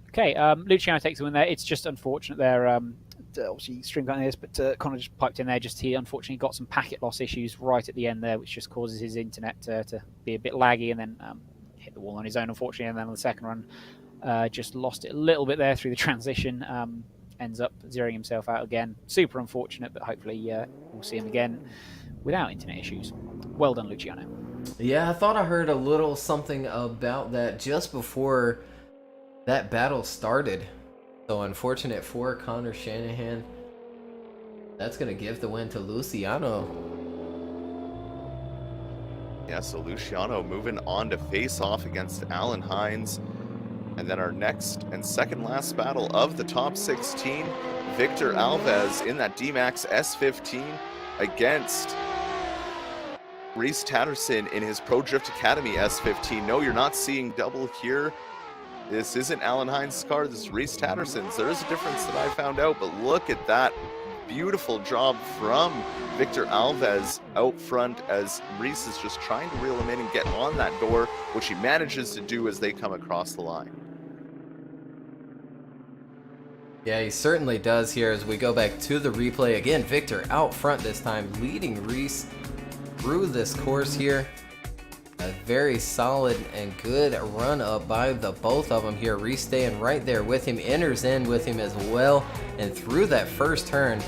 [SPEAKER 4] Okay, Luciano takes the win there. It's just unfortunate there. Obviously streamlining this, but Connor just piped in there. He unfortunately got some packet loss issues right at the end there, which just causes his internet to be a bit laggy, and then hit the wall on his own, unfortunately. And then on the second run, just lost it a little bit there through the transition. Ends up zeroing himself out again. Super unfortunate, but hopefully we'll see him again without internet issues. Well done, Luciano.
[SPEAKER 1] Yeah, I thought I heard a little something about that just before that battle started. So unfortunate for Connor Shanahan. That's going to give the win to Luciano.
[SPEAKER 2] Yeah, so Luciano moving on to face off against Alan Hines. And then our next and second last battle of the top 16, Victor Alves in that D-Max S15 against Reese Tatterson in his Pro Drift Academy S15. No, you're not seeing double here. This isn't Alan Hines' car, this is Reese Tatterson's. There is a difference that I found out, but look at that beautiful job from Victor Alves out front as Reese is just trying to reel him in and get on that door, which he manages to do as they come across the line.
[SPEAKER 1] Yeah, he certainly does here as we go back to the replay. Again, Victor out front this time, leading Reese through this course here. A very solid and good run up by the both of them here. Reese staying right there with him, enters in with him as well, and through that first turn,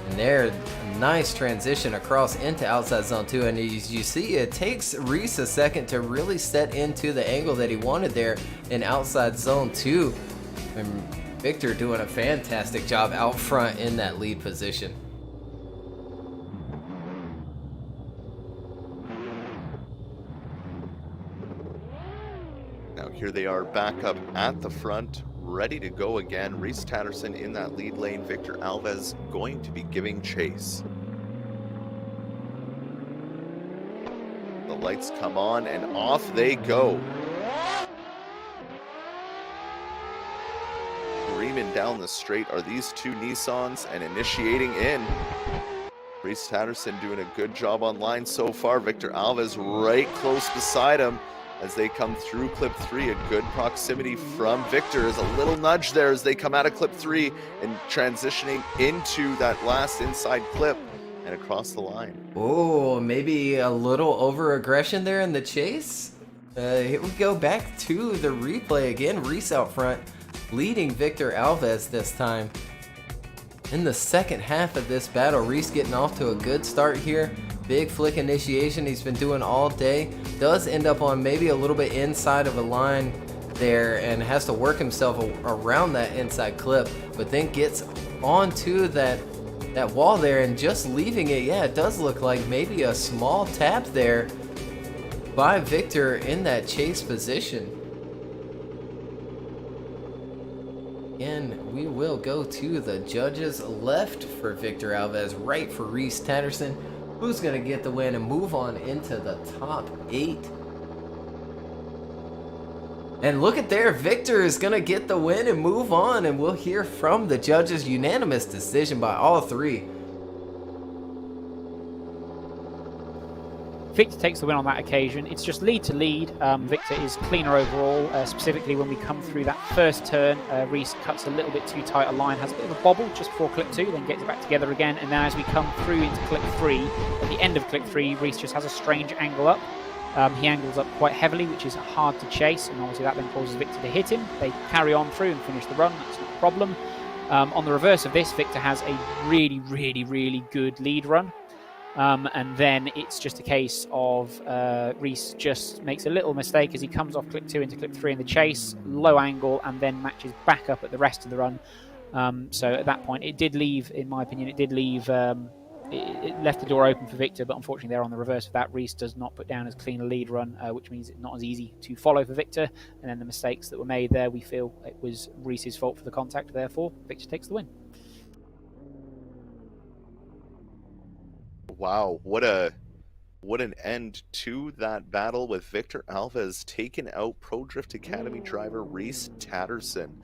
[SPEAKER 1] and there, nice transition across into outside zone 2. And as you see, it takes Reese a second to really set into the angle that he wanted there in outside zone 2. And Victor doing a fantastic job out front in that lead position.
[SPEAKER 2] Now here they are back up at the front, ready to go again. Reese Tatterson in that lead lane, Victor Alves going to be giving chase. The lights come on and off they go. Screaming down the straight are these two Nissans and initiating in. Reese Tatterson doing a good job on line so far. Victor Alves right close beside him. As they come through clip 3, a good proximity from Victor. Is a little nudge there as they come out of clip 3 and transitioning into that last inside clip and across the line.
[SPEAKER 1] Oh, maybe a little over aggression there in the chase. Here we go back to the replay again. Reese out front, leading Victor Alves this time. In the second half of this battle, Reese getting off to a good start here. Big flick initiation he's been doing all day. Does end up on maybe a little bit inside of a line there and has to work himself around that inside clip, but then gets onto that wall there and just leaving it. Yeah, it does look like maybe a small tap there by Victor in that chase position. Again, we will go to the judges. Left for Victor Alves, right for Reese Tatterson, who's going to get the win and move on into the top 8. And look at there, Victor is going to get the win and move on, and we'll hear from the judges. Unanimous decision by all three.
[SPEAKER 4] Victor takes the win on that occasion. It's just lead to lead. Victor is cleaner overall, specifically when we come through that first turn. Reese cuts a little bit too tight a line, has a bit of a bobble just before clip 2, then gets it back together again. And then as we come through into clip 3, at the end of clip 3, Reese just has a strange angle up. He angles up quite heavily, which is hard to chase, and obviously that then causes Victor to hit him. They carry on through and finish the run. That's not a problem. On the reverse of this, Victor has a really, really, really good lead run. And then it's just a case of Reese just makes a little mistake as he comes off clip 2 into clip 3 in the chase, low angle, and then matches back up at the rest of the run. So at that point, it did leave, in my opinion, it left the door open for Victor, but unfortunately there on the reverse of that, Reese does not put down as clean a lead run, which means it's not as easy to follow for Victor. And then the mistakes that were made there, we feel it was Reese's fault for the contact, therefore Victor takes the win.
[SPEAKER 2] Wow, what an end to that battle, with Victor Alves taking out Pro Drift Academy driver Reese Tatterson.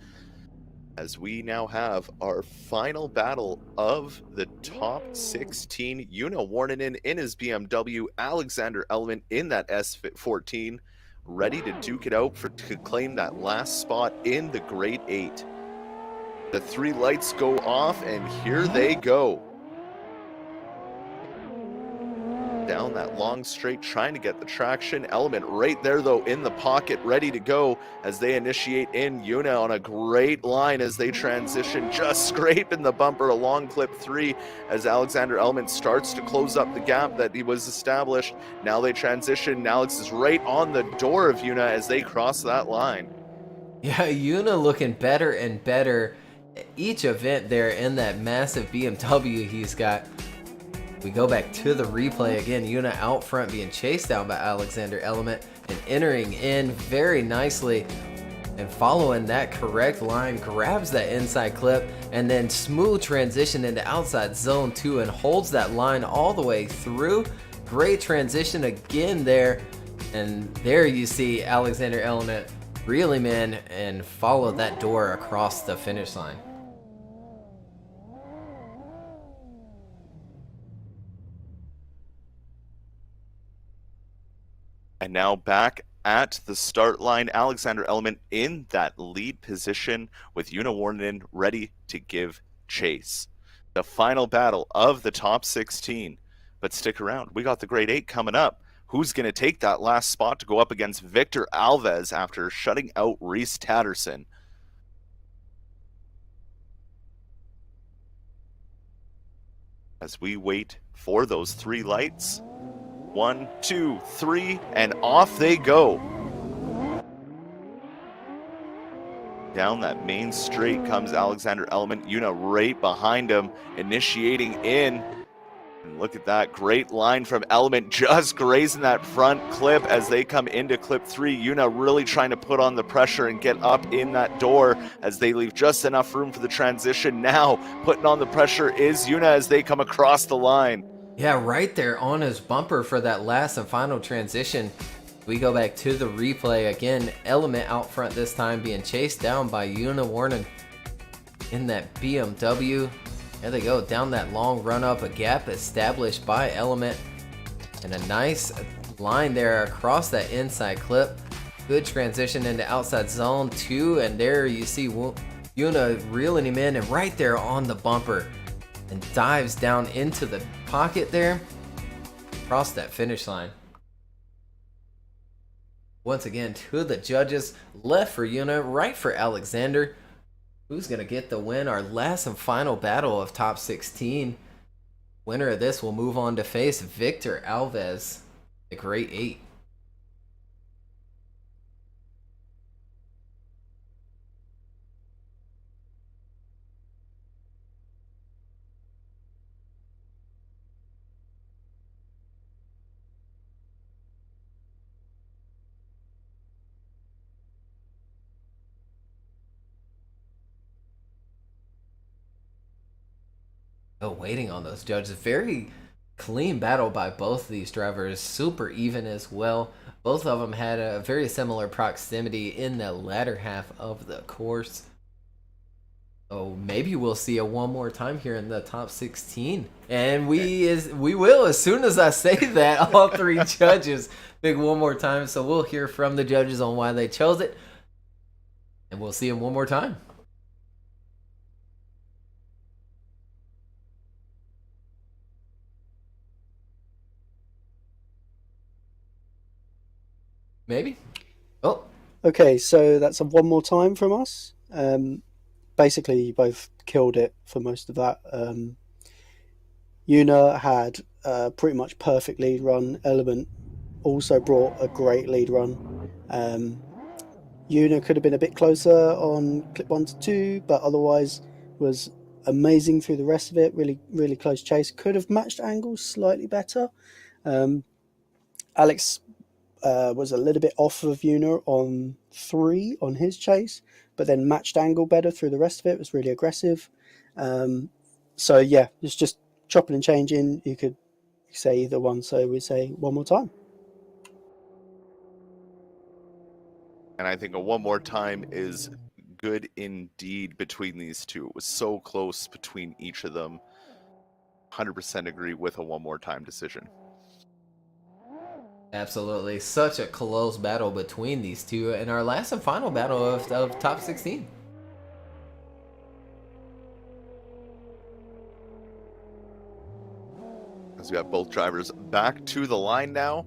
[SPEAKER 2] As we now have our final battle of the top 16, Una Warninen in his BMW, Alexander Element in that S14, ready to duke it out to claim that last spot in the Grade 8. The 3 lights go off, and here they go. Down that long straight, trying to get the traction. Element right there, though, in the pocket, ready to go as they initiate in. Una on a great line as they transition, just scraping the bumper along clip 3 as Alexander Element starts to close up the gap that he was established. Now they transition. Alex is right on the door of Una as they cross that line.
[SPEAKER 1] Yeah, Una looking better and better each event there in that massive BMW he's got. We go back to the replay again. Una out front being chased down by Alexander Element and entering in very nicely and following that correct line, grabs that inside clip and then smooth transition into outside zone 2 and holds that line all the way through. Great transition again there. And there you see Alexander Element reel him in and follow that door across the finish line.
[SPEAKER 2] And now back at the start line, Alexander Element in that lead position with Una Warninen ready to give chase. The final battle of the top 16. But stick around, we got the Grade 8 coming up. Who's going to take that last spot to go up against Victor Alves after shutting out Reese Tatterson? As we wait for those 3 lights. 1, 2, 3, and off they go. Down that main straight comes Alexander Element. Una right behind him, initiating in. And look at that great line from Element, just grazing that front clip as they come into clip 3. Una really trying to put on the pressure and get up in that door as they leave just enough room for the transition. Now putting on the pressure is Una as they come across the line.
[SPEAKER 1] Yeah, right there on his bumper for that last and final transition. We go back to the replay again. Element out front this time, being chased down by Una Warninen in that BMW. There they go, down that long run up, a gap established by Element. And a nice line there across that inside clip. Good transition into outside zone 2. And there you see Una reeling him in and right there on the bumper. And dives down into the pocket there, across that finish line. Once again, to the judges, left for Una, right for Alexander. Who's going to get the win? Our last and final battle of top 16. Winner of this will move on to face Victor Alves, the Grade 8. Oh, waiting on those judges. Very clean battle by both of these drivers. Super even as well. Both of them had a very similar proximity in the latter half of the course. Oh, maybe we'll see it one more time here in the top 16. And we will, as soon as I say that, all three judges pick one more time. So we'll hear from the judges on why they chose it. And we'll see them one more time. Maybe. Oh.
[SPEAKER 3] Okay, so that's a one more time from us. Basically, you both killed it for most of that. Yuna had a pretty much perfect lead run. Element also brought a great lead run. Yuna could have been a bit closer on clip 1 to 2, but otherwise was amazing through the rest of it. Really, really close chase. Could have matched angles slightly better. Alex was a little bit off of Yuna on 3 on his chase, but then matched angle better through the rest of it. It was really aggressive. So yeah, it's just chopping and changing. You could say either one, so we say one more time.
[SPEAKER 2] And I think a one more time is good indeed between these two. It was so close between each of them. 100% agree with a one more time decision.
[SPEAKER 1] Absolutely. Such a close battle between these two in our last and final battle of top 16.
[SPEAKER 2] As we have both drivers back to the line now.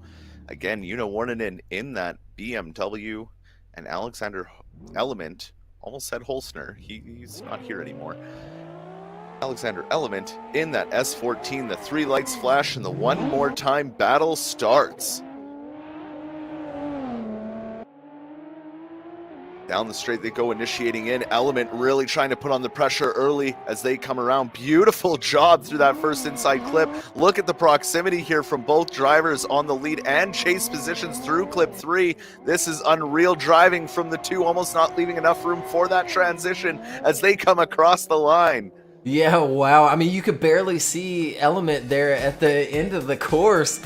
[SPEAKER 2] Again, Yuna Warninen in that BMW, and Alexander Element, almost said Holsner, he's not here anymore. Alexander Element in that S14, the 3 lights flash, and the one more time battle starts. Down the straight they go, initiating in. Element really trying to put on the pressure early as they come around. Beautiful job through that first inside clip. Look at the proximity here from both drivers on the lead and chase positions through clip 3. This is unreal driving from the two, almost not leaving enough room for that transition as they come across the line.
[SPEAKER 1] Yeah, wow. I mean, you could barely see Element there at the end of the course.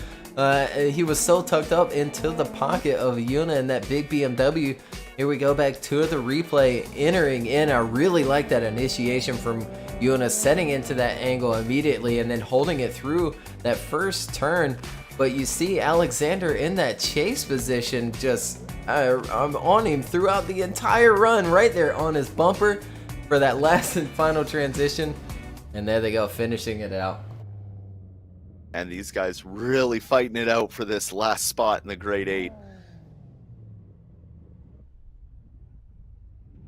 [SPEAKER 1] He was so tucked up into the pocket of Yuna in that big BMW. Here we go back to the replay, entering in. I really like that initiation from Yuna, setting into that angle immediately and then holding it through that first turn. But you see Alexander in that chase position, just I'm on him throughout the entire run, right there on his bumper for that last and final transition. And there they go, finishing it out.
[SPEAKER 2] And these guys really fighting it out for this last spot in the Grade 8.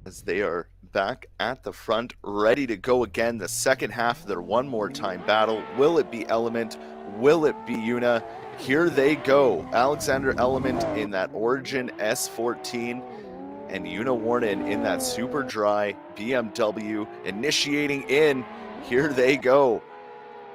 [SPEAKER 2] As they are back at the front, ready to go again. The second half of their one more time battle. Will it be Element? Will it be Yuna? Here they go. Alexander Element in that Origin S14 and Yuna Warnen in that super dry BMW, initiating in. Here they go.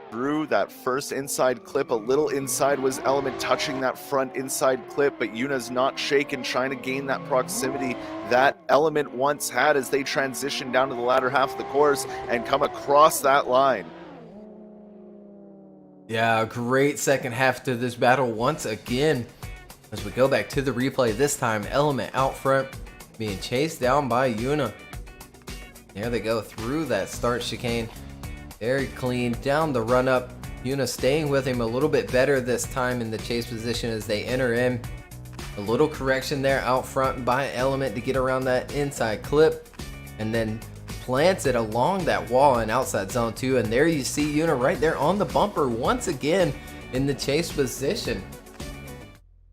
[SPEAKER 2] Through that first inside clip, a little inside was Element touching that front inside clip, but Yuna's not shaken, trying to gain that proximity that Element once had as they transition down to the latter half of the course and come across that line.
[SPEAKER 1] Yeah, great second half to this battle once again. As we go back to the replay, this time Element out front, being chased down by Yuna. There they go through that start chicane. Very clean down the run up. Yuna staying with him a little bit better this time in the chase position as they enter in. A little correction there out front by Element to get around that inside clip, and then plants it along that wall in outside zone 2. And there you see Yuna right there on the bumper once again in the chase position.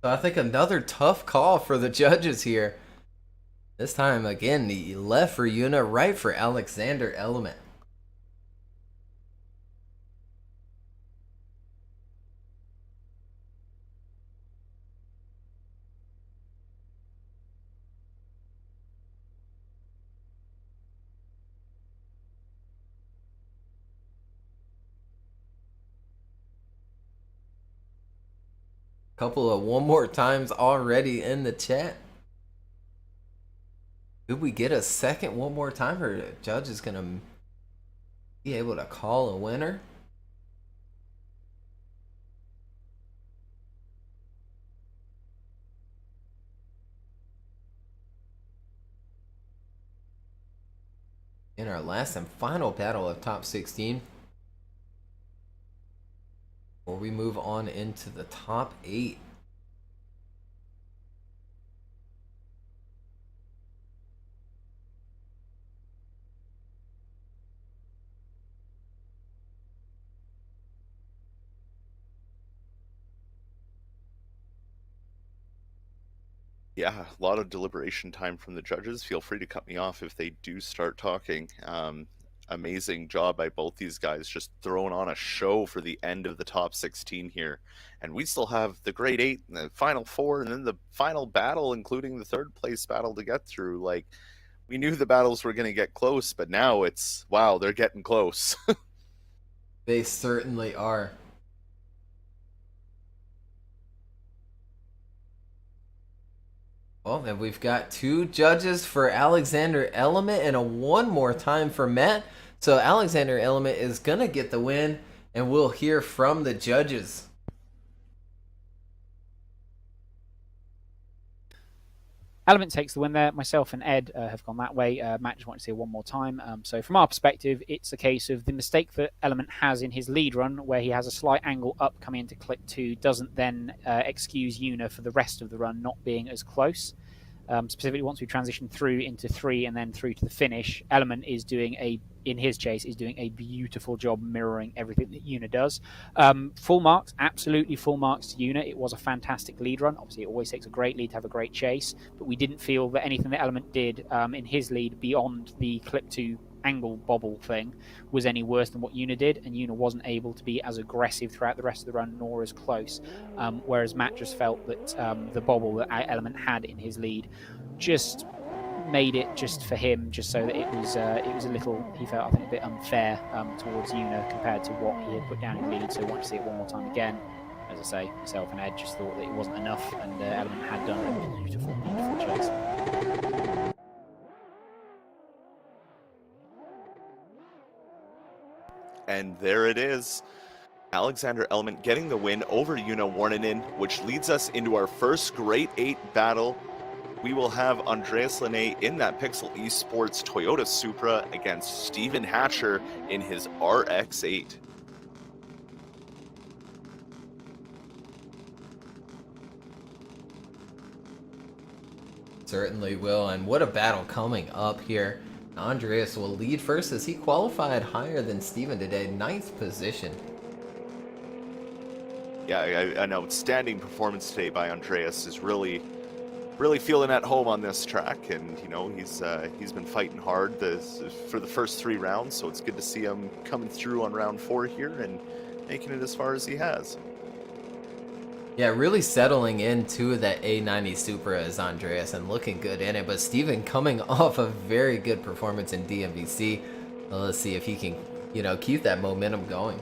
[SPEAKER 1] So I think another tough call for the judges here. This time again, the left for Yuna, right for Alexander Element. Couple of one more times already in the chat. Could we get a second one more time, or the judge is gonna be able to call a winner? in our last and final battle of top 16. Before we move on into the top 8.
[SPEAKER 2] Yeah, a lot of deliberation time from the judges. Feel free to cut me off if they do start talking. Amazing job by both these guys, just throwing on a show for the end of the top 16 here. And we still have the grade 8 and the final 4 and then the final battle, including the third place battle to get through. Like, we knew the battles were going to get close, but now it's, wow, they're getting close.
[SPEAKER 1] They certainly are. Well, then we've got 2 judges for Alexander Element and a 1 more time for Matt. So Alexander Element is going to get the win, and we'll hear from the judges.
[SPEAKER 4] Element takes the win there. Myself and Ed have gone that way. Matt just wanted to see it one more time. So from our perspective, it's a case of the mistake that Element has in his lead run, where he has a slight angle up coming into clip 2, doesn't then excuse Una for the rest of the run not being as close. Specifically, once we transition through into 3 and then through to the finish, Element is doing in his chase, is doing a beautiful job mirroring everything that Una does. Full marks, absolutely full marks to Una. It was a fantastic lead run. Obviously, it always takes a great lead to have a great chase, but we didn't feel that anything that Element did in his lead beyond the clip 2 angle bobble thing was any worse than what Una did, and Una wasn't able to be as aggressive throughout the rest of the run nor as close, whereas Matt just felt that the bobble that Element had in his lead just made it just for him, just so that it was a little, he felt, I think, a bit unfair towards Una compared to what he had put down in lead. So I want to see it one more time again. As I say, myself and Ed just thought that it wasn't enough, and Element had done a beautiful chase.
[SPEAKER 2] And there it is. Alexander Element getting the win over Una Warninen, which leads us into our first Grade 8 battle. We will have Andreas Linné in that Pixel Esports Toyota Supra against Stephen Hatcher in his RX-8.
[SPEAKER 1] Certainly will, and what a battle coming up here. Andreas will lead first as he qualified higher than Steven today, 9th position.
[SPEAKER 2] Yeah, an outstanding performance today by Andreas. Is really feeling at home on this track, and you know, he's been fighting hard for the first 3 rounds, so it's good to see him coming through on round 4 here and making it as far as he has.
[SPEAKER 1] Yeah, really settling into that A90 Supra as Andreas and looking good in it. But Steven coming off a very good performance in DMVC. Well, let's see if he can, keep that momentum going.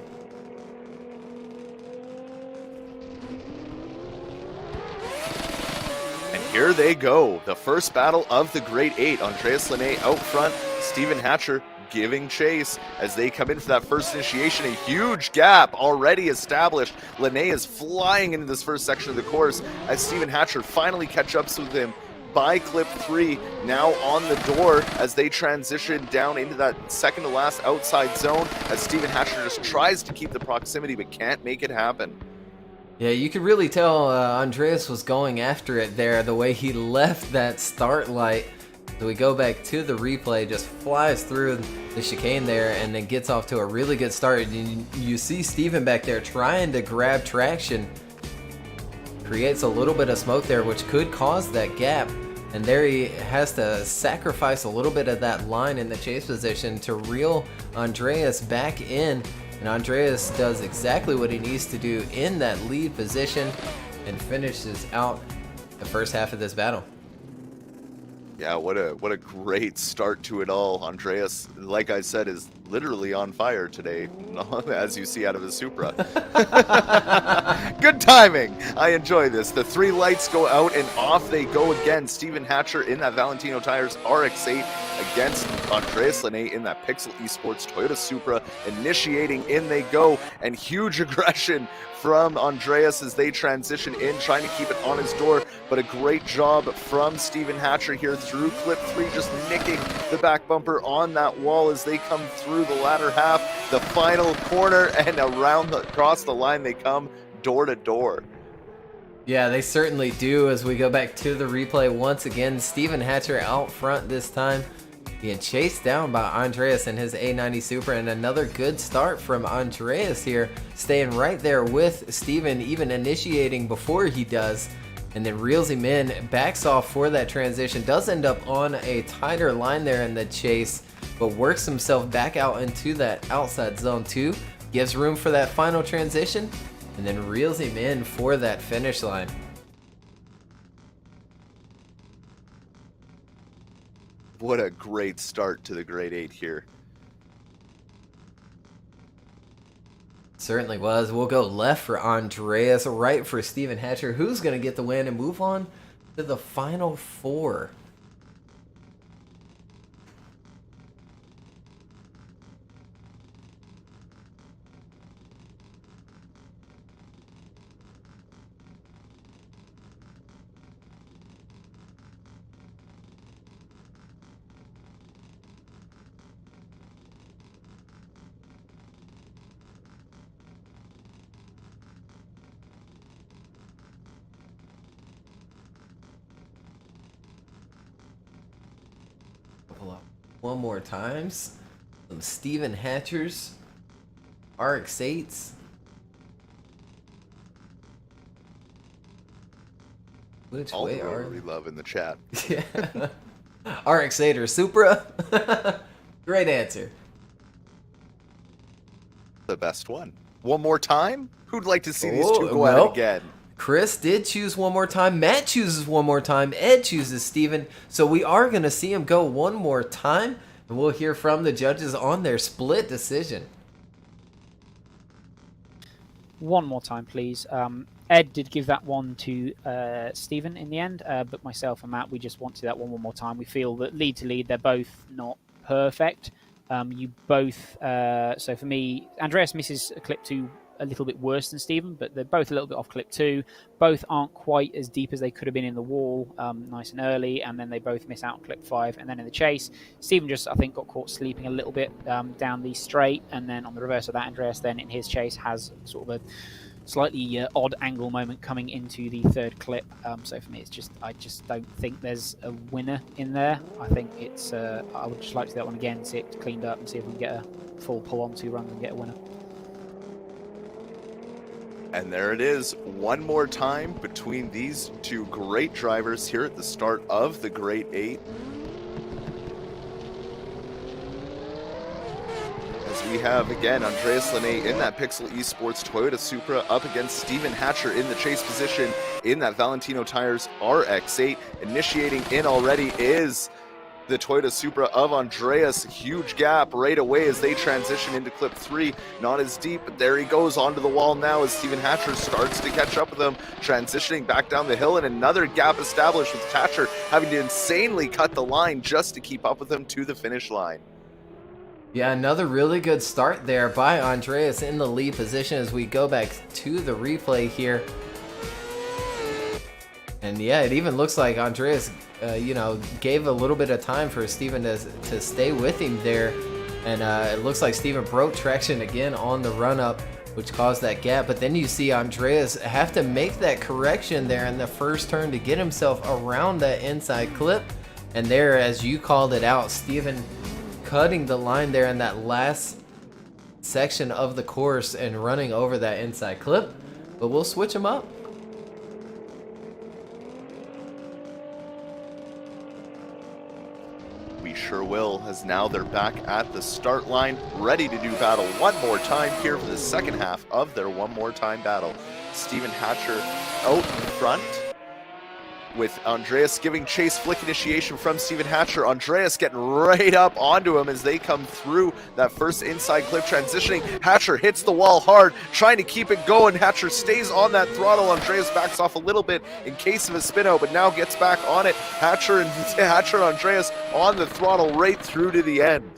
[SPEAKER 2] And here they go. The first battle of the Grade 8. Andreas Linné out front. Stephen Hatcher giving chase as they come in for that first initiation. A huge gap already established. Linné is flying into this first section of the course as Stephen Hatcher finally catch up with him by clip 3, now on the door as they transition down into that second to last outside zone as Stephen Hatcher just tries to keep the proximity but can't make it happen.
[SPEAKER 1] Yeah, you could really tell Andreas was going after it there, the way he left that start light. So we go back to the replay, just flies through the chicane there and then gets off to a really good start. And you see Steven back there trying to grab traction. Creates a little bit of smoke there, which could cause that gap. And there he has to sacrifice a little bit of that line in the chase position to reel Andreas back in. And Andreas does exactly what he needs to do in that lead position and finishes out the first half of this battle.
[SPEAKER 2] Yeah, what a great start to it all. Andreas, like I said, is literally on fire today, as you see out of his Supra. Good timing. I enjoy this. The 3 lights go out and off they go again. Stephen Hatcher in that Valentino Tires RX-8 against Andreas Linné in that Pixel Esports Toyota Supra. Initiating in they go, and huge aggression from Andreas as they transition in, trying to keep it on his door, but a great job from Stephen Hatcher here through clip 3, just nicking the back bumper on that wall as they come through the latter half, the final corner, and across the line they come, door to door.
[SPEAKER 1] Yeah, they certainly do. As we go back to the replay once again, Steven Hatcher out front this time, being chased down by Andreas and his A90 Supra, and another good start from Andreas here, staying right there with Steven, even initiating before he does. And then reels him in, backs off for that transition, does end up on a tighter line there in the chase, but works himself back out into that outside zone 2, gives room for that final transition, and then reels him in for that finish line.
[SPEAKER 2] What a great start to the Grade 8 here.
[SPEAKER 1] Certainly was. We'll go left for Andreas, right for Steven Hatcher, who's going to get the win and move on to the final 4. One more times. Some Steven Hatchers. RX-8s. Which
[SPEAKER 2] All
[SPEAKER 1] way
[SPEAKER 2] the
[SPEAKER 1] are
[SPEAKER 2] rotary love in the chat.
[SPEAKER 1] Yeah. RX-8 or Supra? Great answer.
[SPEAKER 2] The best one. One more time? Who'd like to see these two go at
[SPEAKER 1] well,
[SPEAKER 2] it again?
[SPEAKER 1] Chris did choose one more time. Matt chooses one more time. Ed chooses Steven. So we are going to see him go one more time. And we'll hear from the judges on their split decision.
[SPEAKER 4] One more time, please. Ed did give that one to Stephen in the end, but myself and Matt, we just want to do that one more time. We feel that lead to lead, they're both not perfect. You both, so for me, Andreas misses clip 2 a little bit worse than Stephen, but they're both a little bit off clip 2. Both aren't quite as deep as they could have been in the wall, nice and early, and then they both miss out on clip 5. And then in the chase, Stephen just, I think, got caught sleeping a little bit down the straight, and then on the reverse of that, Andreas then in his chase has sort of a slightly odd angle moment coming into the third clip. So for me, it's just, I just don't think there's a winner in there. I think it's, I would just like to see that one again, see it cleaned up and see if we can get a full pull on 2 runs and get a winner.
[SPEAKER 2] And there it is, one more time between these two great drivers here at the start of the Grade 8. As we have, again, Andreas Lene in that Pixel Esports Toyota Supra up against Steven Hatcher in the chase position in that Valentino Tires RX-8. Initiating in already is the Toyota Supra of Andreas. Huge gap right away as they transition into clip 3. Not as deep, but there he goes onto the wall now as Steven Hatcher starts to catch up with him, transitioning back down the hill, and another gap established with Hatcher having to insanely cut the line just to keep up with him to the finish line.
[SPEAKER 1] Yeah, another really good start there by Andreas in the lead position as we go back to the replay here. And yeah, it even looks like Andreas, gave a little bit of time for Steven to stay with him there. And it looks like Steven broke traction again on the run-up, which caused that gap. But then you see Andreas have to make that correction there in the first turn to get himself around that inside clip. And there, as you called it out, Steven cutting the line there in that last section of the course and running over that inside clip. But we'll switch them up.
[SPEAKER 2] We sure will, as now they're back at the start line, ready to do battle one more time here for the second half of their one more time battle. Steven Hatcher out in front, with Andreas giving chase flick initiation from Steven Hatcher. Andreas getting right up onto him as they come through that first inside clip transitioning. Hatcher hits the wall hard, trying to keep it going. Hatcher stays on that throttle. Andreas backs off a little bit in case of a spin out, but now gets back on it. Hatcher and Andreas on the throttle right through to the end.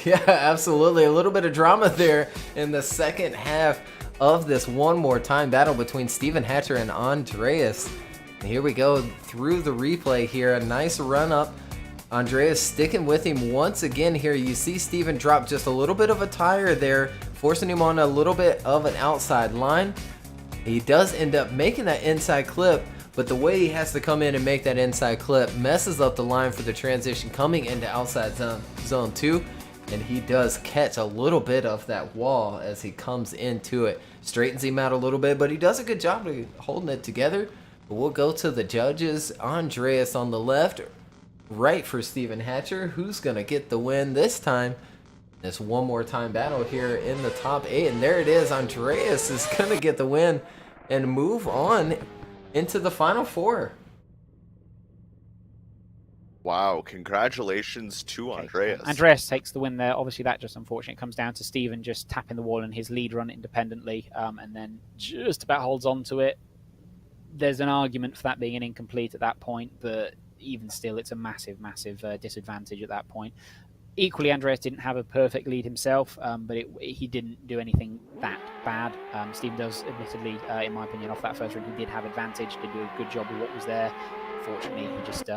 [SPEAKER 1] Yeah, absolutely. A little bit of drama there in the second half of this one more time battle between Steven Hatcher and Andreas. And here we go through the replay here. A nice run up Andreas sticking with him once again here. You see Steven drop just a little bit of a tire there, forcing him on a little bit of an outside line. He does end up making that inside clip, but the way he has to come in and make that inside clip messes up the line for the transition coming into outside zone 2. And he does catch a little bit of that wall as he comes into it. Straightens him out a little bit, but he does a good job of holding it together. But we'll go to the judges. Andreas on the left, right for Steven Hatcher. Who's going to get the win this time? This one more time battle here in the top 8. And there it is. Andreas is going to get the win and move on into the final 4.
[SPEAKER 2] Wow, congratulations to Andreas.
[SPEAKER 4] Andreas takes the win there. Obviously, that just unfortunately comes down to Steven just tapping the wall and his lead run independently, and then just about holds on to it. There's an argument for that being an incomplete at that point, but even still, it's a massive, massive disadvantage at that point. Equally, Andreas didn't have a perfect lead himself, but he didn't do anything that bad. Steven does, admittedly, in my opinion, off that first run, he did have advantage, did do a good job with what was there. Fortunately, he just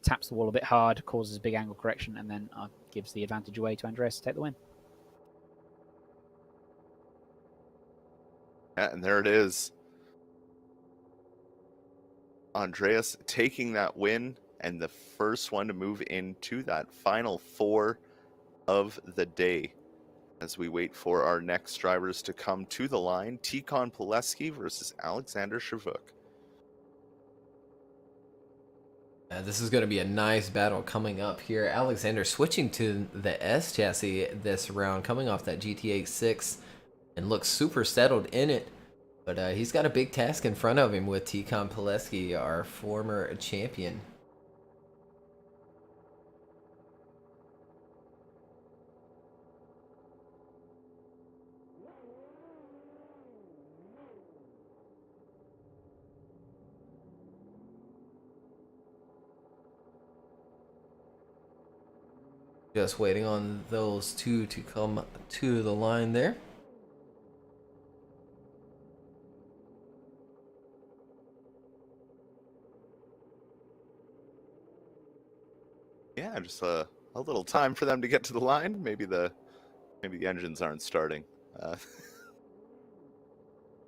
[SPEAKER 4] taps the wall a bit hard, causes a big angle correction, and then gives the advantage away to Andreas to take the win.
[SPEAKER 2] Yeah, and there it is. Andreas taking that win and the first one to move into that final 4 of the day. As we wait for our next drivers to come to the line, Tikhon Pileski versus Alexander Shavuk.
[SPEAKER 1] This is going to be a nice battle coming up here. Alexander switching to the S chassis this round, coming off that GT8 6, and looks super settled in it. But he's got a big task in front of him with Tikhon Pileski, our former champion. Just waiting on those two to come to the line there.
[SPEAKER 2] Yeah, just a little time for them to get to the line. Maybe the engines aren't starting.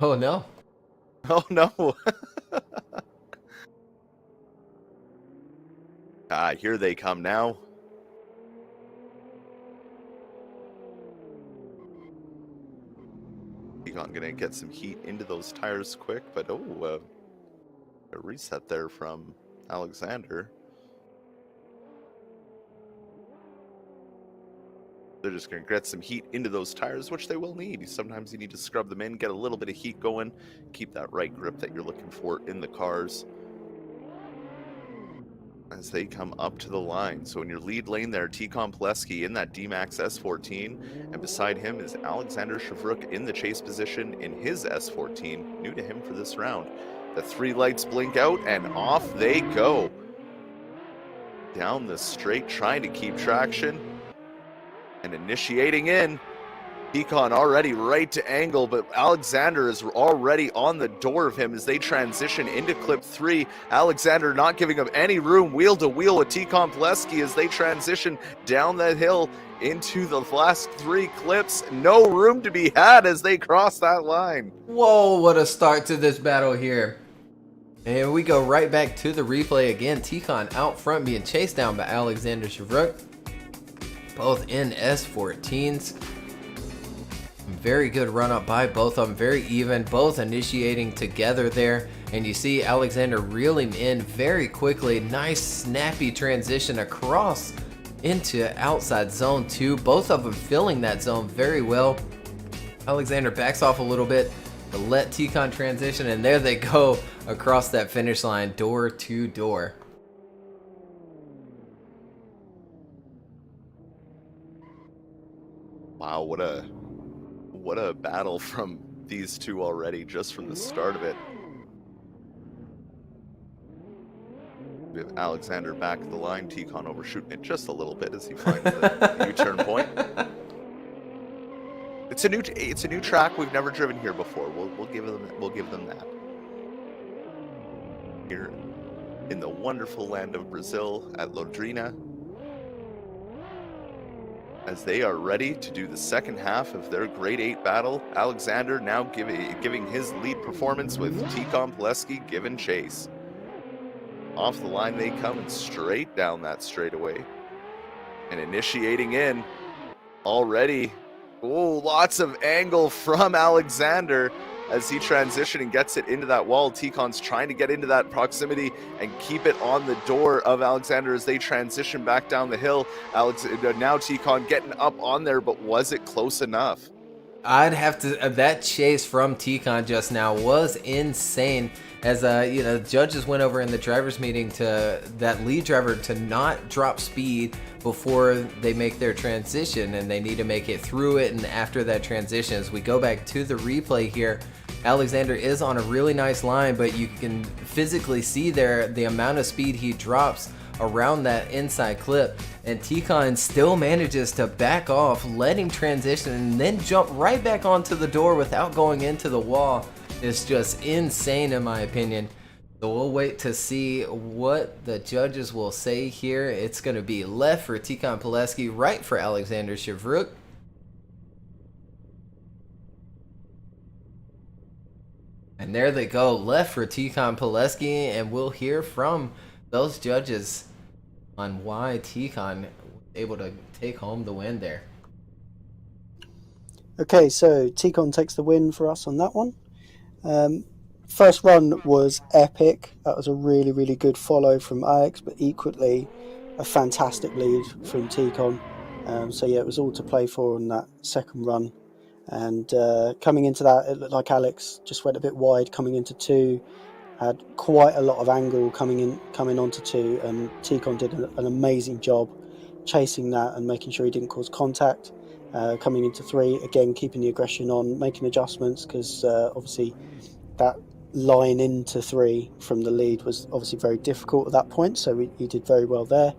[SPEAKER 1] Oh no.
[SPEAKER 2] Oh no. Here they come now. Tikhon gonna get some heat into those tires quick, but a reset there from Alexander. They're just going to get some heat into those tires, which they will need. Sometimes you need to scrub them in, get a little bit of heat going, keep that right grip that you're looking for in the cars as they come up to the line. So in your lead lane there, Tikhon Pileski in that D-Max S14, and beside him is Alexander Shavuk in the chase position in his S14, new to him for this round. The 3 lights blink out, and off they go. Down the straight, trying to keep traction. And initiating in, Tikhon already right to angle, but Alexander is already on the door of him as they transition into clip 3. Alexander not giving him any room, wheel to wheel with Tikhon Pileski as they transition down that hill into the last 3 clips. No room to be had as they cross that line.
[SPEAKER 1] Whoa, what a start to this battle here. And we go right back to the replay again. Tikhon out front being chased down by Alexander Shavuk. Both in S14s. Very good run up by both of them, very even, both initiating together there. And you see Alexander reel him in very quickly. Nice snappy transition across into outside zone 2. Both of them filling that zone very well. Alexander backs off a little bit to let Tikhon transition, and there they go across that finish line, door to door.
[SPEAKER 2] Wow, what a battle from these two already, just from the start of it. We have Alexander back at the line, Tikhon overshooting it just a little bit as he finds the U-turn point. It's a new track we've never driven here before. We'll give them that. Here in the wonderful land of Brazil at Londrina, as they are ready to do the second half of their Grade 8 battle. Alexander now giving his lead performance with Tikon Pileski giving chase. Off the line they come and straight down that straightaway. And initiating in already. Oh, lots of angle from Alexander as he transitions and gets it into that wall. Tikon's trying to get into that proximity and keep it on the door of Alexander as they transition back down the hill. Now Tikon getting up on there, but was it close enough?
[SPEAKER 1] I'd have to. That chase from Tikon just now was insane. As judges went over in the drivers' meeting to that lead driver to not drop speed before they make their transition, and they need to make it through it and after that transition. As we go back to the replay here, Alexander is on a really nice line, but you can physically see there the amount of speed he drops around that inside clip, and Tikon still manages to back off, let him transition, and then jump right back onto the door without going into the wall. It's just insane in my opinion. So we'll wait to see what the judges will say here. It's going to be left for Tikon Pileski, right for Alexander Shavruk. And there they go, left for Tikon Pileski, and we'll hear from those judges on why Tikon was able to take home the win there.
[SPEAKER 3] Okay, so Tikon takes the win for us on that one. First run was epic. That was a really, really good follow from Alex, but equally a fantastic lead from Tikon. So yeah, it was all to play for on that second run. And coming into that, it looked like Alex just went a bit wide coming into 2. Had quite a lot of angle coming onto 2, and Tikon did an amazing job chasing that and making sure he didn't cause contact. Coming into 3, again keeping the aggression on, making adjustments, because obviously that line into 3 from the lead was obviously very difficult at that point, so he did very well there.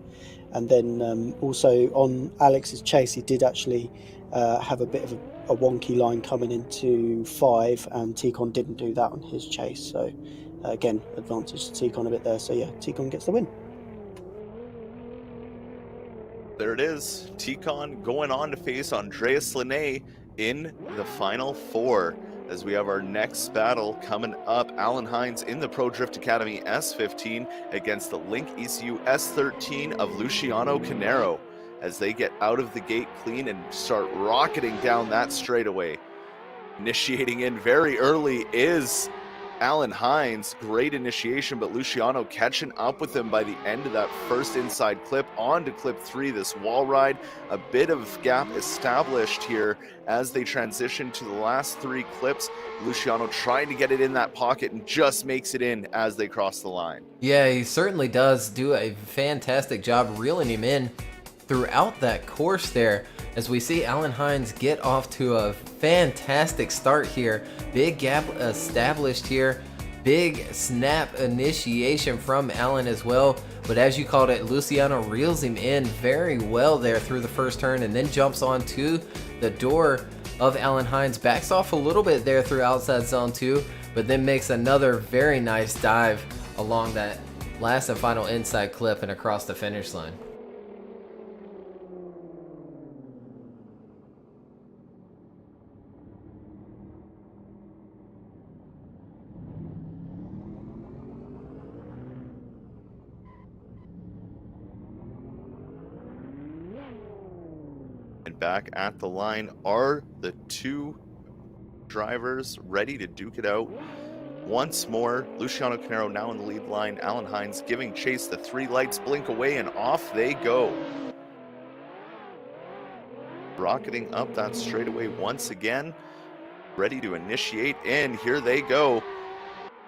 [SPEAKER 3] And then also on Alex's chase, he did actually have a bit of a wonky line coming into 5, and Tikon didn't do that on his chase, so again, advantage to Tikon a bit there. So yeah, Tikon gets the win.
[SPEAKER 2] There it is. Tikon going on to face Andreas Linné in the final 4. As we have our next battle coming up, Alan Hines in the Pro Drift Academy S15 against the Link ECU S13 of Luciano Canero, as they get out of the gate clean and start rocketing down that straightaway. Initiating in very early is Alan Hines. Great initiation, but Luciano catching up with him by the end of that first inside clip. On to clip 3, this wall ride. A bit of gap established here as they transition to the last 3 clips. Luciano trying to get it in that pocket and just makes it in as they cross the line.
[SPEAKER 1] Yeah, he certainly does do a fantastic job reeling him in throughout that course there, as we see Alan Hines get off to a fantastic start here. Big gap established here, big snap initiation from Alan as well, but as you called it, Luciano reels him in very well there through the first turn, and then jumps onto the door of Alan Hines, backs off a little bit there through outside zone 2, but then makes another very nice dive along that last and final inside clip and across the finish line.
[SPEAKER 2] And back at the line are the 2 drivers ready to duke it out once more. Luciano Canero now in the lead line. Alan Hines giving chase. The 3 lights blink away and off they go. Rocketing up that straightaway once again. Ready to initiate in. Here they go.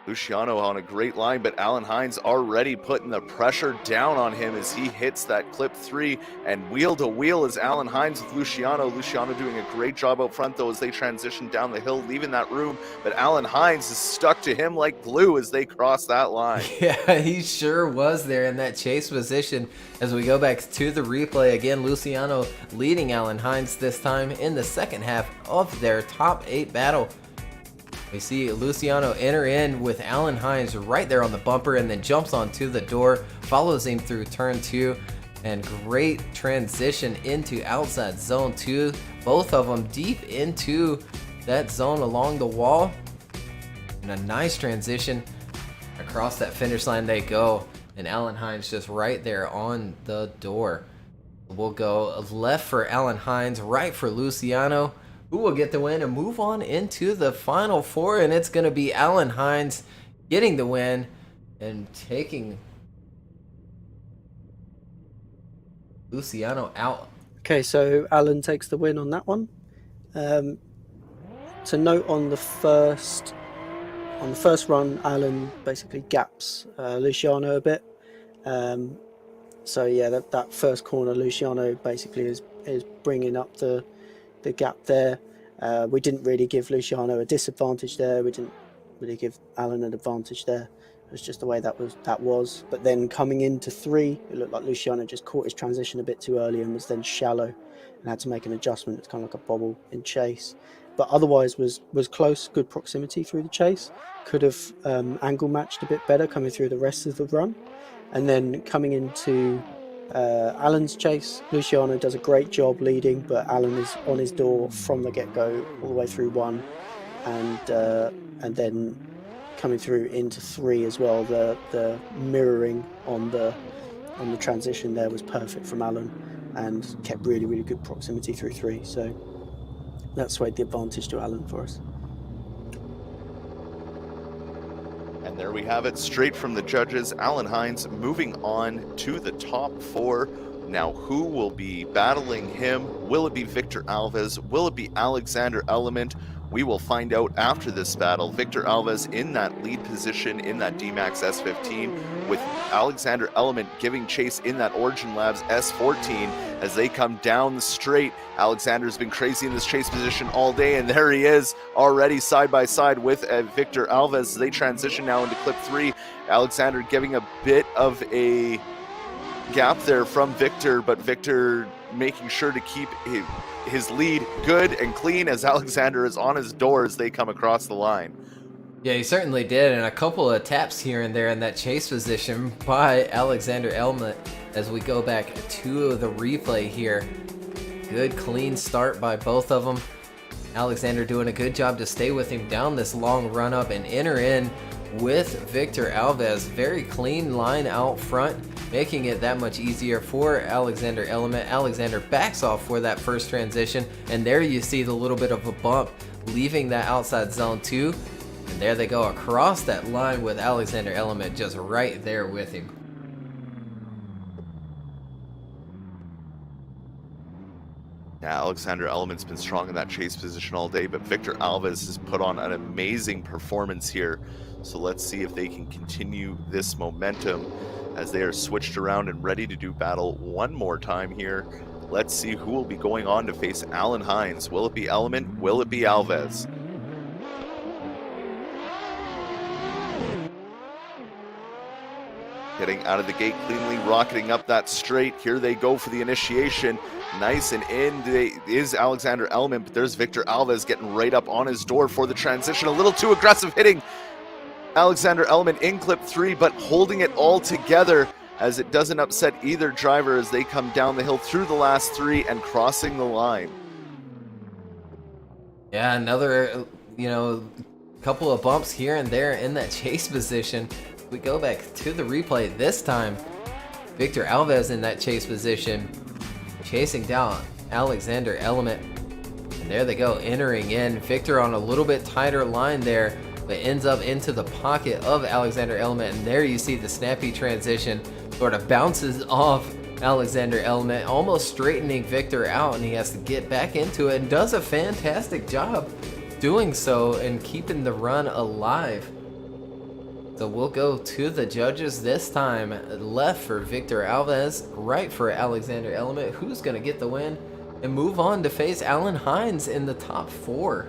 [SPEAKER 2] Luciano on a great line, but Alan Hines already putting the pressure down on him as he hits that clip 3, and wheel to wheel is Alan Hines with Luciano. Luciano doing a great job out front though as they transition down the hill, leaving that room, but Alan Hines is stuck to him like glue as they cross that line.
[SPEAKER 1] Yeah, he sure was there in that chase position. As we go back to the replay again, Luciano leading Alan Hines this time in the second half of their top 8 battle. We see Luciano enter in with Alan Hines right there on the bumper and then jumps onto the door, follows him through turn 2, and great transition into outside zone 2. Both of them deep into that zone along the wall. And a nice transition across that finish line they go. And Alan Hines just right there on the door. We'll go left for Alan Hines, right for Luciano, who will get the win and move on into the final 4. And it's going to be Alan Hines getting the win and taking Luciano out.
[SPEAKER 3] Okay, so Alan takes the win on that one. To note on the first run, Alan basically gaps Luciano a bit. So yeah, that first corner, Luciano basically is bringing up the gap there. We didn't really give Luciano a disadvantage there. We didn't really give Alan an advantage there. It was just the way that was. But then coming into 3, it looked like Luciano just caught his transition a bit too early and was then shallow and had to make an adjustment. It's kind of like a bobble in chase. But otherwise was close, good proximity through the chase. Could have angle matched a bit better coming through the rest of the run. And then coming into Alan's chase, Luciano does a great job leading, but Alan is on his door from the get-go all the way through 1. And then coming through into 3 as well. The mirroring on the transition there was perfect from Alan and kept really, really good proximity through 3. So that swayed the advantage to Alan for us.
[SPEAKER 2] And there we have it, straight from the judges. Alan Hines moving on to the top 4. Now, who will be battling him? Will it be Victor Alves? Will it be Alexander Element? We will find out after this battle. Victor Alves in that lead position in that D-Max S15, with Alexander Element giving chase in that Origin Labs S14 as they come down the straight. Alexander's been crazy in this chase position all day, and there he is already side by side with Victor Alves. They transition now into clip 3. Alexander giving a bit of a gap there from Victor, but Victor making sure to keep his lead good and clean as Alexander is on his door as they come across the line.
[SPEAKER 1] Yeah, he certainly did, and a couple of taps here and there in that chase position by Alexander Element as we go back to the replay here. Good clean start by both of them. Alexander doing a good job to stay with him down this long run up and enter in with Victor Alves. Very clean line out front, making it that much easier for Alexander Element. Alexander backs off for that first transition, and there you see the little bit of a bump leaving that outside zone 2, and there they go across that line with Alexander Element just right there with him.
[SPEAKER 2] Yeah, Alexander Element's been strong in that chase position all day, but Victor Alves has put on an amazing performance here. So let's see if they can continue this momentum as they are switched around and ready to do battle one more time here. Let's see who will be going on to face Alan Hines. Will it be Element? Will it be Alves? Getting out of the gate cleanly, rocketing up that straight. Here they go for the initiation. Nice and in is Alexander Element, but there's Victor Alves getting right up on his door for the transition. A little too aggressive hitting Alexander Element in clip 3, but holding it all together as it doesn't upset either driver as they come down the hill through the last 3 and crossing the line.
[SPEAKER 1] Yeah, another, couple of bumps here and there in that chase position. We go back to the replay this time. Victor Alves in that chase position, chasing down Alexander Element. And there they go, entering in. Victor on a little bit tighter line there, but ends up into the pocket of Alexander Element. And there you see the snappy transition sort of bounces off Alexander Element, almost straightening Victor out, and he has to get back into it and does a fantastic job doing so and keeping the run alive. So we'll go to the judges this time. Left for Victor Alves, right for Alexander Element, who's going to get the win and move on to face Alan Hines in the top 4.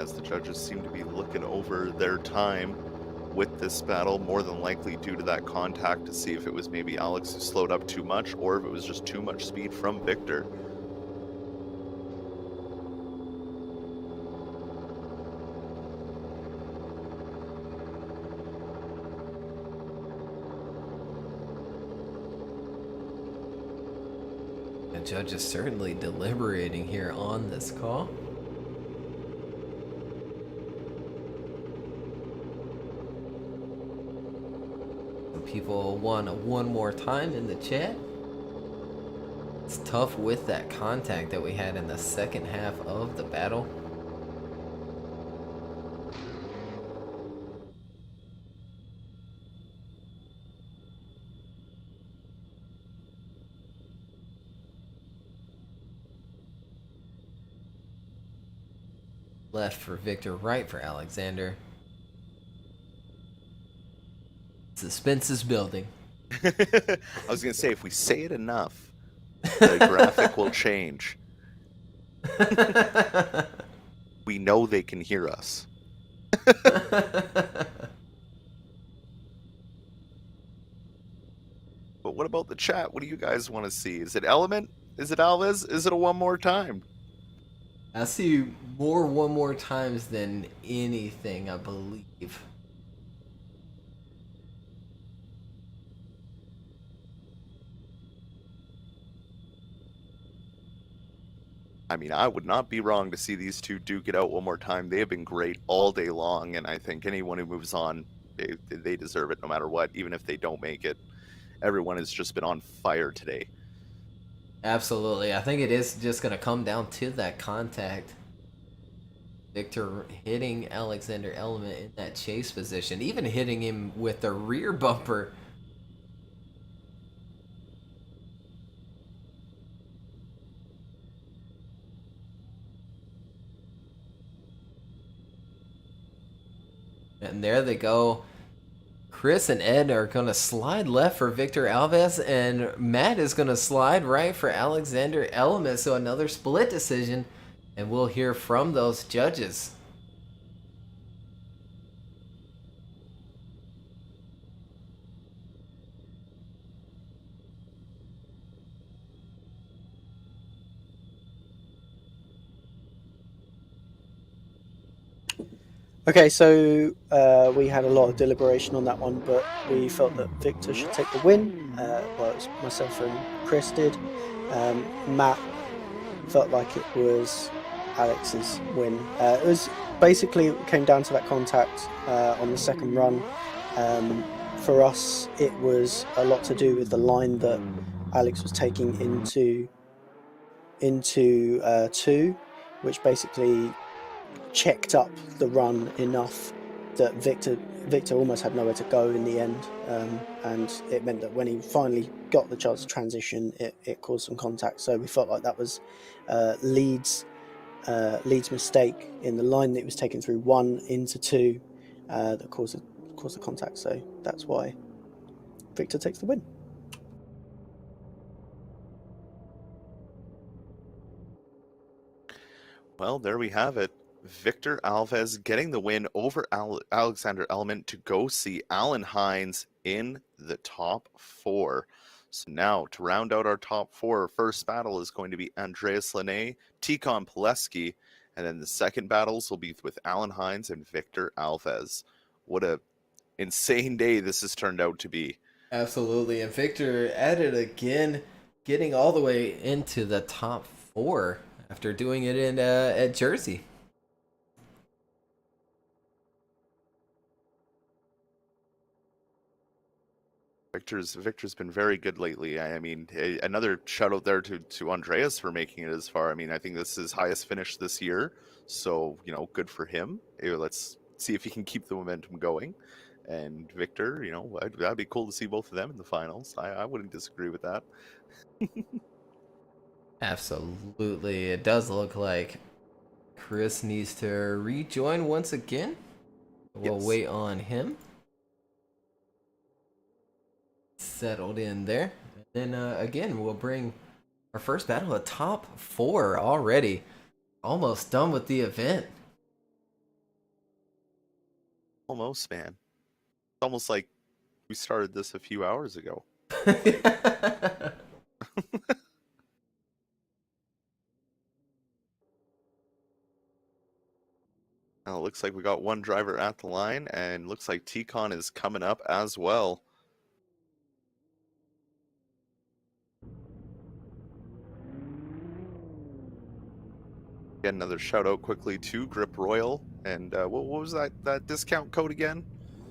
[SPEAKER 2] as the judges seem to be looking over their time with this battle, more than likely due to that contact, to see if it was maybe Alex who slowed up too much or if it was just too much speed from Victor.
[SPEAKER 1] The judge is certainly deliberating here on this call. Some people want a one more time in the chat. It's tough with that contact that we had in the second half of the battle. Left for Victor, right for Alexander. Suspense is building.
[SPEAKER 2] I was going to say, if we say it enough, the graphic will change. We know they can hear us. But what about the chat? What do you guys want to see? Is it Element? Is it Alves? Is it a one more time?
[SPEAKER 1] I see more one more times than anything, I believe.
[SPEAKER 2] I mean, I would not be wrong to see these two duke it out one more time. They have been great all day long, and I think anyone who moves on, they deserve it no matter what, even if they don't make it. Everyone has just been on fire today.
[SPEAKER 1] Absolutely. I think it is just going to come down to that contact. Victor hitting Alexander Element in that chase position, even hitting him with the rear bumper. And there they go. Chris and Ed are going to slide left for Victor Alves, and Matt is going to slide right for Alexander Element. So another split decision, and we'll hear from those judges.
[SPEAKER 3] Okay, so we had a lot of deliberation on that one, but we felt that Victor should take the win. Well, it was myself and Chris did. Matt felt like it was Alex's win. It was basically, it came down to that contact on the second run. For us, it was a lot to do with the line that Alex was taking into two, which basically checked up the run enough that Victor almost had nowhere to go in the end, and it meant that when he finally got the chance to transition, it caused some contact. So we felt like that was Leeds' mistake in the line that it was taken through one into two that caused the contact. So that's why Victor takes the win.
[SPEAKER 2] Well, there we have it. Victor Alves getting the win over Alexander Element to go see Alan Hines in the top four. So now, to round out our top four, our first battle is going to be Andreas Lene, Tikon Pileski, and then the second battles will be with Alan Hines and Victor Alves. What a insane day this has turned out to be.
[SPEAKER 1] Absolutely, and Victor at it again, getting all the way into the top four after doing it in at Jersey.
[SPEAKER 2] Victor's been very good lately. I mean, another shout out there to Andreas for making it as far. I mean, I think this is his highest finish this year, so good for him. Let's see if he can keep the momentum going. And Victor, that'd be cool to see both of them in the finals. I wouldn't disagree with that.
[SPEAKER 1] Absolutely, it does look like Chris needs to rejoin once again. We'll wait on him. Settled in there. And then again, we'll bring our first battle, a top four already. Almost done with the event.
[SPEAKER 2] Almost, man. It's almost like we started this a few hours ago. Now it looks like we got one driver at the line, and looks like T-Con is coming up as well. Get another shout out quickly to Grip Royal. And what was that discount code again?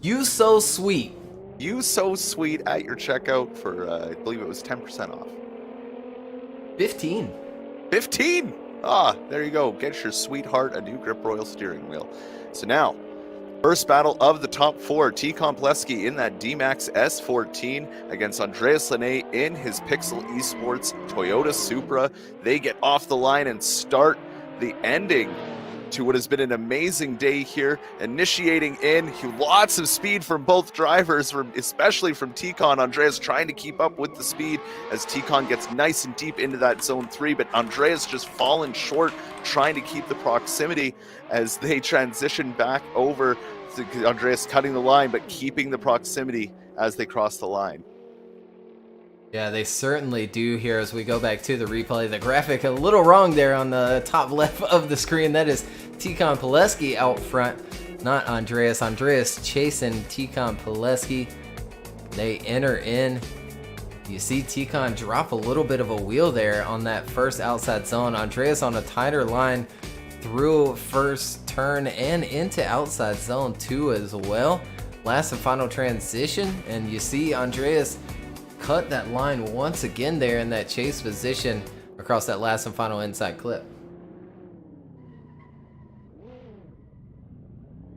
[SPEAKER 1] You so sweet.
[SPEAKER 2] You so sweet at your checkout for I believe it was 10% off.
[SPEAKER 1] 15.
[SPEAKER 2] 15! Ah, there you go. Get your sweetheart a new Grip Royal steering wheel. So now, first battle of the top 4. T-Con Pleski in that D-Max S14 against Andreas Lene in his Pixel Esports Toyota Supra. They get off the line and start the ending to what has been an amazing day here. Initiating in, lots of speed from both drivers, especially from T-Con. Andreas trying to keep up with the speed as T-Con gets nice and deep into that zone 3, but Andreas just falling short, trying to keep the proximity as they transition back over to Andreas cutting the line, but keeping the proximity as they cross the line.
[SPEAKER 1] Yeah, they certainly do here as we go back to the replay. The graphic a little wrong there on the top left of the screen. That is T-Con Pleski out front, not Andreas. Andreas chasing T-Con Pleski. They enter in. You see T-Con drop a little bit of a wheel there on that first outside zone. Andreas on a tighter line through first turn and into outside zone 2 as well. Last and final transition, and you see Andreas cut that line once again there in that chase position across that last and final inside clip.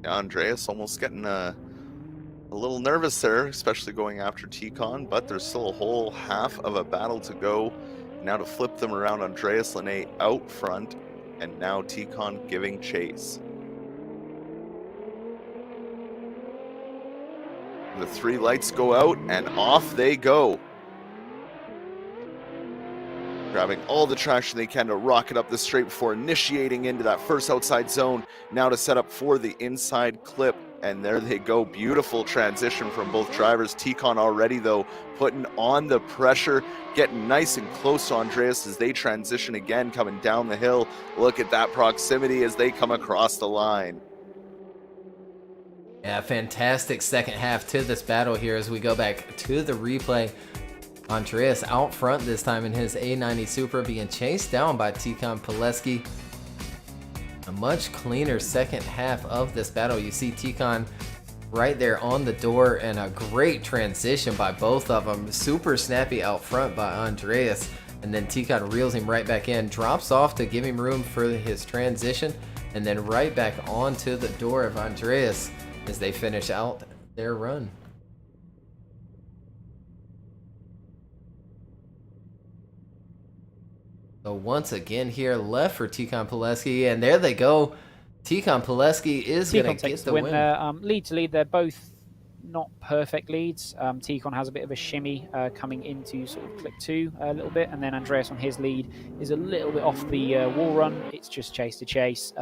[SPEAKER 2] Yeah, Andreas almost getting a little nervous there, especially going after T-Con, but there's still a whole half of a battle to go. Now to flip them around, Andreas Lene out front, and now T-Con giving chase. The 3 lights go out, and off they go. Grabbing all the traction they can to rocket up the straight before initiating into that first outside zone. Now to set up for the inside clip, and there they go. Beautiful transition from both drivers. T-Con already, though, putting on the pressure, getting nice and close to Andreas as they transition again, coming down the hill. Look at that proximity as they come across the line.
[SPEAKER 1] Yeah, fantastic second half to this battle here as we go back to the replay. Andreas out front this time in his A90 Supra, being chased down by T-Con Pleski. A much cleaner second half of this battle. You see T-Con right there on the door, and a great transition by both of them. Super snappy out front by Andreas, and then T-Con reels him right back in, drops off to give him room for his transition, and then right back onto the door of Andreas as they finish out their run. So once again here, left for T-Con Pleski, and there they go. T-Con Pleski is going to get the win.
[SPEAKER 4] Lead to lead, they're both not perfect leads. T-Con has a bit of a shimmy coming into sort of clip 2 a little bit, and then Andreas on his lead is a little bit off the wall run. It's just chase to chase.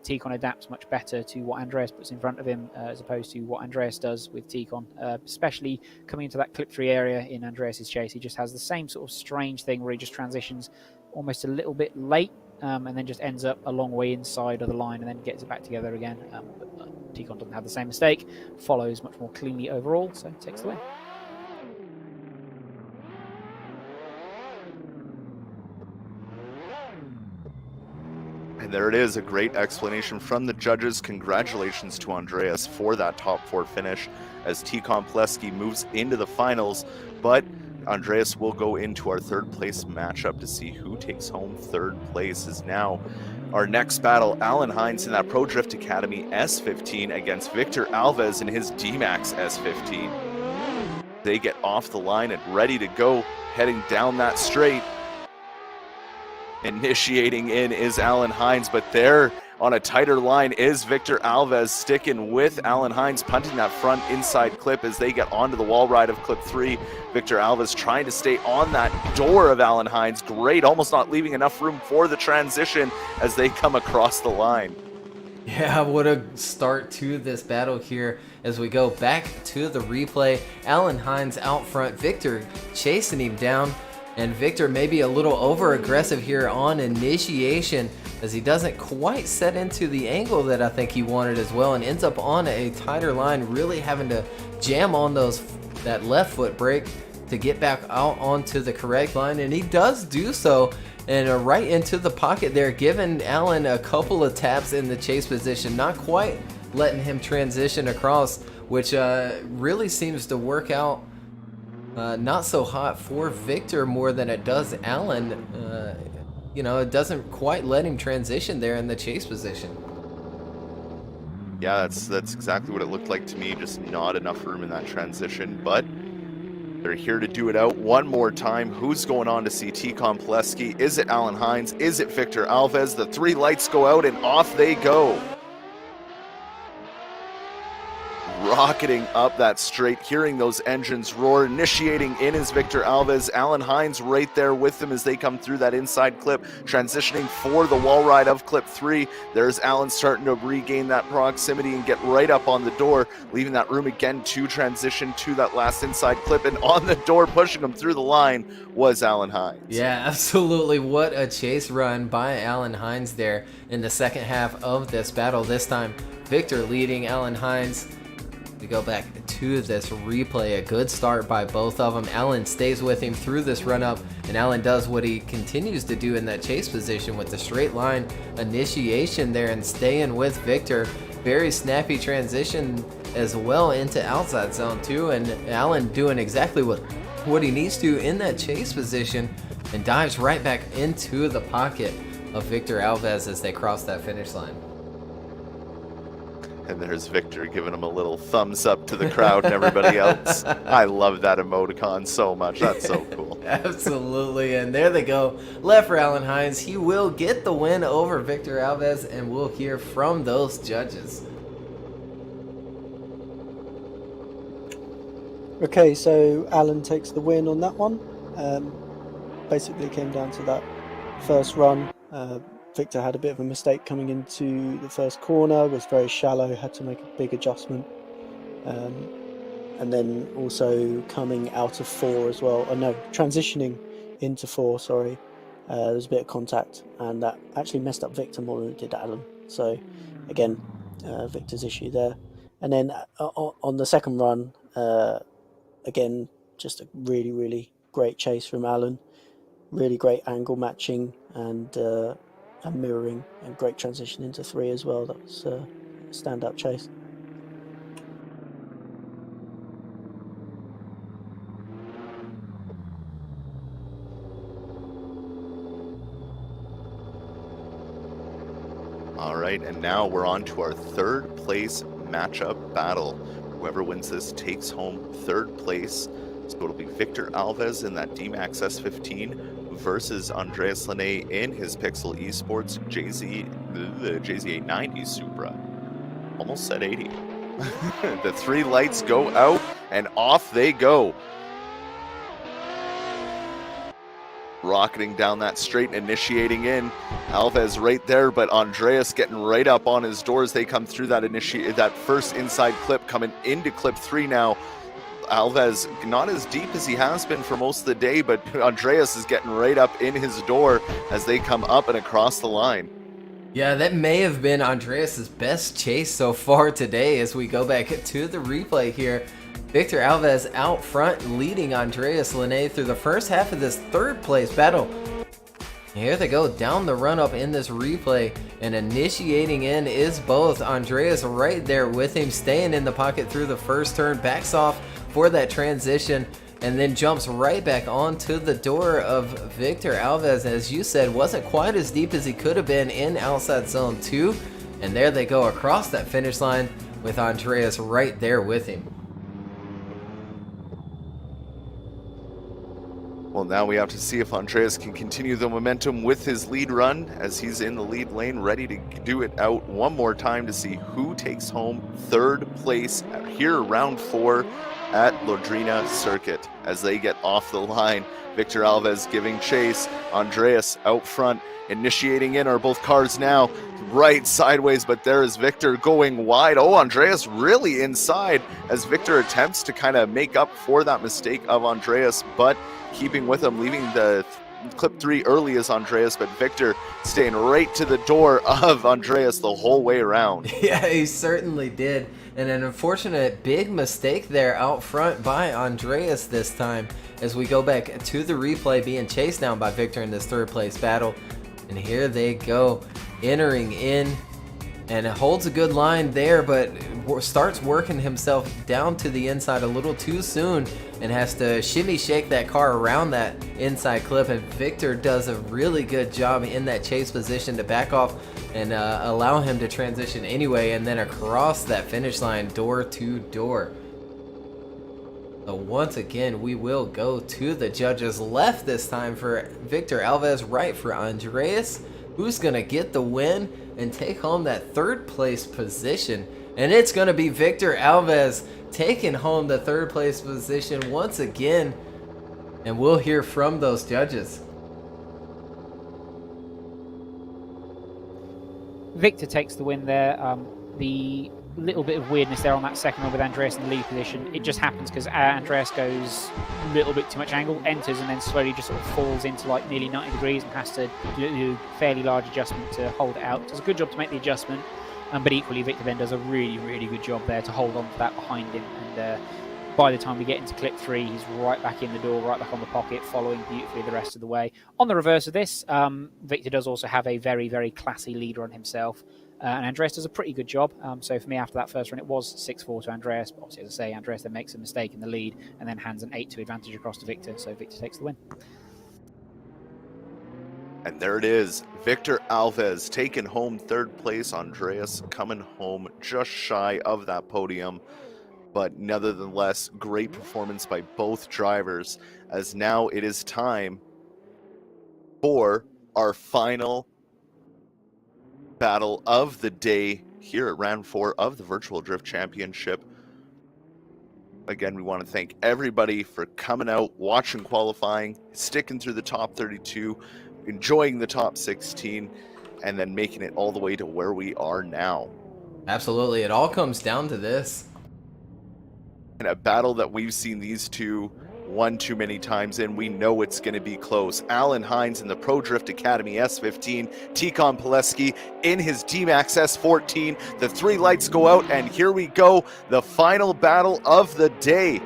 [SPEAKER 4] T-Con adapts much better to what Andreas puts in front of him as opposed to what Andreas does with T-Con, especially coming into that clip 3 area in Andreas's chase. He just has the same sort of strange thing where he just transitions almost a little bit late and then just ends up a long way inside of the line and then gets it back together again. But T-Con doesn't have the same mistake, follows much more cleanly overall, so takes the win.
[SPEAKER 2] And there it is, a great explanation from the judges. Congratulations to Andreas for that top 4 finish as T-Con Pleski moves into the finals, but Andreas will go into our 3rd place matchup to see who takes home 3rd place. Is now our next battle, Alan Hines in that Pro Drift Academy S15 against Victor Alves in his D-Max S15. They get off the line and ready to go, heading down that straight. Initiating in is Alan Hines, but there on a tighter line is Victor Alves, sticking with Alan Hines, punting that front inside clip as they get onto the wall ride of clip 3. Victor Alves trying to stay on that door of Alan Hines. Great, almost not leaving enough room for the transition as they come across the line.
[SPEAKER 1] Yeah, what a start to this battle here as we go back to the replay. Alan Hines out front, Victor chasing him down, and Victor maybe a little over aggressive here on initiation as he doesn't quite set into the angle that I think he wanted as well, and ends up on a tighter line, really having to jam on that left foot brake to get back out onto the correct line, and he does do so. And right into the pocket there, giving Allen a couple of taps in the chase position, not quite letting him transition across, which really seems to work out not so hot for Victor more than it does Allen. It doesn't quite let him transition there in the chase position.
[SPEAKER 2] Yeah, that's exactly what it looked like to me, just not enough room in that transition, but they're here to do it out one more time. Who's going on to see T-Con Pileski? Is it Alan Hines? Is it Victor Alves? The three lights go out and off they go. Rocketing up that straight, hearing those engines roar. Initiating in is Victor Alves. Alan Hines right there with them as they come through that inside clip, transitioning for the wall ride of clip 3. There's Alan starting to regain that proximity and get right up on the door, leaving that room again to transition to that last inside clip. And on the door, pushing him through the line, was Alan Hines.
[SPEAKER 1] Yeah, absolutely. What a chase run by Alan Hines there in the second half of this battle. This time, Victor leading Alan Hines. We go back to this replay. A good start by both of them. Allen stays with him through this run up, and Allen does what he continues to do in that chase position with the straight line initiation there and staying with Victor. Very snappy transition as well into outside zone too, and Allen doing exactly what he needs to in that chase position and dives right back into the pocket of Victor Alves as they cross that finish line.
[SPEAKER 2] And there's Victor giving him a little thumbs up to the crowd and everybody else. I love that emoticon so much. That's so cool.
[SPEAKER 1] Absolutely. And there they go. Left for Alan Hines. He will get the win over Victor Alves, and we'll hear from those judges.
[SPEAKER 3] Okay, so Alan takes the win on that one. Basically came down to that first run. Victor had a bit of a mistake coming into the first corner, was very shallow, had to make a big adjustment. And then also coming out of 4 as well. Transitioning into 4, sorry. There was a bit of contact, and that actually messed up Victor more than it did Alan. So, again, Victor's issue there. And then on the second run, again, just a really, really great chase from Alan. Really great angle matching and mirroring, and great transition into 3 as well. That was a stand-up chase.
[SPEAKER 2] All right, and now we're on to our third place matchup battle. Whoever wins this takes home third place. So it'll be Victor Alves in that D-Max S15 versus Andreas Lene in his Pixel Esports JZ890 Supra. Almost said 80. The 3 lights go out and off they go. Rocketing down that straight and initiating in. Alves right there, but Andreas getting right up on his doors. They come through that first inside clip, coming into clip 3 now. Alves not as deep as he has been for most of the day, but Andreas is getting right up in his door as they come up and across the line.
[SPEAKER 1] Yeah, that may have been Andreas's best chase so far today as we go back to the replay here. Victor Alves out front, leading Andreas Lene through the first half of this third place battle. Here they go down the run up in this replay, and initiating in is both. Andreas right there with him, staying in the pocket through the first turn, backs off for that transition, and then jumps right back onto the door of Victor Alves. As you said, wasn't quite as deep as he could have been in outside zone 2, and there they go across that finish line with Andreas right there with him.
[SPEAKER 2] Well, now we have to see if Andreas can continue the momentum with his lead run as he's in the lead lane, ready to do it out one more time to see who takes home third place here, round 4. at Londrina Circuit as they get off the line. Victor Alves giving chase. Andreas out front, initiating in are both cars now. Right sideways, but there is Victor going wide. Oh, Andreas really inside as Victor attempts to kind of make up for that mistake of Andreas, but keeping with him, leaving the clip 3 early is Andreas, but Victor staying right to the door of Andreas the whole way around.
[SPEAKER 1] Yeah, he certainly did. And an unfortunate big mistake there out front by Andreas this time as we go back to the replay, being chased down by Victor in this third place battle. And here they go, entering in, and it holds a good line there, but starts working himself down to the inside a little too soon and has to shimmy shake that car around that inside clip. And Victor does a really good job in that chase position to back off and allow him to transition anyway, and then across that finish line door to door. So once again, we will go to the judges. Left this time for Victor Alves, right for Andreas, who's going to get the win and take home that third place position. And it's going to be Victor Alves taking home the third place position once again. And we'll hear from those judges.
[SPEAKER 4] Victor takes the win there. The little bit of weirdness there on that second one with Andreas in the lead position. It just happens because Andreas goes a little bit too much angle, enters, and then slowly just sort of falls into like nearly 90 degrees and has to do a fairly large adjustment to hold it out. Does a good job to make the adjustment, but equally Victor then does a really, really good job there to hold on to that behind him. And by the time we get into clip 3, he's right back in the door, right back on the pocket, following beautifully the rest of the way. On the reverse of this, Victor does also have a very, very classy leader on himself. And Andreas does a pretty good job. So for me, after that first run, it was 6-4 to Andreas. But obviously, as I say, Andreas then makes a mistake in the lead and then hands an 8-2 advantage across to Victor. So Victor takes the win.
[SPEAKER 2] And there it is. Victor Alves taking home third place. Andreas coming home just shy of that podium. But nevertheless, great performance by both drivers, as now it is time for our final battle of the day here at round 4 of the Virtual Drift Championship. Again, we want to thank everybody for coming out, watching qualifying, sticking through the top 32, enjoying the top 16, and then making it all the way to where we are now.
[SPEAKER 1] Absolutely. It all comes down to this.
[SPEAKER 2] In a battle that we've seen these two one too many times in, we know it's going to be close. Alan Hines in the Pro Drift Academy S15, Tikon Pileski in his D-Max S14. The 3 lights go out, and here we go, the final battle of the day.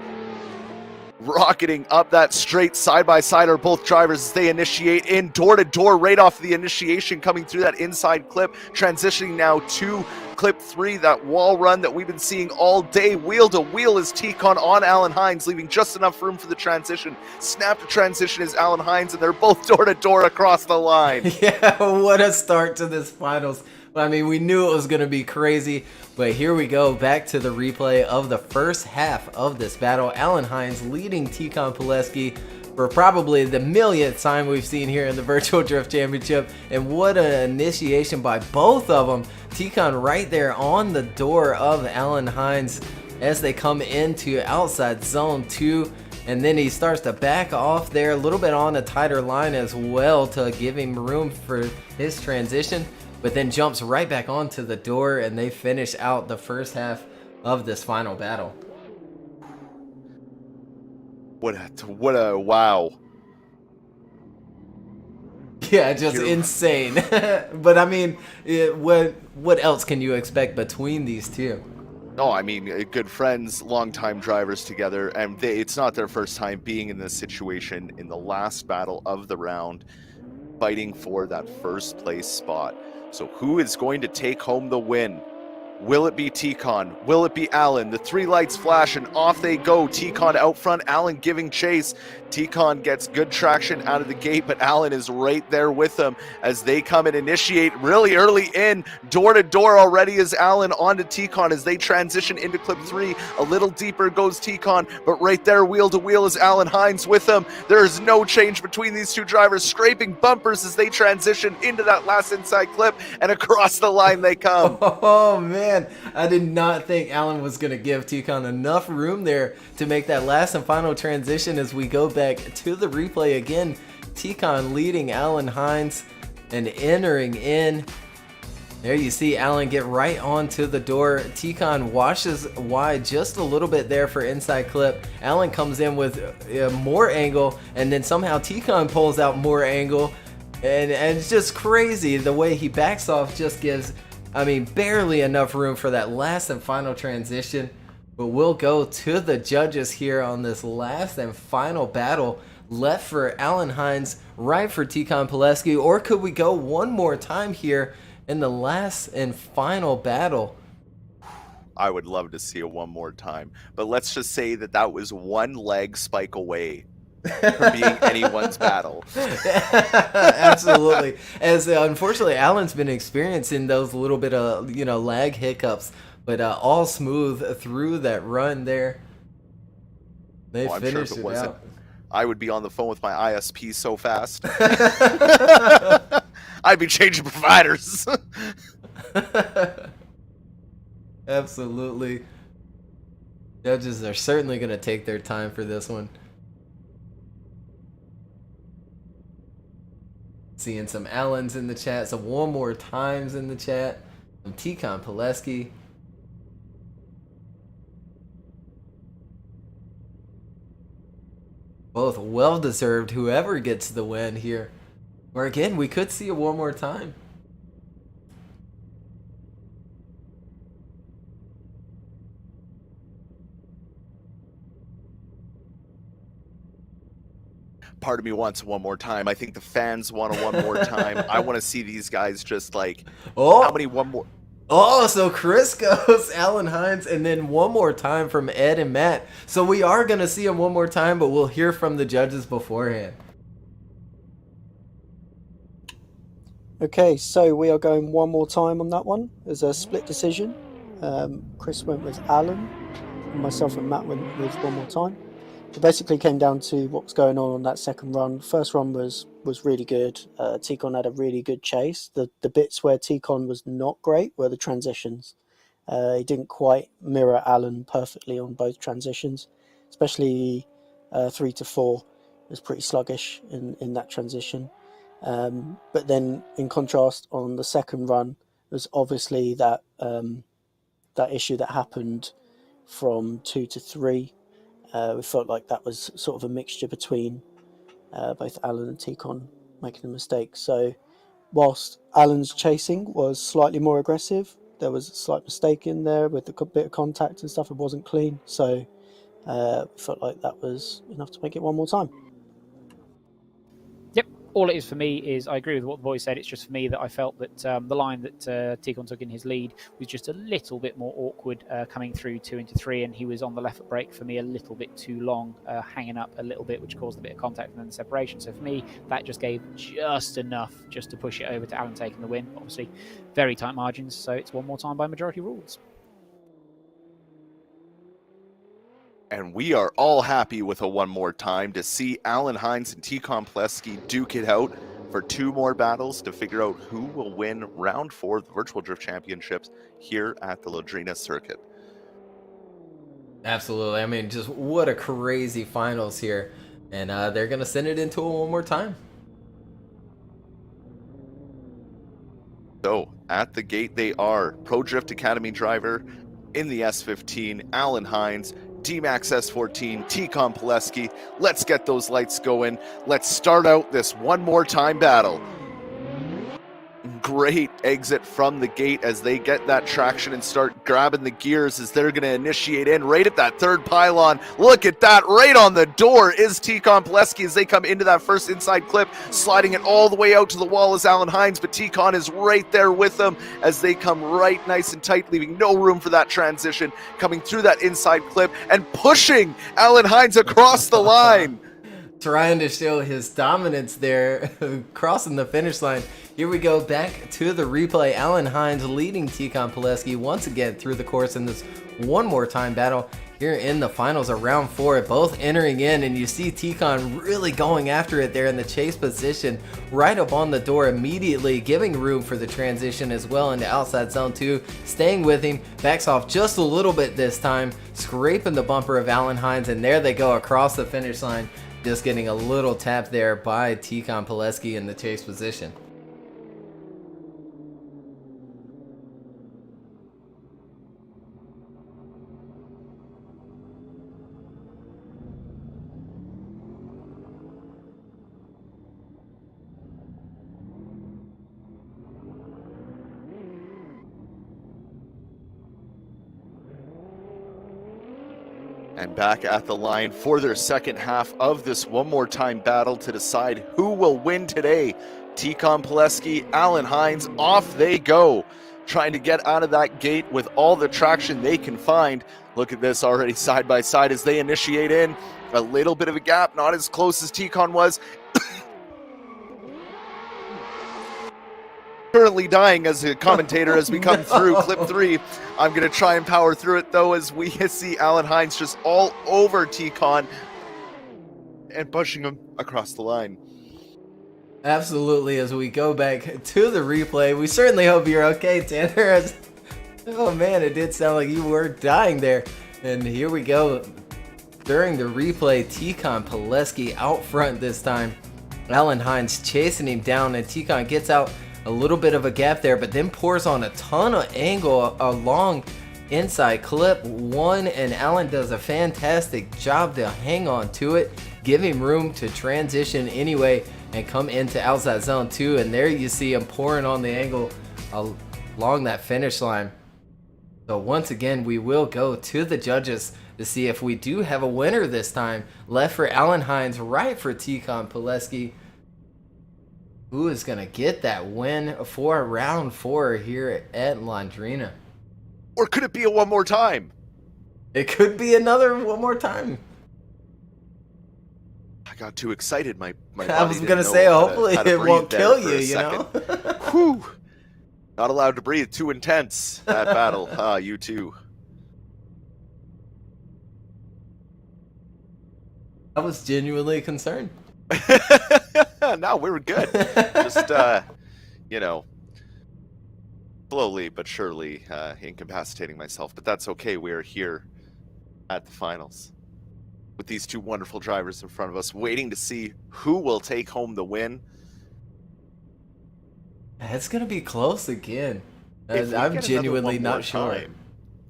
[SPEAKER 2] Rocketing up that straight side by side are both drivers as they initiate in door to door right off the initiation, coming through that inside clip, transitioning now to clip 3, that wall run that we've been seeing all day. Wheel to wheel is Tikon on Alan Hines, leaving just enough room for the transition. Snap to transition is Alan Hines, and they're both door to door across the line.
[SPEAKER 1] Yeah, what a start to this finals. I mean, we knew it was going to be crazy, but here we go, back to the replay of the first half of this battle. Alan Hines leading Tikon Pileski for probably the millionth time we've seen here in the Virtual Drift Championship, and what an initiation by both of them. Tikon right there on the door of Alan Hines as they come into outside zone 2, and then he starts to back off there a little bit on a tighter line as well to give him room for his transition, but then jumps right back onto the door, and they finish out the first half of this final battle.
[SPEAKER 2] What a wow.
[SPEAKER 1] Yeah, just insane. But I mean, what else can you expect between these two?
[SPEAKER 2] Oh, I mean, good friends, longtime drivers together, and it's not their first time being in this situation in the last battle of the round, fighting for that first place spot. So who is going to take home the win? Will it be Tikon? Will it be Alan? The 3 lights flash and off they go. Tikon out front, Alan giving chase. T-Con gets good traction out of the gate, but Alan is right there with them as they come and initiate really early in. Door to door already is Alan onto T-Con as they transition into clip 3. A little deeper goes T-Con, but right there wheel to wheel is Alan Hines with them. There's no change between these two drivers, scraping bumpers as they transition into that last inside clip, and across the line they come.
[SPEAKER 1] Oh man, I did not think Alan was going to give T-Con enough room there to make that last and final transition. As we go back to the replay again, T-Con leading Alan Hines and entering in. There you see Alan get right onto the door. T-Con washes wide just a little bit there for inside clip. Alan comes in with more angle, and then somehow T-Con pulls out more angle, and it's just crazy the way he backs off. Just gives, I mean, barely enough room for that last and final transition. But we'll go to the judges here on this last and final battle. Left for Alan Hines, right for T-Con Pileski, or could we go one more time here in the last and final battle?
[SPEAKER 2] I would love to see it one more time, but let's just say that that was one leg spike away from being anyone's battle.
[SPEAKER 1] Absolutely. As unfortunately Alan's been experiencing those little bit of lag hiccups, but all smooth through that run there. They
[SPEAKER 2] I'm
[SPEAKER 1] finished
[SPEAKER 2] sure if it
[SPEAKER 1] it
[SPEAKER 2] wasn't,
[SPEAKER 1] out.
[SPEAKER 2] I would be on the phone with my ISP so fast. I'd be changing providers.
[SPEAKER 1] Absolutely. Judges are certainly going to take their time for this one. Seeing some Allens in the chat, some one more times in the chat, some T-Con Pileski. Both well-deserved, whoever gets the win here. Or again, we could see it one more time.
[SPEAKER 2] Part of me wants one more time. I think the fans want a one more time. I want to see these guys just like, how many one more?
[SPEAKER 1] Oh, so Chris goes, Alan Hines, and then one more time from Ed and Matt. So we are going to see him one more time, but we'll hear from the judges beforehand.
[SPEAKER 3] Okay, so we are going one more time on that one. There's a split decision. Chris went with Alan, and myself and Matt went with one more time. It basically came down to what was going on that second run. First run was really good. T-Con had a really good chase. The bits where T-Con was not great were the transitions. He didn't quite mirror Alan perfectly on both transitions, especially 3 to 4 was pretty sluggish in that transition. But then in contrast on the second run, there's obviously that issue that happened from 2 to 3. We felt like that was sort of a mixture between both Alan and T-Con making a mistake. So whilst Alan's chasing was slightly more aggressive, there was a slight mistake in there with a bit of contact and stuff. It wasn't clean. So we felt like that was enough to make it one more time.
[SPEAKER 4] Yep. All it is for me is I agree with what the boys said. It's just for me that I felt that the line that T-Con took in his lead was just a little bit more awkward coming through 2 into 3, and he was on the left foot brake for me a little bit too long, hanging up a little bit, which caused a bit of contact and then separation. So for me, that just gave just enough just to push it over to Alan taking the win. Obviously, very tight margins, so it's one more time by majority rules.
[SPEAKER 2] And we are all happy with a one more time to see Alan Hines and T-Con Pileski duke it out for 2 more battles to figure out who will win round 4 of the Virtual Drift Championships here at the Londrina circuit.
[SPEAKER 1] Absolutely. I mean, just what a crazy finals here. And they're going to send it into it one more time.
[SPEAKER 2] So at the gate they are Pro Drift Academy driver in the S15, Alan Hines, D-Max S14, T-Con Pileski. Let's get those lights going. Let's start out this one more time battle. Great exit from the gate as they get that traction and start grabbing the gears as they're going to initiate in right at that third pylon. Look at that, right on the door is T-Con Pileski as they come into that first inside clip, sliding it all the way out to the wall is Alan Hines, but T-Con is right there with them as they come right nice and tight, leaving no room for that transition, coming through that inside clip and pushing Alan Hines across the line.
[SPEAKER 1] trying to show his dominance there, crossing the finish line. Here we go back to the replay. Alan Hines leading Tikhon Pileski once again through the course in this one more time battle here in the finals of round 4, both entering in, and you see Tikhon really going after it there in the chase position, right up on the door immediately, giving room for the transition as well into outside zone 2, staying with him, backs off just a little bit this time, scraping the bumper of Alan Hines, and there they go across the finish line, just getting a little tap there by Tikhon Pileski in the chase position.
[SPEAKER 2] And back at the line for their second half of this one more time battle to decide who will win today. Tikhon Pileski, Alan Hines, off they go. Trying to get out of that gate with all the traction they can find. Look at this already side by side as they initiate in. A little bit of a gap, not as close as Tikhon was. Currently dying as a commentator as we come through clip 3. I'm going to try and power through it though as we see Alan Hines just all over Tikhon and pushing him across the line.
[SPEAKER 1] Absolutely, as we go back to the replay, we certainly hope you're okay, Tanner. Oh man, it did sound like you were dying there. And here we go. During the replay, Tikhon Pileski out front this time. Alan Hines chasing him down, and Tikhon gets out a little bit of a gap there, but then pours on a ton of angle along inside clip 1, and Alan does a fantastic job to hang on to it, give him room to transition anyway and come into outside zone 2, and there you see him pouring on the angle along that finish line. So once again, we will go to the judges to see if we do have a winner this time. Left for Alan Hines, right for Tikhon Pileski. Who is going to get that win for round 4 here at Londrina?
[SPEAKER 2] Or could it be a one more time?
[SPEAKER 1] It could be another one more time.
[SPEAKER 2] I got too excited. My
[SPEAKER 1] I was going to say, hopefully it won't kill you, you know?
[SPEAKER 2] Whew. Not allowed to breathe. Too intense, that battle. You too.
[SPEAKER 1] I was genuinely concerned.
[SPEAKER 2] No, we were good. Just, you know, slowly but surely incapacitating myself. But that's okay. We are here at the finals with these two wonderful drivers in front of us, waiting to see who will take home the win.
[SPEAKER 1] It's going to be close again. I'm genuinely not sure.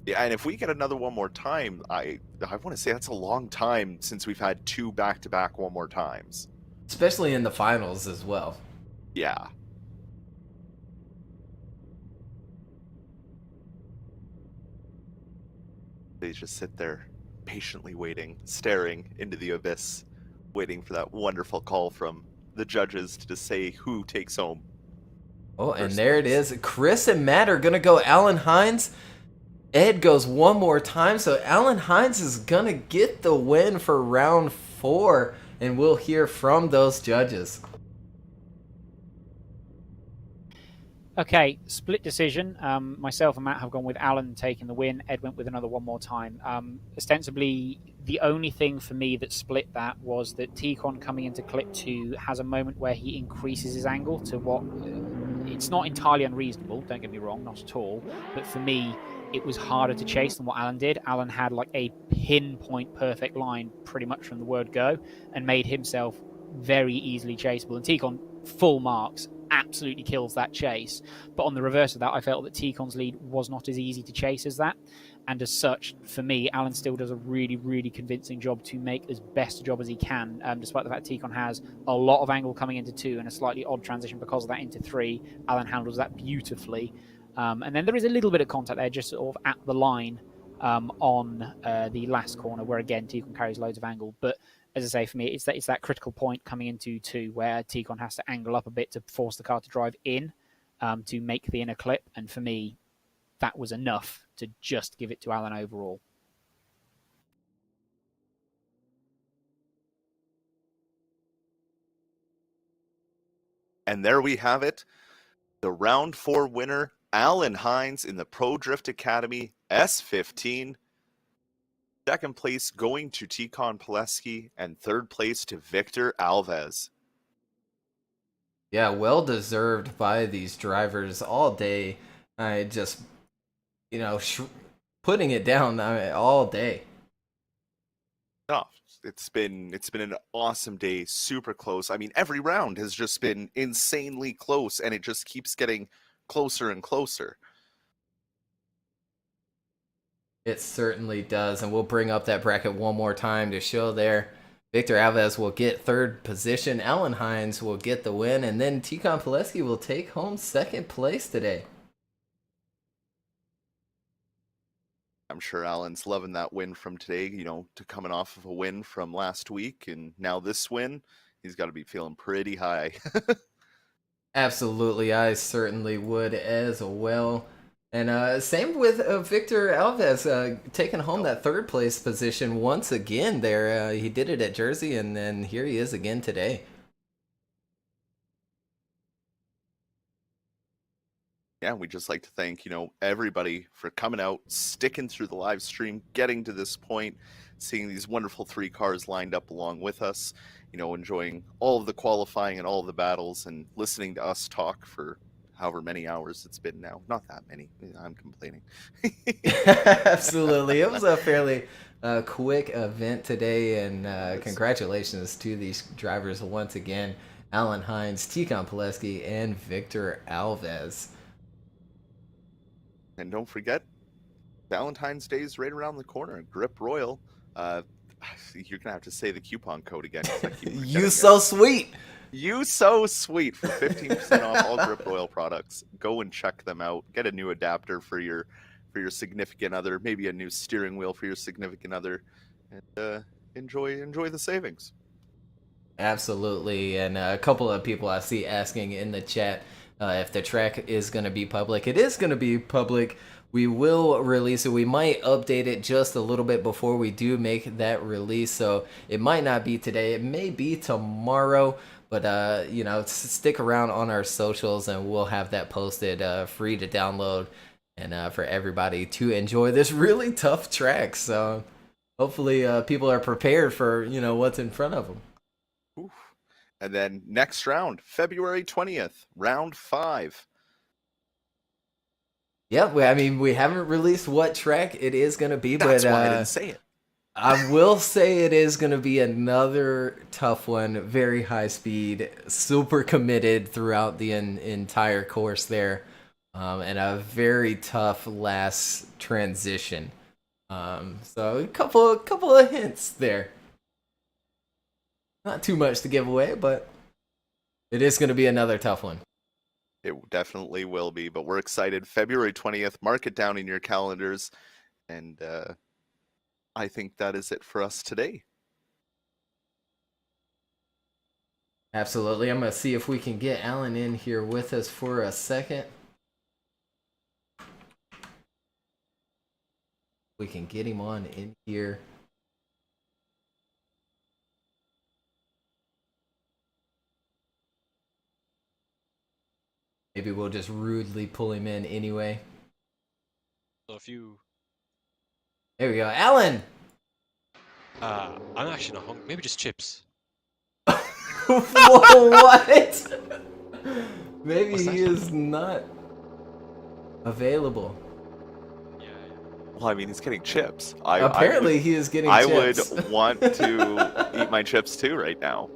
[SPEAKER 2] Yeah, and if we get another one more time, I want to say that's a long time since we've had 2 back-to-back one more times.
[SPEAKER 1] Especially in the finals as well.
[SPEAKER 2] Yeah. They just sit there patiently waiting, staring into the abyss, waiting for that wonderful call from the judges to say who takes home.
[SPEAKER 1] Oh, and there it is. Chris and Matt are going to go Alan Hines. Ed goes one more time, so Alan Hines is going to get the win for round 4, and we'll hear from those judges.
[SPEAKER 4] Okay, split decision. Myself and Matt have gone with Alan taking the win. Ed went with another one more time. Ostensibly, the only thing for me that split that was that Tikhon coming into clip 2 has a moment where he increases his angle to what... it's not entirely unreasonable, don't get me wrong, not at all. But for me, it was harder to chase than what Alan did. Alan had like a pinpoint perfect line pretty much from the word go and made himself very easily chaseable. And Tikhon, full marks, absolutely kills that chase. But on the reverse of that, I felt that Tikhon's lead was not as easy to chase as that. And as such, for me, Alan still does a really, really convincing job to make as best a job as he can, despite the fact Tikhon has a lot of angle coming into 2 and a slightly odd transition because of that into 3. Alan handles that beautifully. And then there is a little bit of contact there, just sort of at the line on the last corner, where again Tikhon carries loads of angle. But as I say, for me, it's that critical point coming into 2 where Tikhon has to angle up a bit to force the car to drive in to make the inner clip. And for me, that was enough to just give it to Alan overall.
[SPEAKER 2] And there we have it. The round 4 winner, Alan Hines in the Pro Drift Academy S15. Second place going to Tikhon Pileski, and third place to Victor Alves.
[SPEAKER 1] Yeah, well deserved by these drivers all day. I just, putting it down all day.
[SPEAKER 2] Oh, it's been an awesome day, super close. I mean, every round has just been insanely close, and it just keeps getting closer and closer.
[SPEAKER 1] It certainly does, and we'll bring up that bracket one more time to show there. Victor Alves will get third position, Alan Hines will get the win, and then Tikhon Pileski will take home second place today.
[SPEAKER 2] I'm sure Alan's loving that win from today, to coming off of a win from last week, and now this win, he's got to be feeling pretty high.
[SPEAKER 1] Absolutely, I certainly would as well. And same with Victor Alves taking home that third place position once again there. He did it at Jersey, and then here he is again today.
[SPEAKER 2] Yeah, we'd just like to thank, everybody for coming out, sticking through the live stream, getting to this point, seeing these wonderful 3 cars lined up along with us, enjoying all of the qualifying and all of the battles, and listening to us talk for however many hours it's been now. Not that many. I'm complaining.
[SPEAKER 1] Absolutely. It was a fairly quick event today, and congratulations to these drivers once again, Alan Hines, Tikhon Pileski, and Victor Alves.
[SPEAKER 2] And don't forget, Valentine's Day is right around the corner. Grip Royal. You're gonna have to say the coupon code again.
[SPEAKER 1] You so sweet.
[SPEAKER 2] You so sweet for 15% off all Grip Royal products. Go and check them out. Get a new adapter for your significant other, maybe a new steering wheel for your significant other, and enjoy the savings.
[SPEAKER 1] Absolutely, and a couple of people I see asking in the chat if the track is going to be public. It is going to be public. We will release it. We might update it just a little bit before we do make that release, so it might not be today. It may be tomorrow, but stick around on our socials, and we'll have that posted free to download and for everybody to enjoy this really tough track. So hopefully people are prepared for what's in front of them.
[SPEAKER 2] Oof. And then next round, February 20th, round 5.
[SPEAKER 1] Yeah, we haven't released what track it is going to be,
[SPEAKER 2] That's
[SPEAKER 1] but
[SPEAKER 2] why I didn't say it.
[SPEAKER 1] I will say it is going to be another tough one, very high speed, super committed throughout the entire course there, and a very tough last transition. So a couple of hints there. Not too much to give away, but it is going to be another tough one.
[SPEAKER 2] It definitely will be, but we're excited. February 20th, mark it down in your calendars, and I think that is it for us today.
[SPEAKER 1] Absolutely. I'm going to see if we can get Alan in here with us for a second. We can get him on in here. Maybe we'll just rudely pull him in anyway.
[SPEAKER 5] So if you...
[SPEAKER 1] There we go. Alan!
[SPEAKER 5] I'm actually not hungry. Maybe just chips.
[SPEAKER 1] Whoa, what? Maybe
[SPEAKER 5] What's that?
[SPEAKER 1] he is not available.
[SPEAKER 5] Yeah.
[SPEAKER 2] Well, I mean, he's getting chips.
[SPEAKER 1] Apparently, he is getting
[SPEAKER 2] I
[SPEAKER 1] chips.
[SPEAKER 2] would want to eat my chips too right now.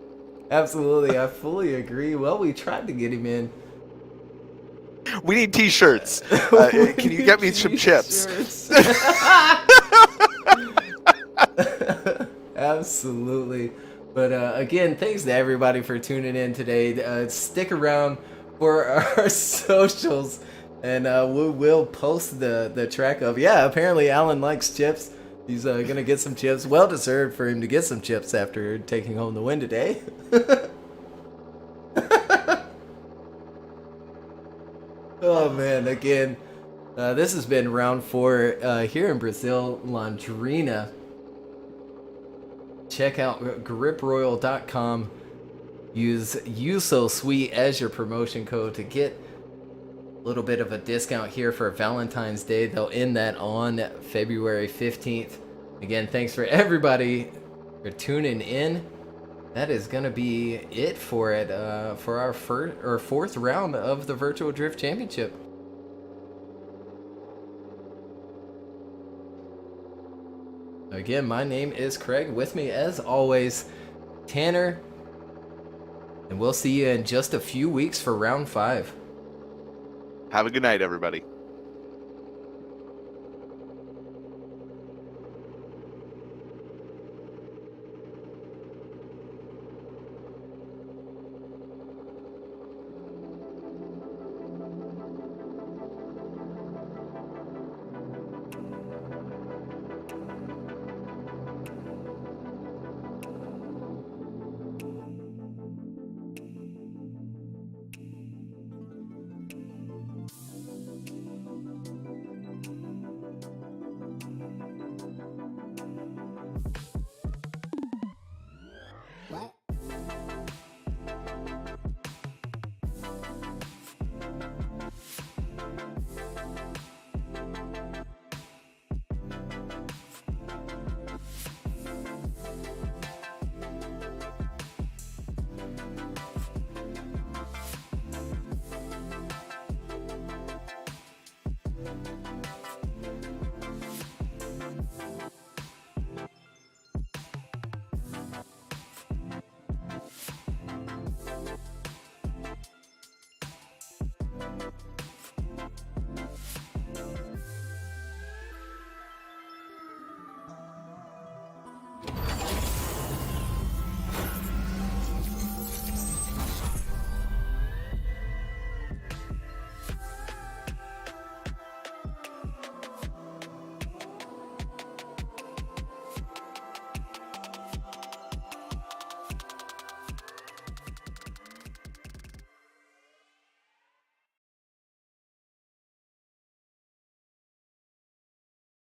[SPEAKER 1] Absolutely, I fully agree. Well, we tried to get him in.
[SPEAKER 2] We need t-shirts. Can you get me some chips?
[SPEAKER 1] Absolutely. But again, thanks to everybody for tuning in today. Stick around for our socials, and we will post the track of. Yeah, apparently Alan likes chips. He's gonna get some chips. Well deserved for him to get some chips after taking home the win today. Oh man, again, this has been round 4 here in Brazil, Londrina. Check out griproyal.com. use You So Sweet as your promotion code to get a little bit of a discount here for Valentine's Day. They'll end that on February 15th. Again, thanks for everybody for tuning in. That is going to be it for it for our fourth round of the Virtual Drift Championship. Again, my name is Craig. With me, as always, Tanner. And we'll see you in just a few weeks for round 5.
[SPEAKER 2] Have a good night, everybody.